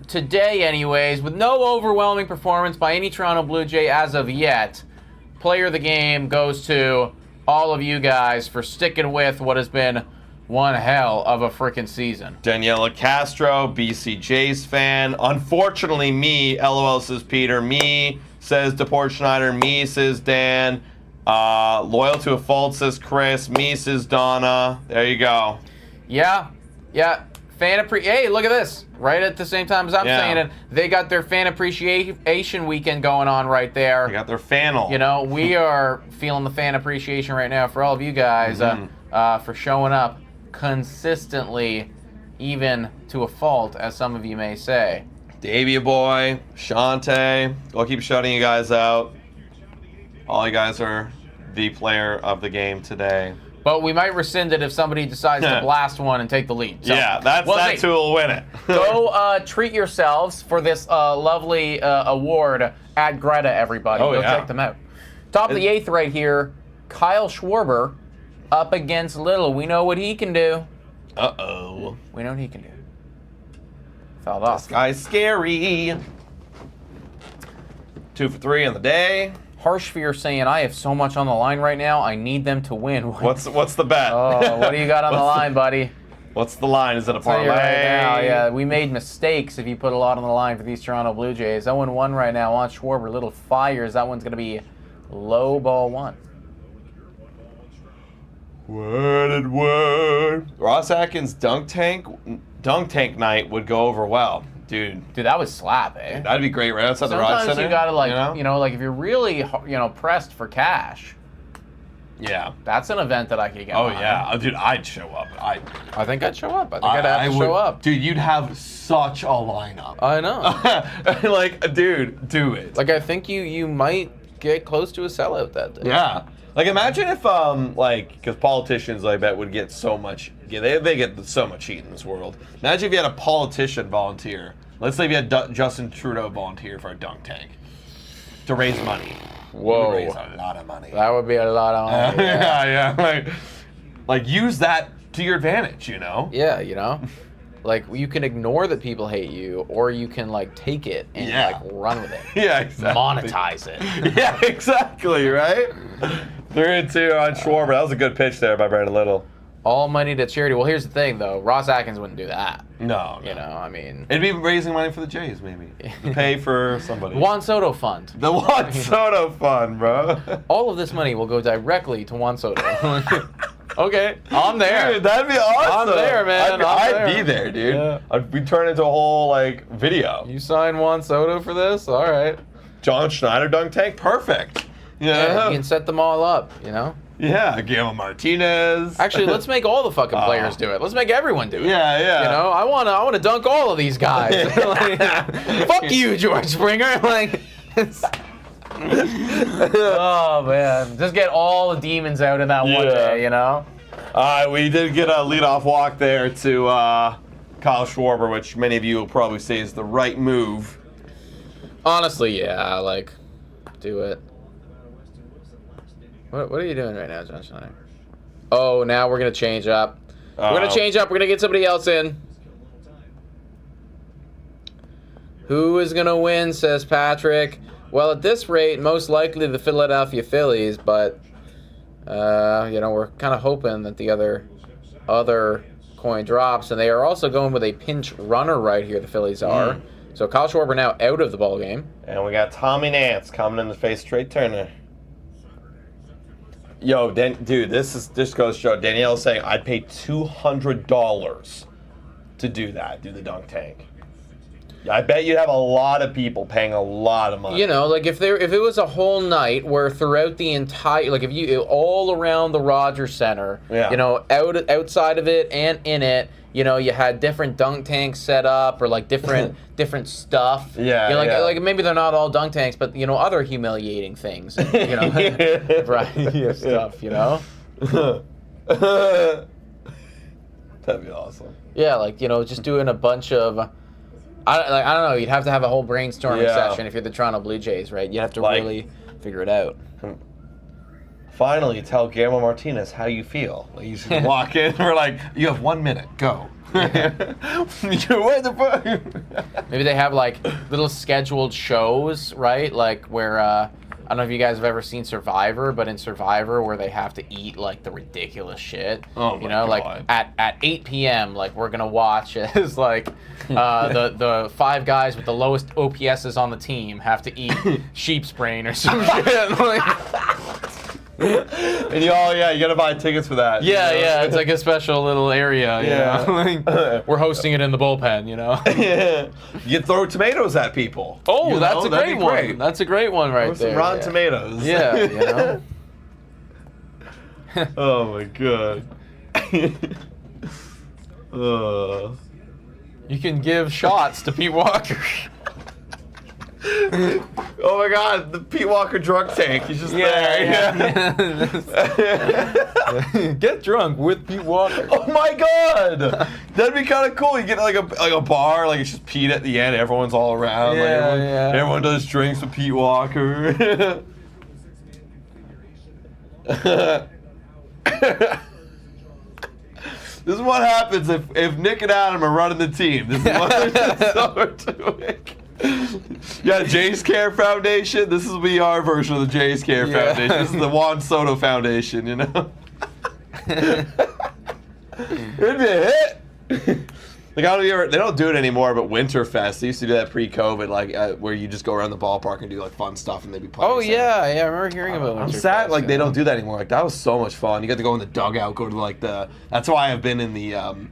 today, anyways, with no overwhelming performance by any Toronto Blue Jay as of yet, player of the game goes to all of you guys for sticking with what has been one hell of a freaking season. Daniela Castro, BC Jays fan. Unfortunately, me, LOL says Peter. Me, says DePort Schneider. Me, says Dan. Loyal to a fault, says Chris. Me, says Donna. There you go. Yeah. Hey, look at this. Right at the same time as I'm saying it, they got their fan appreciation weekend going on right there. They got their fanel. You know, we are feeling the fan appreciation right now for all of you guys for showing up consistently, even to a fault, as some of you may say. Davey boy, Shante, we'll keep shouting you guys out. All you guys are the player of the game today. But we might rescind it if somebody decides to blast one and take the lead. So, yeah, that's who will win it. Go treat yourselves for this lovely award at Greta, everybody. Go check them out. Top of the 8th right here, Kyle Schwarber up against Little. We know what he can do. Uh-oh. We know what he can do. Fouled off. This guy's scary. 2 for 3 on the day. Harshfear saying, I have so much on the line right now, I need them to win. What's the bet? Oh, what do you got on the line, buddy? What's the line? Is it a parlay? Right now, yeah, we made mistakes if you put a lot on the line for these Toronto Blue Jays. 0-1 right now on Schwarber. Little fires. That one's going to be low ball 1. Word. Ross Atkins dunk tank night would go over well. Dude, that would slap, eh? That'd be great right outside the Rod Center. Sometimes you gotta, like, like if you're really, pressed for cash. Yeah. That's an event that I could get behind. Yeah. Dude, I'd show up. I think I'd show up. I think I'd have to show up. Dude, you'd have such a lineup. I know. Like, dude, do it. Like, I think you might get close to a sellout that day. Yeah. Like, imagine if, because politicians, I bet, would get so much, they get so much heat in this world. Imagine if you had a politician volunteer. Let's say if you had Justin Trudeau volunteer for a dunk tank to raise money. Whoa. Raise a lot of money. That would be a lot of money. Yeah. Like, use that to your advantage, Yeah, Like, you can ignore that people hate you, or you can, like, take it and, like, run with it. Yeah, exactly. Monetize it. Yeah, exactly, right? 3-2 on Schwarber. That was a good pitch there by Brandon Little. All money to charity. Well, here's the thing, though. Ross Atkins wouldn't do that. No. I mean... It'd be raising money for the Jays, maybe. To pay for somebody. Juan Soto Fund. The Juan Soto Fund, bro. All of this money will go directly to Juan Soto. Okay, I'm there. Dude, that'd be awesome. I'm there, man. I'd be there, dude. Yeah. We'd turn into a whole, like, video. You sign Juan Soto for this? All right. John Schneider dunk tank? Perfect. Yeah, you can set them all up, Yeah, Guillermo Martinez. Actually, let's make all the fucking players do it. Let's make everyone do it. Yeah. I want to dunk all of these guys. Fuck you, George Springer. Oh man, just get all the demons out in that one day, We did get a leadoff walk there to Kyle Schwarber, which many of you will probably say is the right move. Honestly, yeah, do it. What are you doing right now, John Schneider? Oh, now we're gonna change up. We're gonna change up. We're gonna get somebody else in. Who is gonna win? Says Patrick. Well, at this rate, most likely the Philadelphia Phillies, but we're kind of hoping that the other coin drops, and they are also going with a pinch runner right here. The Phillies are. So Kyle Schwarber now out of the ball game. And we got Tommy Nance coming in to face Trey Turner. Yo, dude, this goes to show. Danielle's saying I'd pay $200 to do the dunk tank. I bet you'd have a lot of people paying a lot of money. You know, like if it was a whole night where throughout the entire, like if you all around the Rogers Center, you know, outside of it and in it, you know, you had different dunk tanks set up or like different stuff. Yeah, you know, yeah. Like maybe they're not all dunk tanks, but you know, other humiliating things. You know, variety of stuff. You know. That'd be awesome. Yeah, like you know, just doing a bunch of. I don't know. You'd have to have a whole brainstorming session if you're the Toronto Blue Jays, right? You'd have to really figure it out. Finally, tell Guillermo Martinez how you feel. Like you should walk in. We're like, you have 1 minute. Go. Where the fuck? Maybe they have like little scheduled shows, right? Like where I don't know if you guys have ever seen Survivor, but in Survivor where they have to eat like the ridiculous shit. Oh my God. Like at 8 p.m. like we're gonna watch as like the 5 guys with the lowest OPSs on the team have to eat sheep's brain or some shit. Like, and you gotta buy tickets for that. yeah, you know? yeah, it's like a special little area. Yeah. You know? Like, we're hosting it in the bullpen. You know. You throw tomatoes at people. Oh, you that's know? a That'd great be one. That's a great one right Throw there. some rotten tomatoes. Yeah, you know. Oh my God. You can give shots to Pete Walker. Oh my God, the Pete Walker drunk tank. He's just there. Yeah. Get drunk with Pete Walker. Oh my God, that'd be kind of cool. You get like a bar, like it's just Pete at the end. Everyone's all around. Everyone does drinks with Pete Walker. This is what happens if Nick and Adam are running the team. This is what we're doing. Yeah, Jays Care Foundation. This will be our version of the Jays Care Foundation. This is the Juan Soto Foundation, you know? It'd be a hit. Like, they don't do it anymore, but Winterfest, they used to do that pre-COVID, like where you just go around the ballpark and do like fun stuff and they'd be playing. Oh yeah, I remember hearing about I'm Winterfest, sad like they don't do that anymore. Like that was so much fun. You got to go in the dugout, go to like that's why I've been in the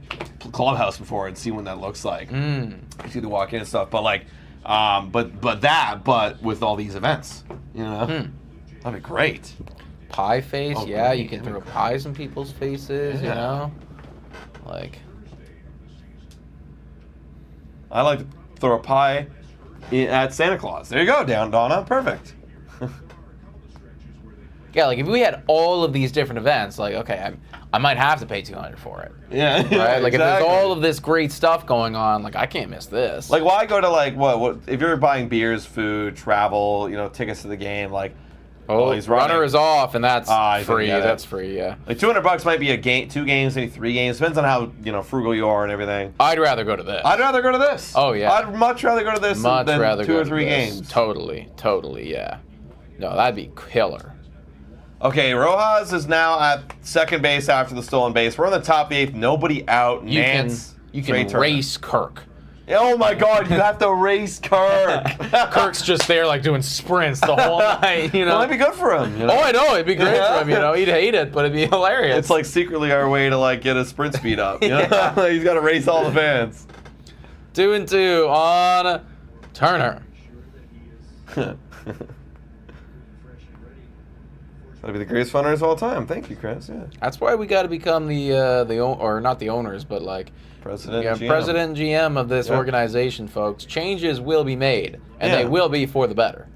clubhouse before and see what that looks like. You see the walk in and stuff, but like but with all these events, you know, that'd be great. Pie face, Oh, yeah, great. you can throw pies in people's faces, you know, like. I like to throw a pie at Santa Claus. There you go, Donna. Perfect. Yeah, like if we had all of these different events, like okay, I might have to pay $200 for it. Yeah. Right? Like exactly. if there's all of this great stuff going on, like I can't miss this. Like why go to like what if you're buying beers, food, travel, you know, tickets to the game, like he's running. Runner is off, and that's free. yeah, That's free, yeah. Like $200 might be a game, 2 games, maybe 3 games. Depends on how frugal you are and everything. I'd rather go to this. I'd rather go to this. Oh yeah. I'd much rather go to this Much than rather 2 go or to 3 this. games. Totally, yeah. No, that'd be killer. Okay, Rojas is now at second base after the stolen base. We're on the top of the 8th. Nobody out. You Nance. can Trey Turner. race Kirk. Oh my God! You have to race Kirk. Kirk's just there like doing sprints the whole night, you know. Well, that'd be good for him. You know? Oh, I know. It'd be great for him, you know. He'd hate it, but it'd be hilarious. It's like secretly our way to like get his sprint speed up. You know? He's got to race all the fans. 2-2 on Turner. That'd be the greatest fun runners of all time. Thank you, Chris. Yeah. That's why we got to become or not the owners, but like President. yeah, GM. president and GM of this organization, folks. Changes will be made, and they will be for the better.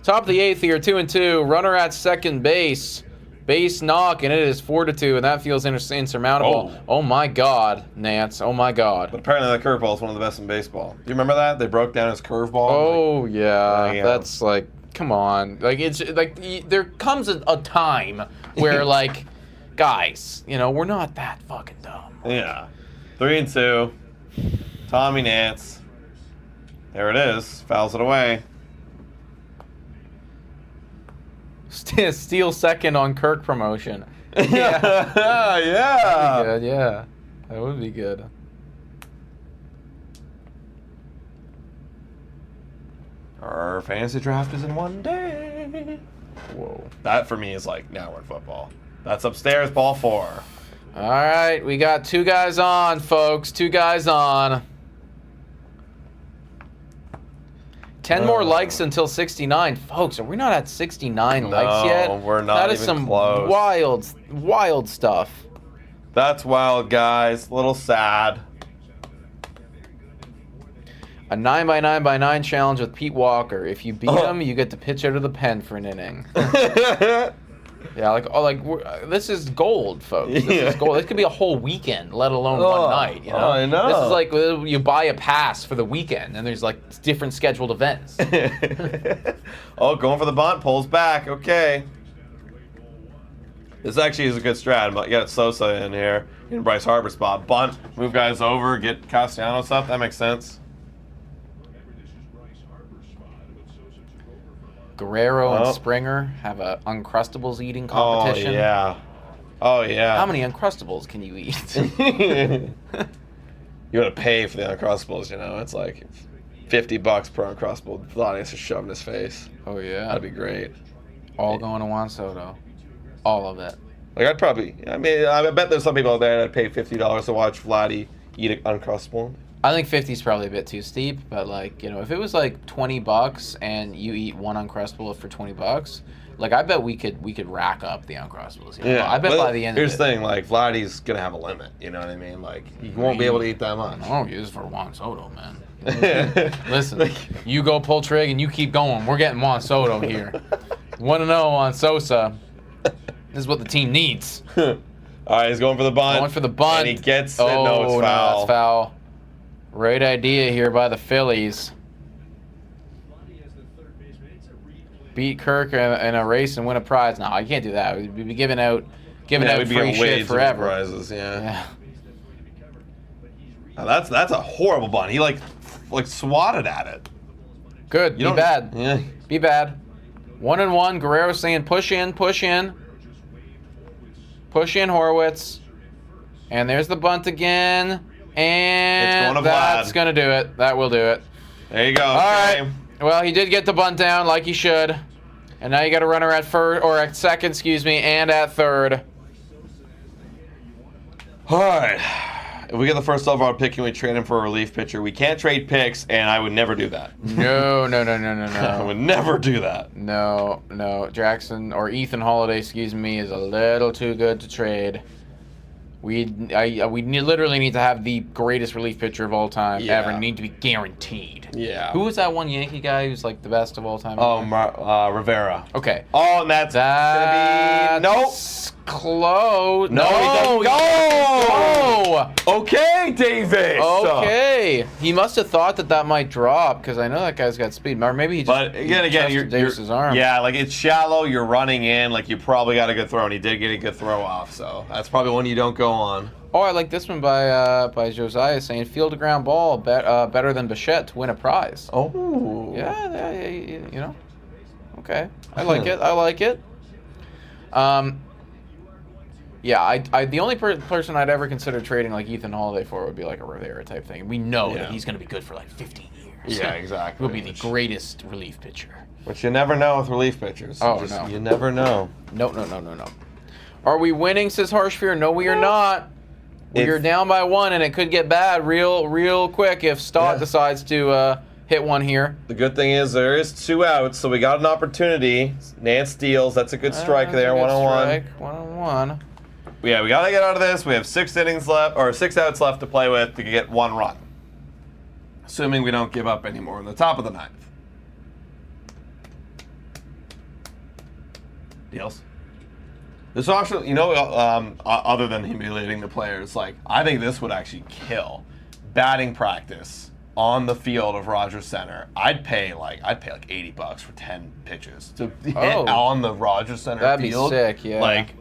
Top of the 8th here, 2-2. Runner at second base. Base knock, and it is 4-2, and that feels insurmountable. Oh my God, Nance. Oh my God. But apparently that curveball is one of the best in baseball. Do you remember that? They broke down his curveball. Oh yeah, Damn. that's like, come on. Like it's like there comes a time where like, guys, you know, we're not that fucking dumb. Yeah. 3-2. Tommy Nance. There it is. Fouls it away. Steal second on Kirk promotion. Yeah. Yeah. Good, yeah. That would be good. Our fantasy draft is in one day. Whoa. That for me is like, now we're in football. That's upstairs, ball 4. All right, we got 2 guys on, folks. 2 guys on. 10 more likes until 69. Folks, are we not at 69 likes yet? No, we're not That is even some close. wild stuff. That's wild, guys. A little sad. A 9x9x9 challenge with Pete Walker. If you beat him, you get to pitch out of the pen for an inning. Yeah, this is gold, folks. This is gold. This could be a whole weekend, let alone one night. You know? I know. This is like you buy a pass for the weekend, and there's like different scheduled events. Oh, going for the bunt, pulls back. Okay. This actually is a good strat. But you got Sosa in here in Bryce Harper spot. Bunt, move guys over, get Castellanos up. That makes sense. Guerrero and Springer have a Uncrustables eating competition. Oh, yeah. How many Uncrustables can you eat? You want to pay for the Uncrustables, you know? It's like $50 per Uncrustable. Vladdy has to shove in his face. Oh, yeah. That'd be great. All going to Juan Soto. All of it. Like, I bet there's some people out there that'd pay $50 to watch Vladdy eat an Uncrustable. I think 50 is probably a bit too steep, but like, you know, if it was like $20 and you eat one Uncrustable for $20, like I bet we could rack up the Uncrustables. You know? Yeah, I bet by the end here's of the thing, like Vladdy's gonna have a limit. You know what I mean? Like he won't be able to eat that much. I don't use it for Juan Soto, man. Listen, you go pull trig and you keep going. We're getting Juan Soto here. 1-0 on Sosa. This is what the team needs. All right, he's going for the bunt. Going for the bunt. And he gets it. No, it's foul. No, that's foul. Great idea here by the Phillies. Beat Kirk in a race and win a prize. No, I can't do that. We'd be giving out free shit forever. Prizes, yeah. Now that's a horrible bunt. He like swatted at it. Good. Be bad. Yeah. Be bad. 1-1. Guerrero saying push in, push in. Push in, Horowitz. And there's the bunt again. And that's going to do it. That will do it. There you go. All right. Well, he did get the bunt down like he should. And now you got a runner at first, or at second, excuse me, and at third. All right. If we get the first overall pick, can we trade him for a relief pitcher? We can't trade picks, and I would never do that. No. I would never do that. No. Jackson, or Ethan Holiday, excuse me, is a little too good to trade. We literally need to have the greatest relief pitcher of all time ever. Need to be guaranteed. Yeah. Who was that one Yankee guy who's like the best of all time? Oh, Rivera. Okay. Oh, and that's gonna be nope. Close. No, he doesn't go. Okay, Davis. Okay. He must have thought that might drop because I know that guy's got speed. Or maybe he just. But again, you're Davis's arm. Yeah, like it's shallow. You're running in. Like you probably got a good throw, and he did get a good throw off. So that's probably one you don't go on. Oh, I like this one by Josiah saying field a ground ball better than Bichette to win a prize. Oh. Yeah, you know. Okay. I like it. I like it. Yeah, I the only person I'd ever consider trading like Ethan Holiday for would be like a Rivera type thing. We know that he's going to be good for like 15 years. Yeah, exactly. He'll be the greatest relief pitcher. Which you never know with relief pitchers. Oh, no. no. You never know. No. Are we winning, says Harshfear? No, we are not. We are down by 1, and it could get bad real quick if Stott decides to hit one here. The good thing is there is 2 outs, so we got an opportunity. Nance steals. That's a good strike there, 1-on-1. 1-on-1. Yeah, we got to get out of this. We have 6 innings left, or 6 outs left to play with to get 1 run. Assuming we don't give up anymore in the top of the 9th. Deals? This also, you know, other tthan humiliating the players, like I think this would actually kill batting practice on the field of Rogers Center. I'd pay like $80 for 10 pitches to hit on the Rogers Center field. That'd be sick, yeah. Like,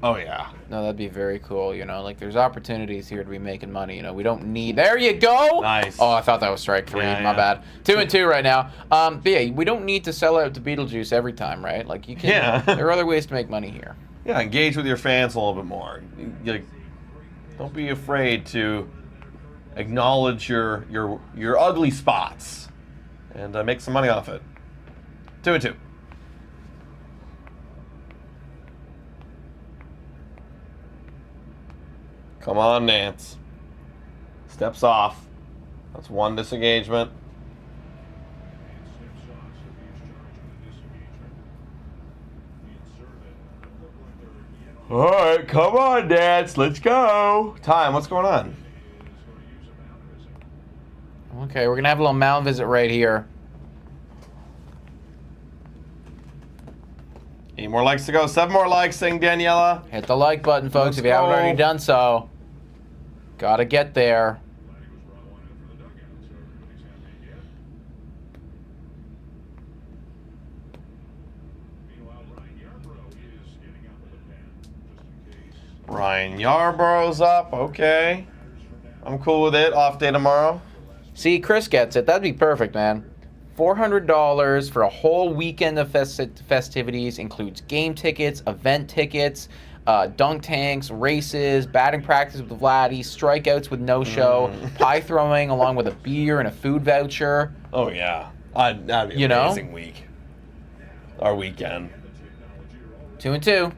oh yeah. No, that'd be very cool. You know, like there's opportunities here to be making money. You know, we don't need. There you go. Nice. Oh, I thought that was strike 3. Yeah, My bad. 2-2 right now. But yeah, we don't need to sell out to Beetlejuice every time, right? Like you can. Yeah. There are other ways to make money here. Yeah, engage with your fans a little bit more. Don't be afraid to acknowledge your ugly spots. and make some money off it. 2-2. Come on, Nance. Steps off. That's one disengagement. All right, come on, Nance. Let's go. Time, what's going on? Okay, we're going to have a little mound visit right here. 8 more likes to go. 7 more likes, saying Daniela. Hit the like button, folks, if you haven't already done so. Gotta get there. Ryan Yarborough's up. Okay. I'm cool with it. Off day tomorrow. See, Chris gets it. That'd be perfect, man. $400 for a whole weekend of festivities. Includes game tickets, event tickets, dunk tanks, races, batting practice with Vladdy, strikeouts with no-show, pie throwing along with a beer and a food voucher. Oh, yeah. That'd be an amazing week. Our weekend. 2 and 2.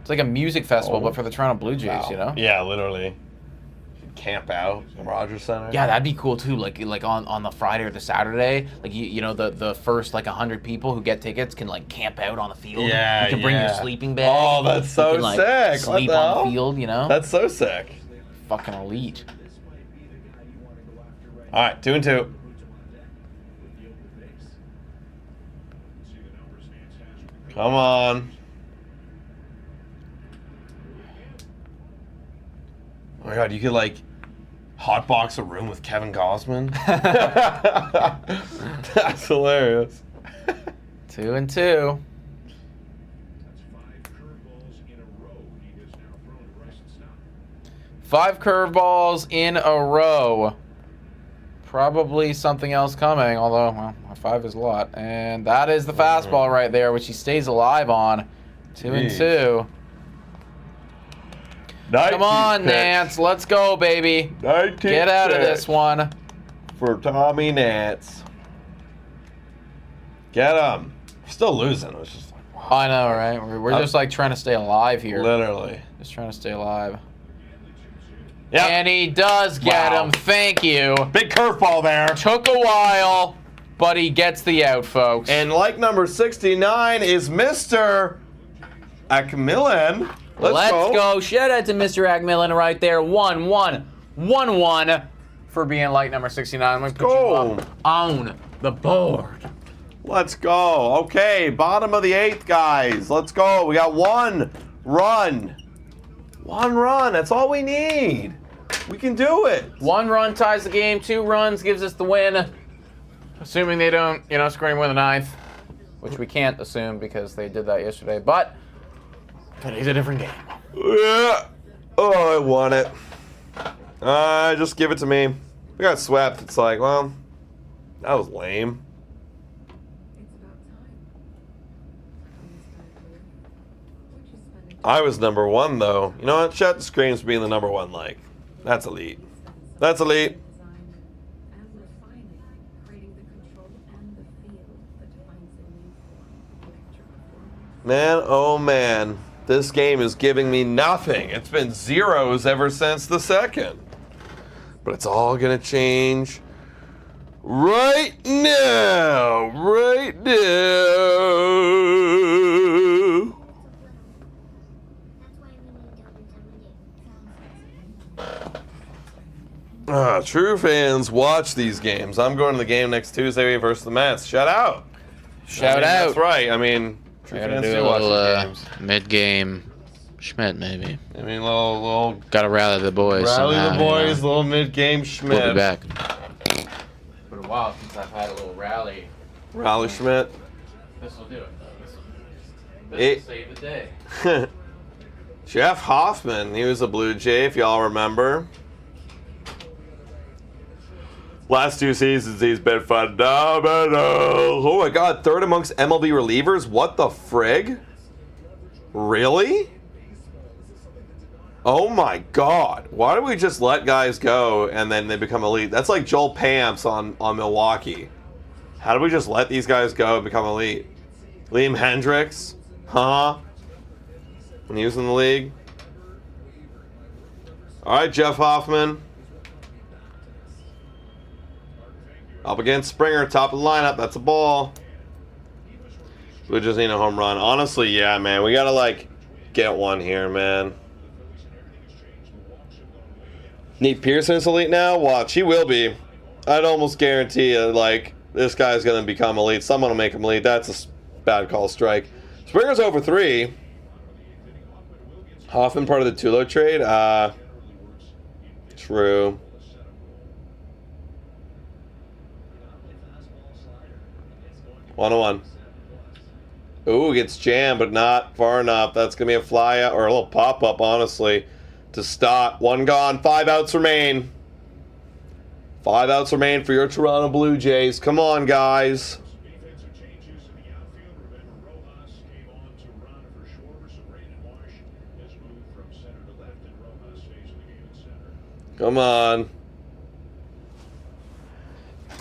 It's like a music festival, but for the Toronto Blue Jays, you know? Yeah, literally. Camp out in Rogers Center. Yeah, that'd be cool too. Like on the Friday or the Saturday, like you know the first like 100 people who get tickets can like camp out on the field. Yeah, you can bring your sleeping bag. Oh, that's so you can, sick. Sleep on the field, you know. That's so sick. Fucking elite. All right, 2 and 2. Come on. Oh my God, you could like hotbox a room with Kevin Gossman. That's hilarious. 2 and 2. Five curveballs in a row. Probably something else coming, although, well, 5 is a lot. And that is the fastball right there, which he stays alive on. 2 and 2. Come on, Nance. Let's go, baby. Get out of this one. For Tommy Nance. Get him. We're still losing. It's just like, wow. I know, right? We're just like trying to stay alive here. Literally. Just trying to stay alive. Yep. And he does get him. Thank you. Big curveball there. Took a while, but he gets the out, folks. And like number 69 is Mr. Akmillan. Let's go. Shout out to Mr. Akmillan right there. 1-1 for being like number 69. Let me put you up on the board. Let's go. Okay, bottom of the 8th, guys. Let's go. We got 1 run. 1 run. That's all we need. We can do it. 1 run ties the game. 2 runs gives us the win. Assuming they don't, score any more than the 9th, which we can't assume because they did that yesterday. But today's a different game. Yeah. Oh, I want it. Just give it to me. We got swept. It's like, well, that was lame. I was number 1, though. You know what? Chat the screams being the number 1 like. That's elite. That's elite. Man, oh man. This game is giving me nothing. It's been zeros ever since the 2nd. But it's all going to change right now. Right now. True fans watch these games. I'm going to the game next Tuesday versus the Mets. Shout out. Shout out. That's right. I mean, true fans do watch these games. Mid-game Schmidt, maybe. I mean, little Got to rally the boys. rally somehow, the boys, little mid-game Schmidt. We'll be back. It's been a while since I've had a little rally. Rally Schmidt. This will do it. This will save the day. Jeff Hoffman, he was a Blue Jay, if y'all remember. Last 2 seasons, he's been phenomenal. Oh my God, 3rd amongst MLB relievers? What the frig? Really? Oh my God. Why do we just let guys go and then they become elite? That's like Joel Pamps on Milwaukee. How do we just let these guys go and become elite? Liam Hendricks? Huh? When he was in the league? Alright, Jeff Hoffman. Up against Springer, top of the lineup. That's a ball. We just need a home run. Honestly, yeah, man. We gotta, like, get one here, man. Need Pearson as elite now? Watch, he will be. I'd almost guarantee you, like, this guy's gonna become elite. Someone will make him elite. That's a bad call strike. Springer's over 3. Hoffman part of the Tulo trade? True. One-on-one. Ooh, gets jammed, but not far enough. That's going to be a fly out, or a little pop-up, honestly, to stop. 1 gone, 5 outs remain. 5 outs remain for your Toronto Blue Jays. Come on, guys. Come on.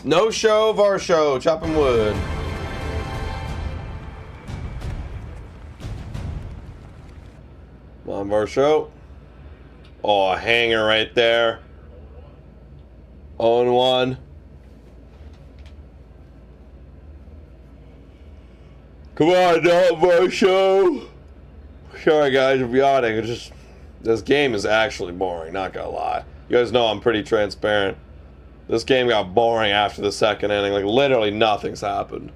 No show, Varsho, chopping wood. Come on, Varsho. Oh, a hanger right there. 0-1. Come on, no, Varsho. Sorry, guys, I'm yawning. It's just, this game is actually boring, not gonna lie. You guys know I'm pretty transparent. This game got boring after the second inning. Like, literally nothing's happened.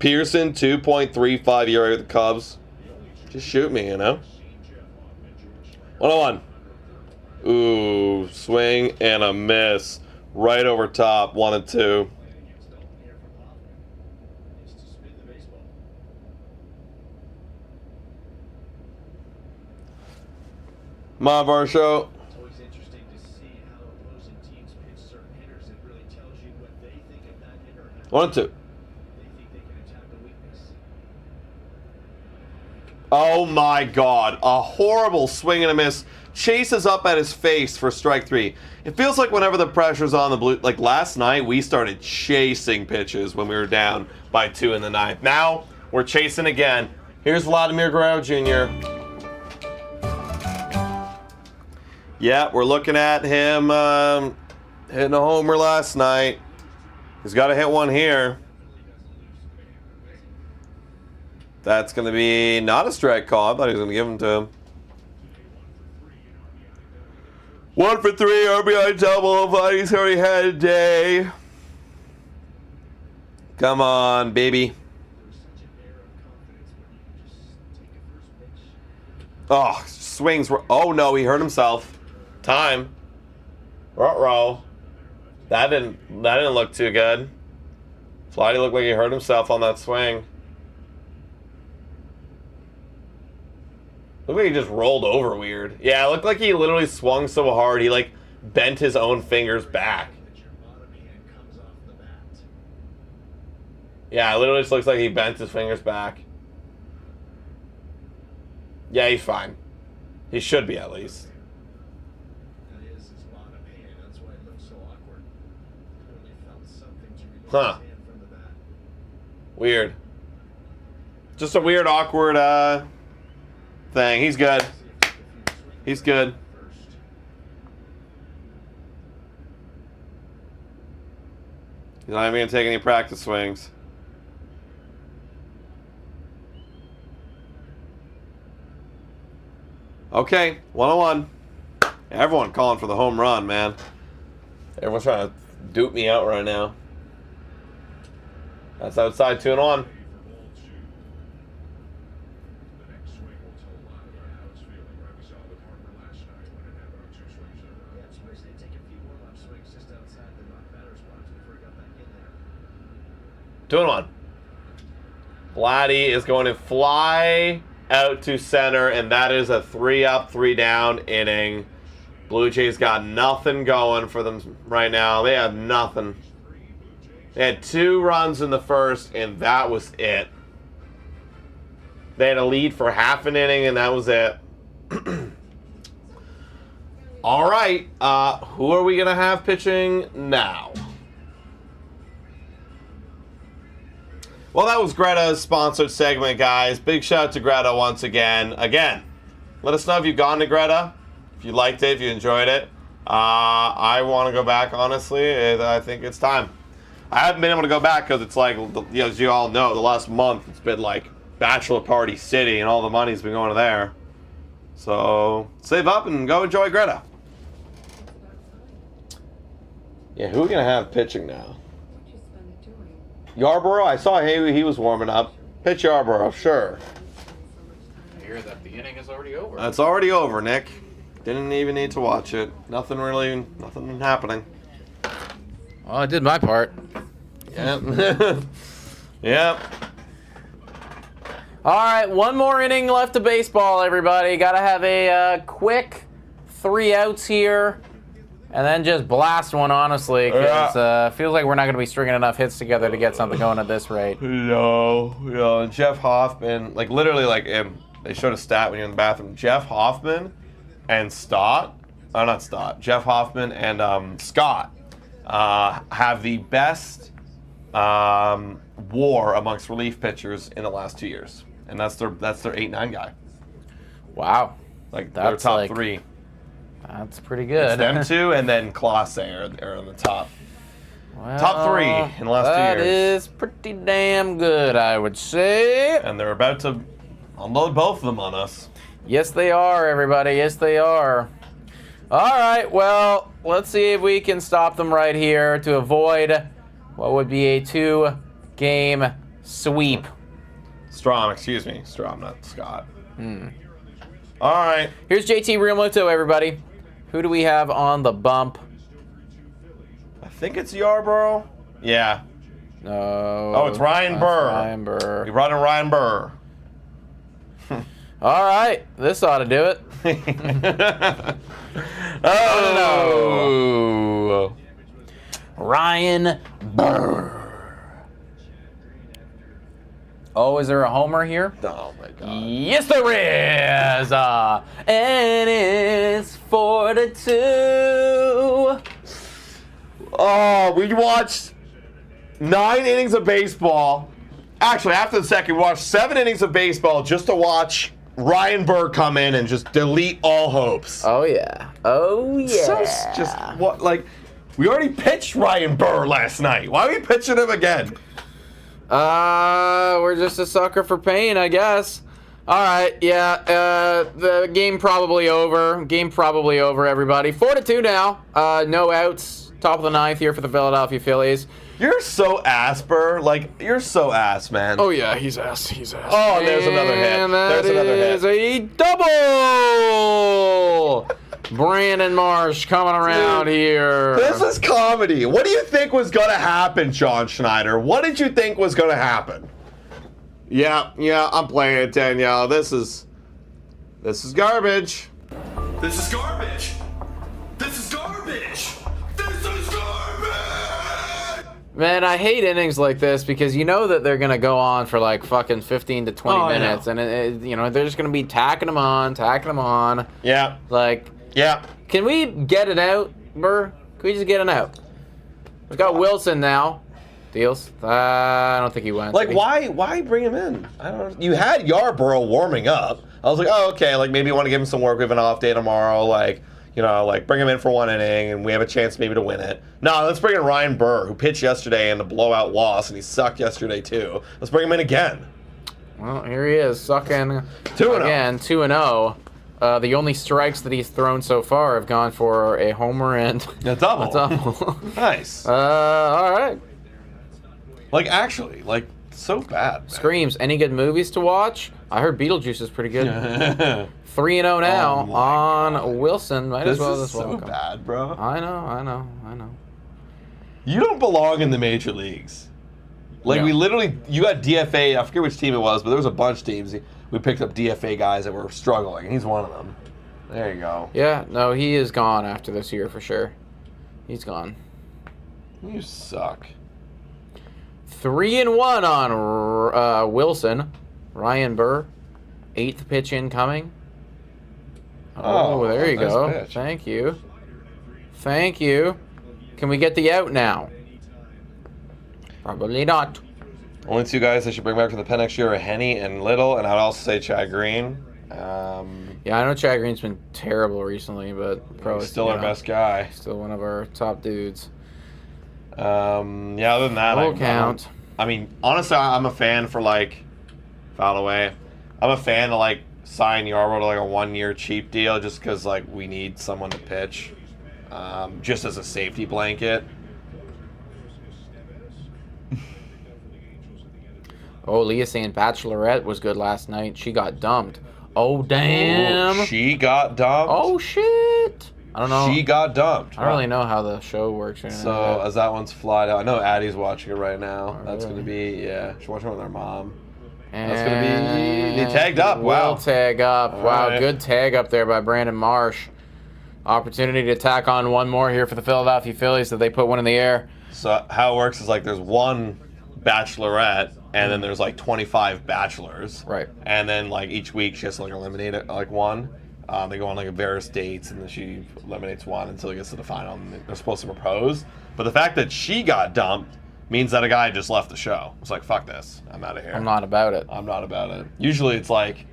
Pearson, 2.35 ERA with the Cubs. Just shoot me, you know? 1-1. Ooh, swing and a miss. Right over top, 1-2. My Varsho. It's always interesting to see how opposing teams pitch certain hitters. It really tells you what they think of that hitter. 1-2. They think they can attack the weakness. Oh my God. A horrible swing and a miss. Chases up at his face for strike 3. It feels like whenever the pressure's on the Blue, like last night, we started chasing pitches when we were down by 2 in the 9th. Now we're chasing again. Here's Vladimir Guerrero Jr. Yeah, we're looking at him hitting a homer last night. He's got to hit one here. That's going to be not a strike call. I thought he was going to give him to him. 1 for 3, RBI double. Vladdy's already had a day. Come on, baby. Oh, swings were. Oh no, he hurt himself. Time. Ruh-roh. That didn't look too good. Vladdy looked like he hurt himself on that swing. Looked like he just rolled over weird. Yeah, it looked like he literally swung so hard he like bent his own fingers back. Yeah, it literally just looks like he bent his fingers back. Yeah, he's fine. He should be at least. Huh. Weird. Just a weird, awkward thing. He's good. He's good. He's not even going to take any practice swings. Okay, 1-1. Everyone calling for the home run, man. Everyone's trying to dupe me out right now. That's outside 2-1. Two and 1. Vladdy is going to fly out to center, and that is a 3-up, 3-down inning. Blue Jays got nothing going for them right now. They have nothing. They had 2 runs in the first, and that was it. They had a lead for half an inning, and that was it. All right. Who are we going to have pitching now? Well, that was Greta's sponsored segment, guys. Big shout out to Greta once again. Again, let us know if you've gone to Greta, if you liked it, if you enjoyed it. I want to go back, honestly. I think it's time. I haven't been able to go back because it's like, as you all know, the last month it's been like Bachelor Party City and all the money's been going to there. So save up and go enjoy Greta. Yeah, who are we going to have pitching now? Yarborough? I saw he was warming up. Pitch Yarborough, sure. I hear that the inning is already over. It's already over, Nick. Didn't even need to watch it. Nothing happening. Well, I did my part. Yep. Yep. All right, one more inning left of baseball, everybody. Got to have a quick 3 outs here. And then just blast one, honestly, because feels like we're not going to be stringing enough hits together to get something going at this rate. No. And Jeff Hoffman, like literally, like they showed a stat when you're in the bathroom. Jeff Hoffman and Jeff Hoffman and Scott have the best WAR amongst relief pitchers in the last 2 years, and that's their 8-9 guy. Wow, like their top like, 3. That's pretty good. It's them 2, and then Classe are on the top. Well, Top 3 in the last 2 years. That is pretty damn good, I would say. And they're about to unload both of them on us. Yes, they are, everybody. Yes, they are. All right, well, let's see if we can stop them right here to avoid what would be a 2-game sweep. Strom, not Scott. All right. Here's JT Realmuto, everybody. Who do we have on the bump? I think it's Yarborough. Yeah. No. Oh, it's Ryan Burr. Ryan Burr. You brought in Ryan Burr. All right. This ought to do it. Oh. Ryan Burr. Oh, is there a homer here? Oh, my God. Yes, there is. And it's 4-2. Oh, we watched 9 innings of baseball. Actually, after the second, we watched 7 innings of baseball just to watch Ryan Burr come in and just delete all hopes. Oh, yeah. Oh, yeah. So, just what, like, we already pitched Ryan Burr last night. Why are we pitching him again? We're just a sucker for pain, I guess. All right, yeah, the game probably over. Everybody. 4-2 now. No outs. Top of the 9th here for the Philadelphia Phillies. You're so ass, Burr. Like, you're so ass, man. Oh, yeah, he's ass. Oh, and there's another hit. There's another hit. That is a double! Brandon Marsh coming around here. This is comedy. What do you think was going to happen, John Schneider? What did you think was going to happen? Yeah, I'm playing it, Danielle. This is garbage. This is garbage. This is garbage. This is garbage. Man, I hate innings like this because you know that they're going to go on for like fucking 15 to 20 minutes. And, they're just going to be tacking them on. Yeah. Like... Yeah. Can we get it out, Burr? Can we just get it out? We've got Wilson now. Deals? I don't think he went. Like, why bring him in? I don't know. You had Yarborough warming up. I was like, oh, okay. Like, maybe you want to give him some work. We have an off day tomorrow. Like, bring him in for 1 inning, and we have a chance maybe to win it. No, let's bring in Ryan Burr, who pitched yesterday in a blowout loss, and he sucked yesterday, too. Let's bring him in again. Well, here he is, sucking 2-0. Again, 2-0. The only strikes that he's thrown so far have gone for a homer and a double. Nice. All right. Like, actually, like, so bad, man. Screams. Any good movies to watch? I heard Beetlejuice is pretty good. 3-0 now on Wilson. Might as well just welcome. This is so bad, bro. I know. You don't belong in the major leagues. Like, No. you got DFA, I forget which team it was, but there was a bunch of teams. We picked up DFA guys that were struggling, and he's one of them. There you go. Yeah, no, he is gone after this year for sure. He's gone. You suck. 3-1 on Wilson. Ryan Burr, 8th pitch incoming. Oh, there you nice go. pitch. Thank you. Thank you. Can we get the out now? Probably not. Only two guys I should bring back for the pen next year are Henny and Little, and I'd also say Chad Green. Yeah, I know Chad Green's been terrible recently, but probably He's still our best guy. Still one of our top dudes. Yeah, other than that, Full count. I mean, honestly, I'm a fan for like foul away. I'm a fan to like sign Yarbrough to like a 1-year cheap deal just because like we need someone to pitch, just as a safety blanket. Oh, Leah saying Bachelorette was good last night. She got dumped. Oh, damn. Oh, she got dumped. Oh, shit. I don't know. She got dumped. I don't really know how the show works. So as that one's flied out, I know Addie's watching it right now. Oh, That's really? gonna be she's watching it with her mom. And That's gonna be they tagged up. Wow. Will tag up. All Wow, right. good tag up there by Brandon Marsh. Opportunity to tack on one more here for the Philadelphia Phillies that they put one in the air. So how it works is like there's one bachelorette, and then there's like 25 bachelors. Right. And then like each week she has to like eliminate like one. They go on like various dates, and then she eliminates one until it gets to the final, and they're supposed to propose. But the fact that she got dumped means that a guy just left the show. It's like, fuck this, I'm out of here. I'm not about it. I'm not about it. Usually it's like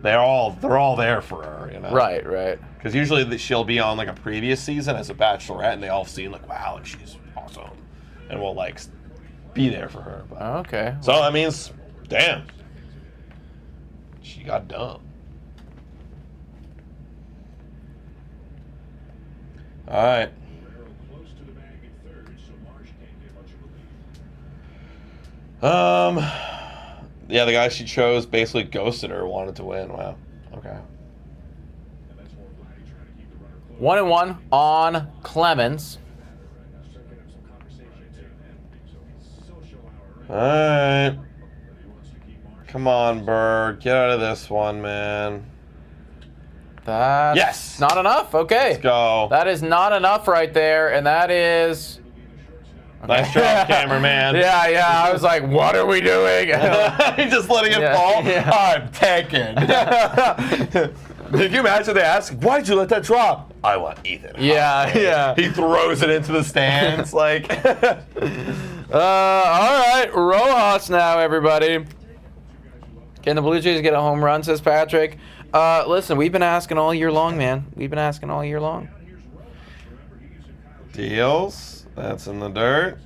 they're all there for her, you know. Right, right. Because usually she'll be on like a previous season as a bachelorette, and they all seen like, wow, like she's awesome, and we'll like be there for her. But, Okay. so that means, damn, she got dumped. All right. Yeah, the guy she chose basically ghosted her, wanted to win. Wow. Okay. 1-1 on Clemens. All right. Come on, Berg. Get out of this one, man. That's Yes! not enough. Okay. Let's go. That is not enough right there, and that is... Nice job, cameraman. Yeah. I was like, what are we doing? He's just letting it Yeah, fall. yeah. I'm taken. Can you imagine they ask, why'd you let that drop? I want Ethan. Yeah. He throws it into the stands. Like, All right, Rojas now, everybody. Can the Blue Jays get a home run, says Patrick. Listen, we've been asking all year long, man. We've been asking all year long. deals. That's in the dirt.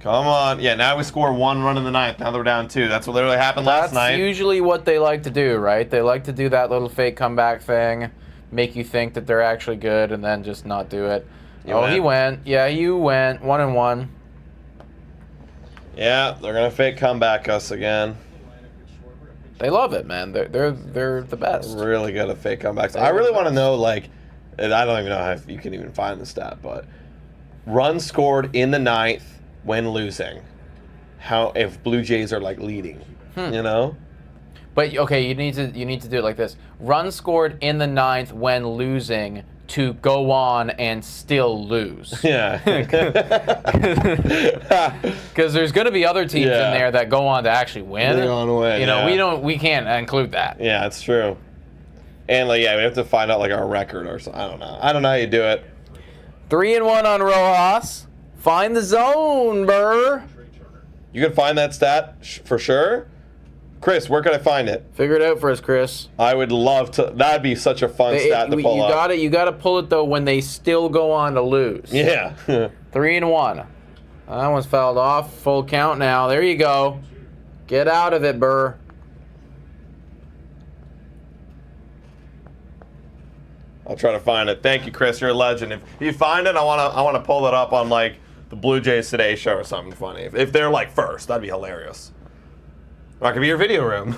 Come on. Yeah, now we score 1 run in the ninth. Now that we're down 2. That's what literally happened last night. That's usually what they like to do, right? They like to do that little fake comeback thing, make you think that they're actually good, and then just not do it. He went. Yeah, you went. 1-1. Yeah, they're gonna fake comeback us again. They love it, man. They're the best. Really good at fake comebacks. I really want to know, like, and I don't even know if you can even find the stat, but runs scored in the ninth when losing. How if Blue Jays are like leading, you know? But okay, you need to do it like this: runs scored in the ninth when losing to go on and still lose. Yeah. Because there's going to be other teams in there that go on to actually win. They go on to win, You know, yeah. we can't include that. Yeah, it's true. And like, yeah, we have to find out like our record or something. I don't know how you do it. 3-1 on Rojas. Find the zone, Burr. You can find that stat for sure. Chris, where can I find it? Figure it out for us, Chris. I would love to. That'd be such a fun stat to pull up. You got to pull it though when they still go on to lose. Yeah. 3-1. That one's fouled off. Full count now. There you go. Get out of it, Burr. I'll try to find it. Thank you, Chris. You're a legend. If you find it, I wanna pull it up on like the Blue Jays Today show or something funny. If they're like first, that'd be hilarious. That could be your video room.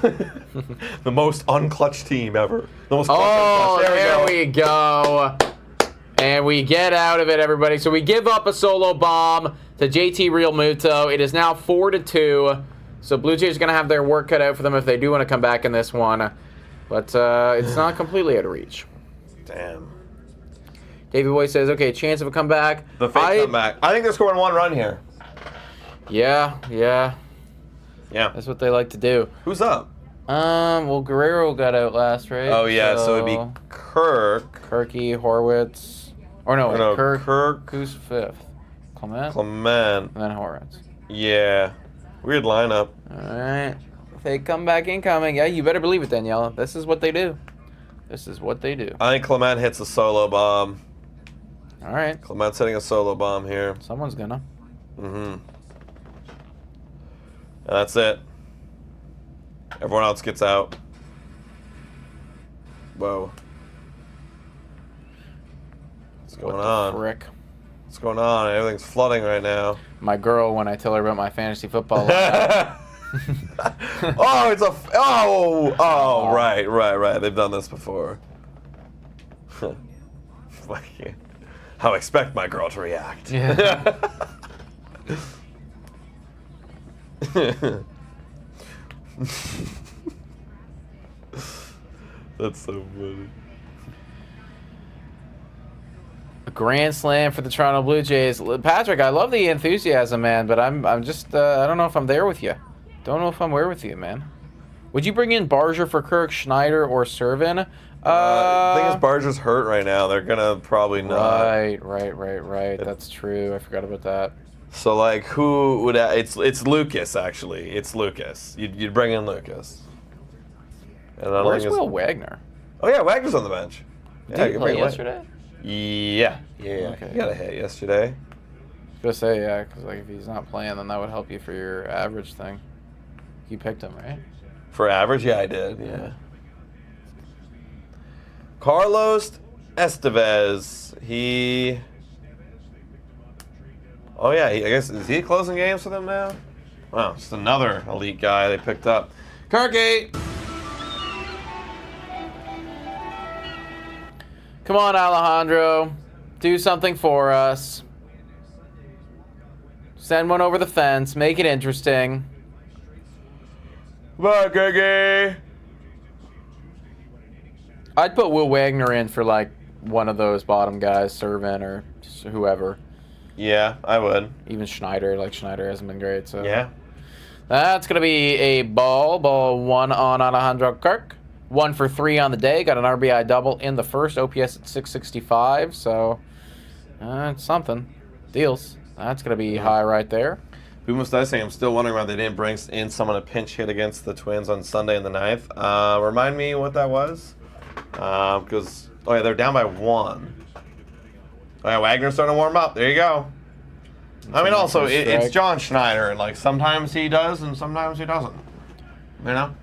The most unclutched team ever. The most Oh, there we go. And we get out of it, everybody. So we give up a solo bomb to JT Real Muto. It is now 4-2. So Blue Jays are going to have their work cut out for them if they do want to come back in this one. But it's not completely out of reach. Damn. David Boy says, okay, chance of a comeback. The fake comeback. I think they're scoring 1 run here. Yeah. Yeah. That's what they like to do. Who's up? Well, Guerrero got out last, right? Oh yeah, so it'd be Kirk. Kirky, Horwitz. Or no, Kirk. Who's fifth? Clement? Clement. And then Horwitz. Yeah. Weird lineup. Alright. They come back incoming. Yeah, you better believe it, Danielle. This is what they do. This is what they do. I think Clement hits a solo bomb. Alright. Clement's hitting a solo bomb here. Someone's gonna. Mm-hmm. And that's it. Everyone else gets out. Whoa. What's going on? Frick. What's going on? Everything's flooding right now. My girl, when I tell her about my fantasy football lineup. Oh, it's a. Right. They've done this before. How I expect my girl to react. Yeah. That's so funny. A grand slam for the Toronto Blue Jays. Patrick, I love the enthusiasm, man, but I'm just I don't know if I'm there with you. Don't know if I'm there with you, man. Would you bring in Barger for Kirk, Schneider, or Servin? The thing is, Barger's hurt right now. They're gonna probably not. Right. That's true. I forgot about that. So like, who would? It's Lucas actually. It's Lucas. You'd bring in Lucas. And I don't Where's think Will Wagner? Oh yeah, Wagner's on the bench. Did Yeah, he you play bring him in. yesterday? Yeah. Okay. He got a hit yesterday. Just say yeah, because like if he's not playing, then that would help you for your average thing. You picked him, right? For average, yeah, I did. Yeah. Carlos Estevez. Oh yeah, I guess is he closing games for them now? Wow, just another elite guy they picked up. Kirky. Come on, Alejandro. Do something for us. Send one over the fence. Make it interesting. Bye, Kirky. I'd put Will Wagner in for like one of those bottom guys, Servin or whoever. Yeah, I would. Even Schneider. Like Schneider hasn't been great. So Yeah. that's gonna be a ball one on Alejandro Kirk. 1 for 3 on the day. Got an RBI double in the first. OPS at 665. So it's something. Deals. That's gonna be high right there. Bumus Dicing, I'm still wondering why they didn't bring in someone to pinch hit against the Twins on Sunday in the 9th. Remind me what that was? Because, they're down by 1. Oh, yeah, Wagner's starting to warm up. There you go. I mean, also, it's John Schneider, and, like, sometimes he does and sometimes he doesn't. You know?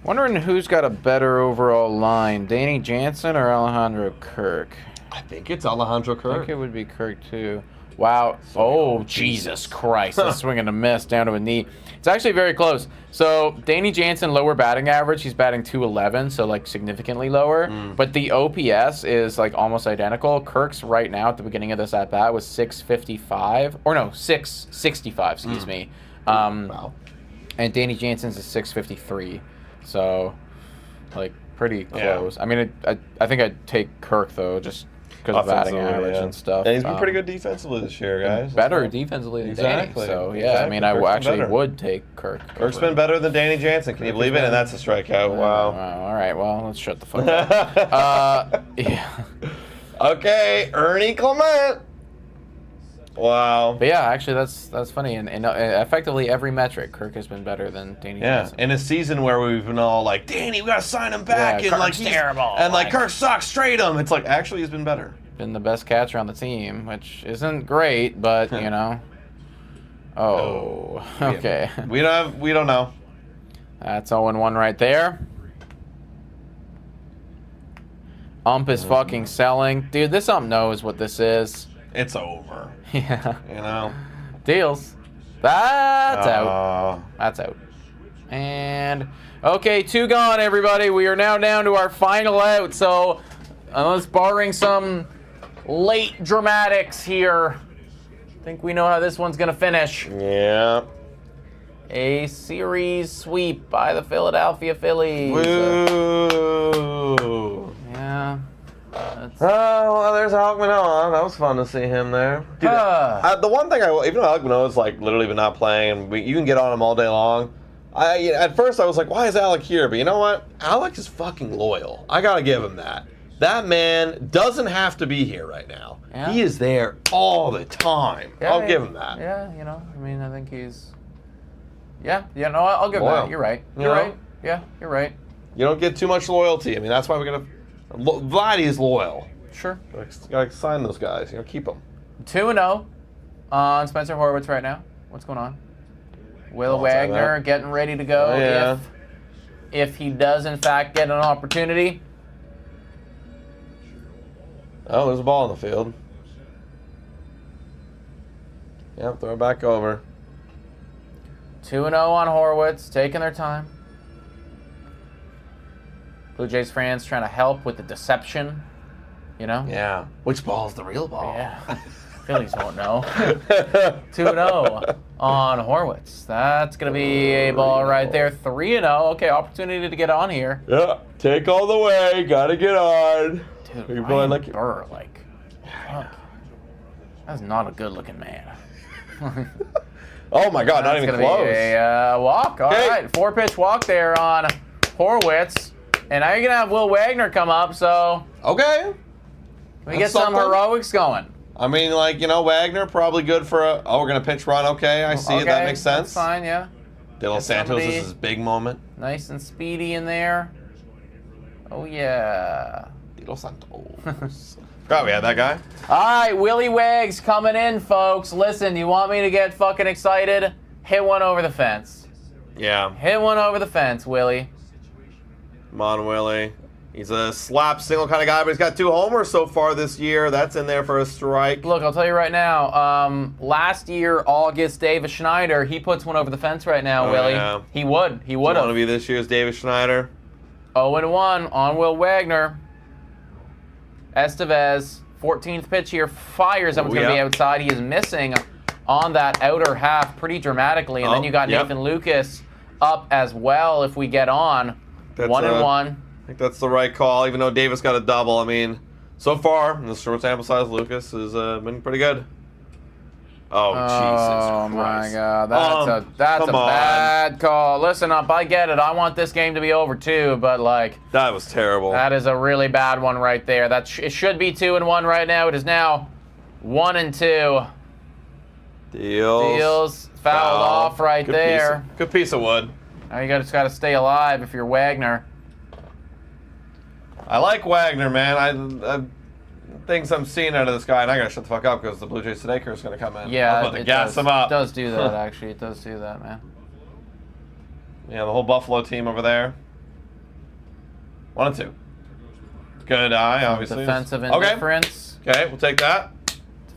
Wondering who's got a better overall line, Danny Jansen or Alejandro Kirk? I think it's Alejandro I Kirk. think it would be Kirk, too. Wow. Oh, Jesus Christ. That's swinging a miss down to a knee. It's actually very close. So, Danny Jansen, lower batting average. He's batting .211, so, like, significantly lower. But the OPS is, like, almost identical. Kirk's right now at the beginning of this at-bat was 655. Or, no, 665, excuse me. Wow. And Danny Jansen's is 653. So, like, pretty close. Yeah. I mean, I think I'd take Kirk, though, just because of batting Offensively, average yeah. and stuff. And he's been pretty good defensively this year, guys. Better defensively than Exactly. Danny. So, yeah, Exactly. I mean, I Kirk's been actually better. would take Kirk. Kirk's been better than Danny Jansen. Can you believe it? And that's a strikeout. Wow. All right, well, let's shut the fuck up. Yeah. Okay, Ernie Clement. Wow. But yeah, actually, that's funny. And effectively every metric, Kirk has been better than Danny Yeah, Jansen. in a season where we've been all like, Danny, we gotta sign him back, Yeah, and like Kirk's he's terrible. and like Kirk sucks, trade him. It's like actually he's been better. Been the best catcher on the team, which isn't great, but, you know. Oh, okay. We don't know. That's 0-1 right there. Ump is fucking selling. Dude, this ump knows what this is. It's over. Yeah. You know. Deals. That's out. That's out. And, okay, 2 gone, everybody. We are now down to our final out. So, unless barring some late dramatics here, I think we know how this one's going to finish. Yeah. A series sweep by the Philadelphia Phillies. Woo. Yeah. Oh, well, there's Alec Manoah. That was fun to see him there. Dude, the one thing even though Alec Manoah's like literally been not playing, and you can get on him all day long. At first I was like, why is Alec here? But you know what? Alec is fucking loyal. I gotta give him that. That man doesn't have to be here right now. Yeah. He is there all the time. I'll give him that. Yeah, I mean, I think he's. Yeah, no, I'll give him Loyal. that. You're right. You You're know? right. Yeah, you're right. You don't get too much loyalty. I mean, that's why we gotta. Vladdy is loyal. Sure. Gotta sign those guys. Keep them. 2-0 on Spencer Horwitz right now. What's going on? Will I'll tell Wagner that. getting ready to go Oh, yeah. if he does in fact get an opportunity. Oh, there's a ball in the field. Yep, throw it back over. 2-0 on Horwitz, taking their time. Blue Jays fans trying to help with the deception, Yeah. Which ball's the real ball? Yeah. Phillies won't know. 2-0 on Horwitz. That's going to be a ball right there. 3-0. Okay, opportunity to get on here. Yeah. Take all the way. Gotta get on. Dude, You're Ryan going Burr, fuck. That's not a good-looking man. Oh my God! Not That's even gonna close. be a walk. All Okay. right, 4-pitch walk there on Horwitz. And now you're going to have Will Wagner come up, so Okay. we That's get some something. heroics going. I mean, Wagner probably good for a. Oh, we're gonna pitch run. Okay, I see it. That makes sense. That's fine, yeah. De Los Get Santos somebody- is his big moment. Nice and speedy in there. Oh, yeah. De Los Santos. Forgot we had that guy. All right, Willie Wags coming in, folks. Listen, you want me to get fucking excited? Hit one over the fence. Yeah. Hit one over the fence, Willie. Come on, Willie. He's a slap single kind of guy, but he's got 2 homers so far this year. That's in there for a strike. Look, I'll tell you right now. Last year, August Davis Schneider, he puts one over the fence right now, Oh, Willie. yeah. He would. He would Want to have. be this year's David Schneider? 0-1 on Will Wagner. Estevez, 14th pitch here, fires. That one's going to be outside. He is missing on that outer half pretty dramatically. And then you got Nathan Lucas up as well if we get on. That's 1-1. I think that's the right call, even though Davis got a double. I mean, so far, in the short sample size, Lucas has been pretty good. Oh, Jesus my Christ. God. That's a come on. bad call. Listen up, I get it. I want this game to be over too, but That was terrible. that is a really bad one right there. It should be 2-1 right now. It is now 1-2. Deals fouled off right Good there. Good piece of wood. Now you just got to stay alive if you're Wagner. I like Wagner, man. I things I'm seeing out of this guy, and I gotta shut the fuck up because the Blue Jays Today crew is gonna come in. Yeah, I'm about to gas him up. It does do that, actually. It does do that, man. Yeah, the whole Buffalo team over there. 1-2. Good eye, obviously. Defensive Okay. indifference. Okay, we'll take that.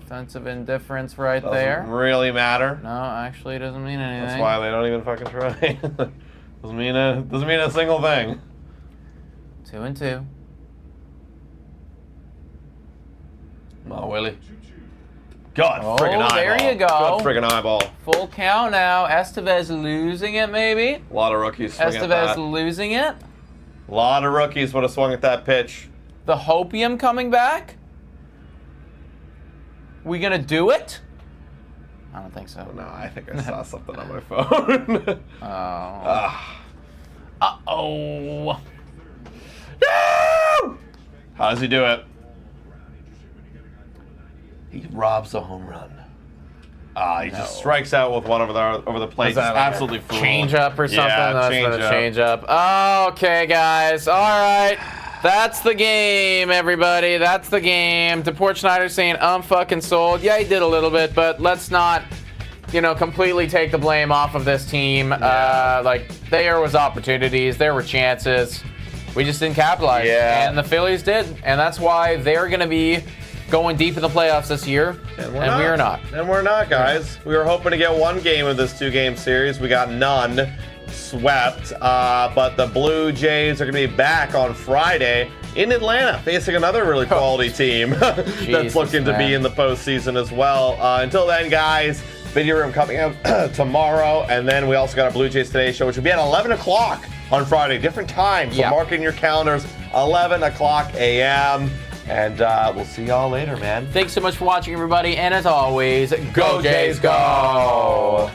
Defensive indifference right Doesn't there. really matter. No, actually, it doesn't mean anything. That's why they don't even fucking try. doesn't mean a single thing. 2-2. Come on, Willie. God, Oh, friggin' eyeball. there you go. Good friggin' eyeball. Full count now. Estevez losing it, maybe. A lot of rookies swinging at Estevez that. losing it. A lot of rookies would have swung at that pitch. The Hopium coming back. We gonna do it? I don't think so. No, I think I saw something on my phone. Oh. Uh-oh. No! How does he do it? He robs a home run. He just strikes out with one over the plate. Is that Just like absolutely fool. change up or something? Yeah, That's change been a up. change up. Okay, guys. All right. That's the game, everybody. That's the game. DePort Schneider saying, I'm fucking sold. Yeah, he did a little bit, but let's not, completely take the blame off of this team. There was opportunities. There were chances. We just didn't capitalize. Yeah. And the Phillies did. And that's why they're going to be going deep in the playoffs this year. And we are not. And we're not, guys. We were hoping to get one game of this 2-game series. We got none. Swept. But the Blue Jays are going to be back on Friday in Atlanta, facing another really quality team that's looking to be in the postseason as well. Until then, guys, video room coming out tomorrow. And then we also got our Blue Jays Today show, which will be at 11 o'clock on Friday. Different time. So mark in your calendars, 11 o'clock a.m. And we'll see y'all later, man. Thanks so much for watching, everybody. And as always, go Jays, go!